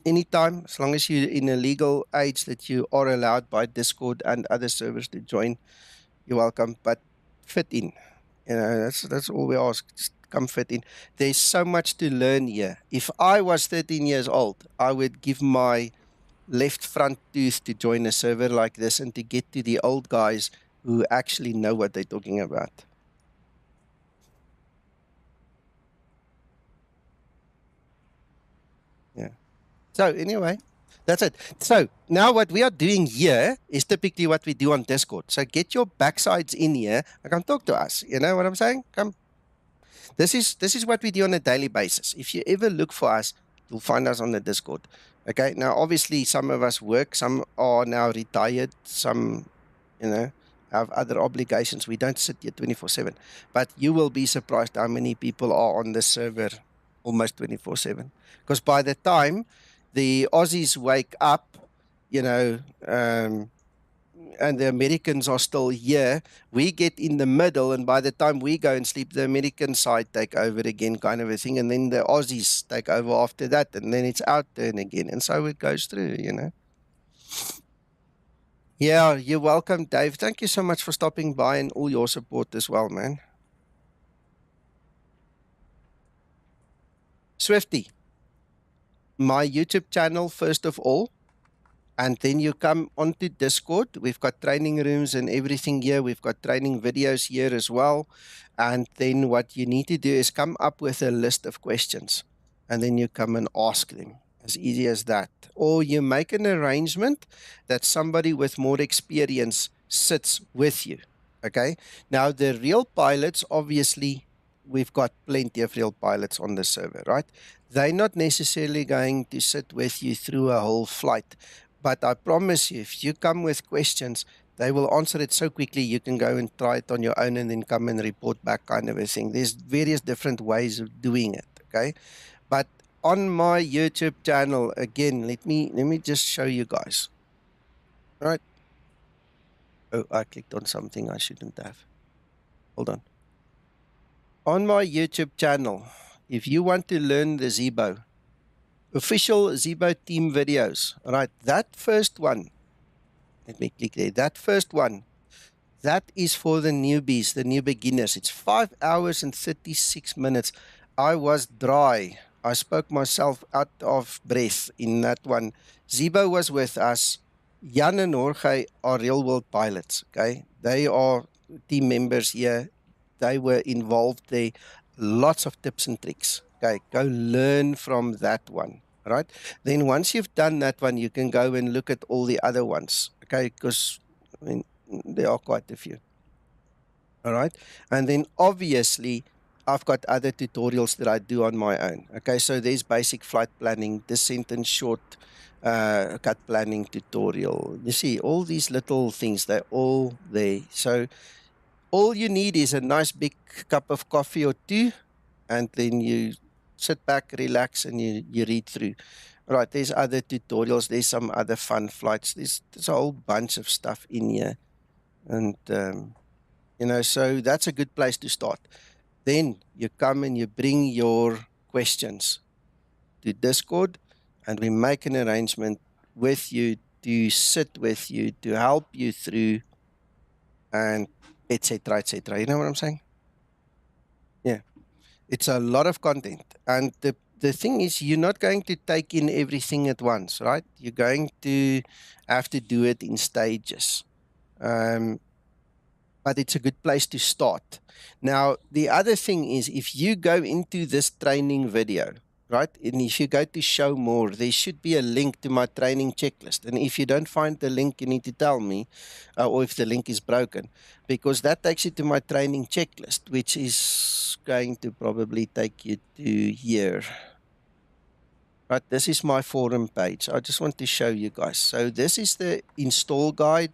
A: anytime, as long as you're in a legal age that you are allowed by Discord and other servers to join, you're welcome. But fit in. That's all we ask. Just come fit in. There's so much to learn here. If I was 13 years old, I would give my left front tooth to join a server like this and to get to the old guys who actually know what they're talking about. Yeah. So anyway, that's it. So now what we are doing here is typically what we do on Discord. So get your backsides in here and come talk to us. You know what I'm saying? Come. This is what we do on a daily basis. If you ever look for us, you'll find us on the Discord. Okay. Now, obviously, some of us work. Some are now retired. Some, have other obligations. We don't sit here 24/7. But you will be surprised how many people are on the server almost 24/7. Because by the time the Aussies wake up, you know, and the Americans are still here, we get in the middle, and by the time we go and sleep, the American side take over again, kind of a thing, and then the Aussies take over after that, and then it's our turn again, and so it goes through, you know. Yeah, you're welcome, Dave. Thank you so much for stopping by and all your support as well, man. Swifty, my YouTube channel, first of all, and then you come onto Discord. We've got training rooms and everything here. We've got training videos here as well. And then what you need to do is come up with a list of questions, and then you come and ask them. As easy as that. Or you make an arrangement that somebody with more experience sits with you. Okay? Now, the real pilots, obviously, we've got plenty of real pilots on the server, right? They're not necessarily going to sit with you through a whole flight. But I promise you, if you come with questions, they will answer it so quickly you can go and try it on your own and then come and report back, kind of a thing. There's various different ways of doing it, okay? But on my YouTube channel, again, let me just show you guys. All right. Oh, I clicked on something I shouldn't have. Hold on. On my YouTube channel, if you want to learn the Zebo, official Zebo team videos, all right, that first one, let me click there. That first one, that is for the newbies, the new beginners. It's 5 hours and 36 minutes. I was dry. I spoke myself out of breath in that one. Zebo was with us. Jan and Jorge are real-world pilots, okay? They are team members here. They were involved there. Lots of tips and tricks, okay? Go learn from that one. Right? Then once you've done that one, you can go and look at all the other ones, okay? Because, I mean, there are quite a few. All right? And then, obviously, I've got other tutorials that I do on my own, okay? So there's basic flight planning, descent and short cut planning tutorial. You see, all these little things, they're all there. So all you need is a nice big cup of coffee or two, and then you sit back, relax, and you read through. Right, there's other tutorials. There's some other fun flights. There's a whole bunch of stuff in here. And, you know, so that's a good place to start. Then you come and you bring your questions to Discord, and we make an arrangement with you to sit with you, to help you through, and etc., etc. You know what I'm saying? Yeah. It's a lot of content. And the thing is, you're not going to take in everything at once, right? You're going to have to do it in stages. But it's a good place to start. Now, the other thing is, if you go into this training video, right, and if you go to show more, there should be a link to my training checklist. And if you don't find the link, you need to tell me, or if the link is broken, because that takes you to my training checklist, which is going to probably take you to here. Right, this is my forum page. I just want to show you guys. So this is the install guide.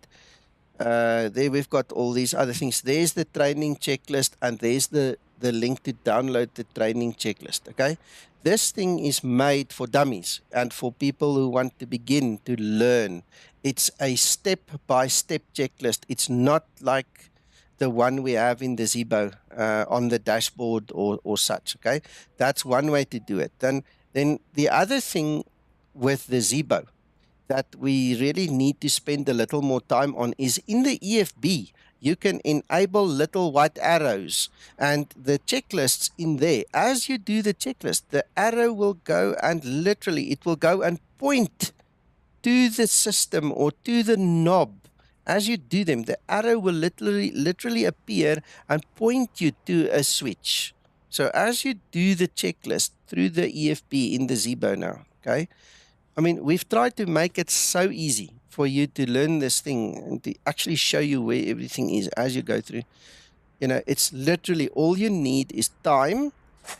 A: There we've got all these other things. There's the training checklist, and there's the link to download the training checklist, okay? This thing is made for dummies and for people who want to begin to learn. It's a step-by-step checklist. It's not like the one we have in the Zebo on the dashboard or such, okay? That's one way to do it. Then the other thing with the Zebo that we really need to spend a little more time on is in the EFB, you can enable little white arrows and the checklists in there. As you do the checklist, the arrow will go and literally, it will go and point to the system or to the knob. As you do them, the arrow will literally appear and point you to a switch. So as you do the checklist through the EFB in the Zebo now, okay? I mean, we've tried to make it so easy for you to learn this thing and to actually show you where everything is as you go through. You know, it's literally all you need is time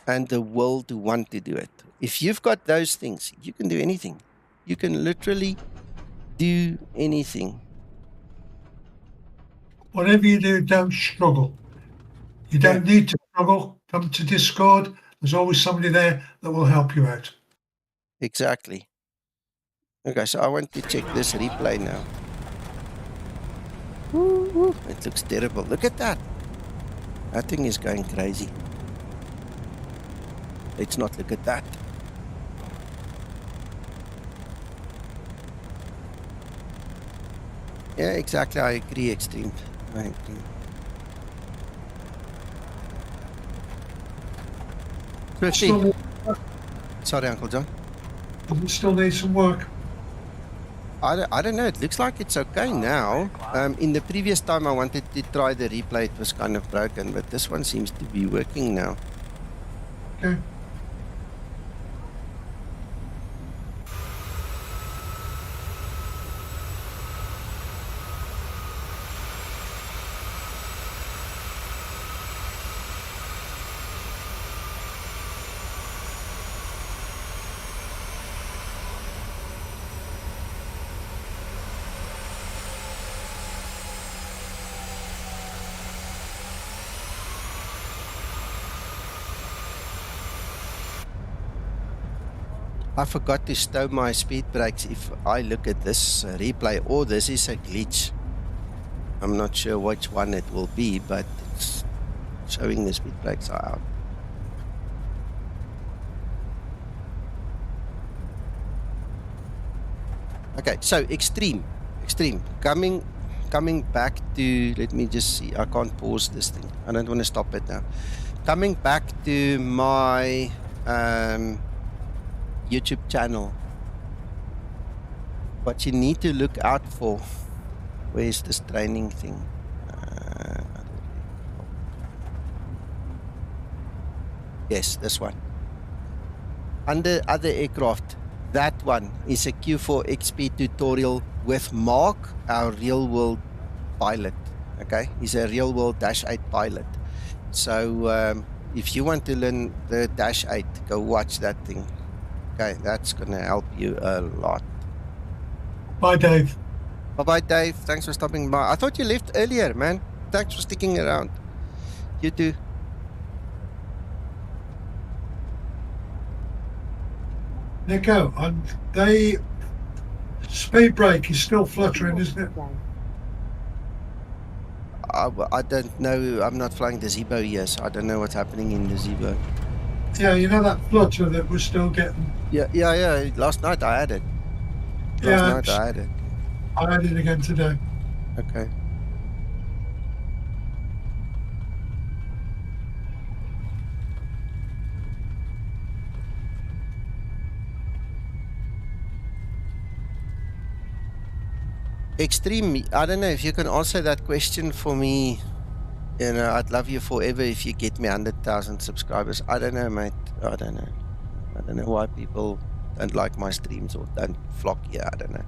A: and the will to want to do it. If you've got those things, you can do anything. You can literally do anything.
Q: Whatever you do, don't struggle. You don't need to struggle. Come to Discord. There's always somebody there that will help you out.
A: Exactly. Okay, so I want to check this replay now. It looks terrible. Look at that. That thing is going crazy. Let's not look at that. Yeah, exactly. I agree, Extreme. I agree.
Q: Still,
A: Sorry, Uncle John.
Q: does it still need some work?
A: I don't know. It looks like it's okay now. In the previous time I wanted to try the replay, it was kind of broken, but this one seems to be working now.
Q: Okay.
A: I forgot to stow my speed brakes. If I look at this replay, or this is a glitch. I'm not sure which one it will be, but it's showing the speed brakes are out. Okay, so extreme. Coming back to, let me just see. I can't pause this thing. I don't want to stop it now. Coming back to my YouTube channel. What you need to look out for. Where's this training thing? Yes, this one. Under other aircraft, that one is a Q4 XP tutorial with Mark, our real-world pilot. Okay, he's a real-world Dash 8 pilot. So if you want to learn the Dash 8, go watch that thing. Okay, that's gonna help you a lot.
Q: Bye, Dave.
A: Bye-bye, Dave. Thanks for stopping by. I thought you left earlier, man. Thanks for sticking around. You too.
Q: Nico, and the speed brake is still fluttering, isn't it?
A: I don't know. I'm not flying the Zebo here, so I don't know what's happening in the Zebo.
Q: Yeah, you know that flutter that we're still getting?
A: Yeah. Last night I had it.
Q: I had it again today.
A: Okay. Extreme, I don't know if you can answer that question for me. You know, I'd love you forever if you get me 100,000 subscribers. I don't know, mate. I don't know. I don't know why people don't like my streams or don't flock here. I don't know.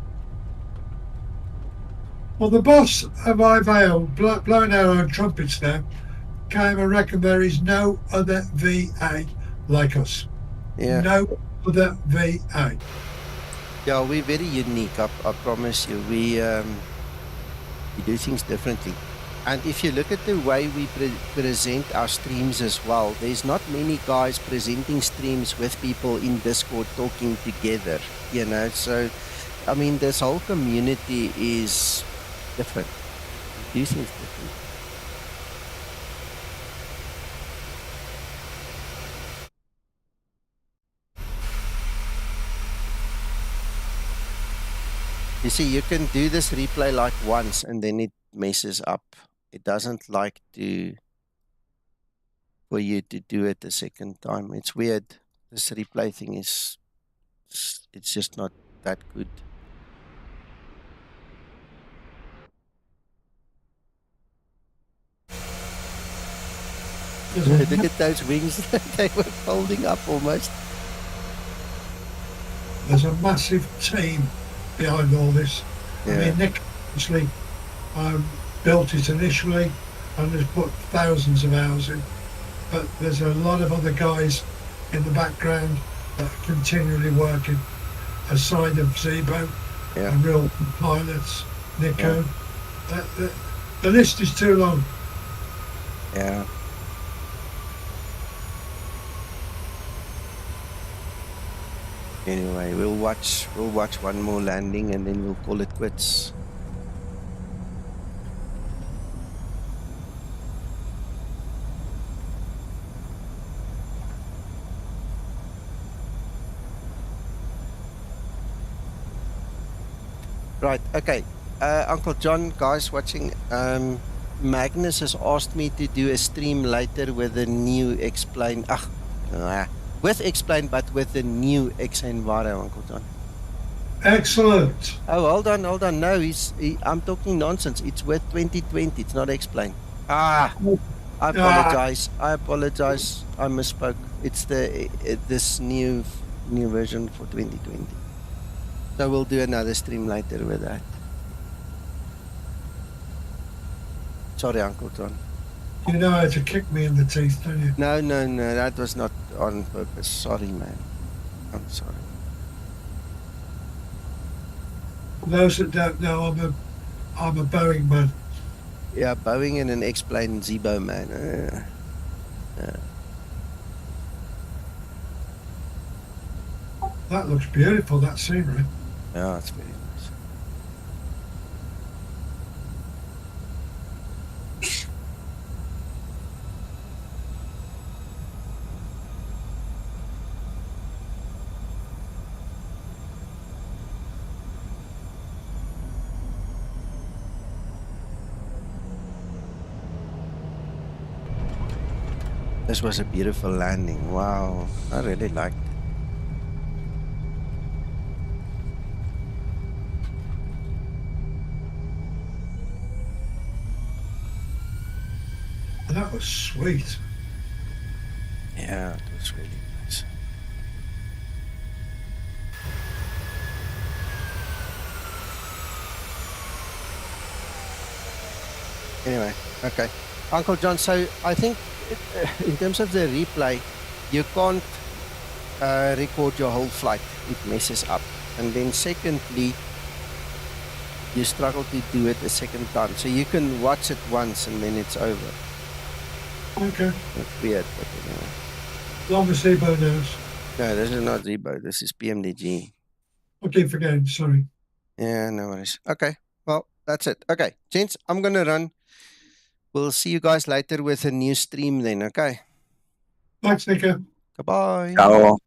Q: Well, the boss of IVAL, blowing our own trumpets now, came and reckoned there is no other VA like us.
A: Yeah.
Q: No other VA.
A: Yeah, we're very unique. I promise you. We do things differently. And if you look at the way we present our streams as well, there's not many guys presenting streams with people in Discord talking together, you know. So, I mean, this whole community is different. We do things different. You see, you can do this replay like once and then it messes up. It doesn't like for you to do it a second time. It's weird. This replay thing it's just not that good. Look at those wings. They were folding up almost.
Q: There's a massive team behind all this.
A: Yeah.
Q: I mean, Nick obviously built it initially and has put thousands of hours in, but there's a lot of other guys in the background that are continually working aside of Zebo and real pilots, Nico. Yeah. The list is too long.
A: Yeah. Anyway, we'll watch one more landing and then we'll call it quits. Right, okay. Uncle John, guys watching, Magnus has asked me to do a stream later with a new explain. With explain, but with the new X-Enviro, Uncle John.
Q: Excellent.
A: Oh, hold on. No, I'm talking nonsense. It's with 2020. It's not explain. I apologize. I misspoke. It's this new version for 2020. So we'll do another stream later with that. Sorry, Uncle John.
Q: You know how to kick me in the teeth, don't you?
A: No, that was not on purpose. Sorry, man. I'm sorry.
Q: For those that don't know, I'm a Boeing man.
A: Yeah, Boeing and an X-plane Zebo, man.
Q: That looks beautiful, that scenery.
A: Yeah, it's very nice. This was a beautiful landing. Wow, I really liked it.
Q: That was sweet.
A: Yeah, it was really nice. Anyway, okay. Uncle John, so I think in terms of the replay, you can't record your whole flight. It messes up. And then secondly, you struggle to do it a second time. So you can watch it once and then it's over.
Q: Okay.
A: That's weird, but anyway.
Q: Long as Zebo knows.
A: No, this is not Zebo. This is PMDG.
Q: I keep forgetting, sorry.
A: Yeah, no worries. Okay, well, that's it. Okay, gents, I'm going to run. We'll see you guys later with a new stream then, okay?
Q: Thanks, Nico.
A: Goodbye.
I: Ciao.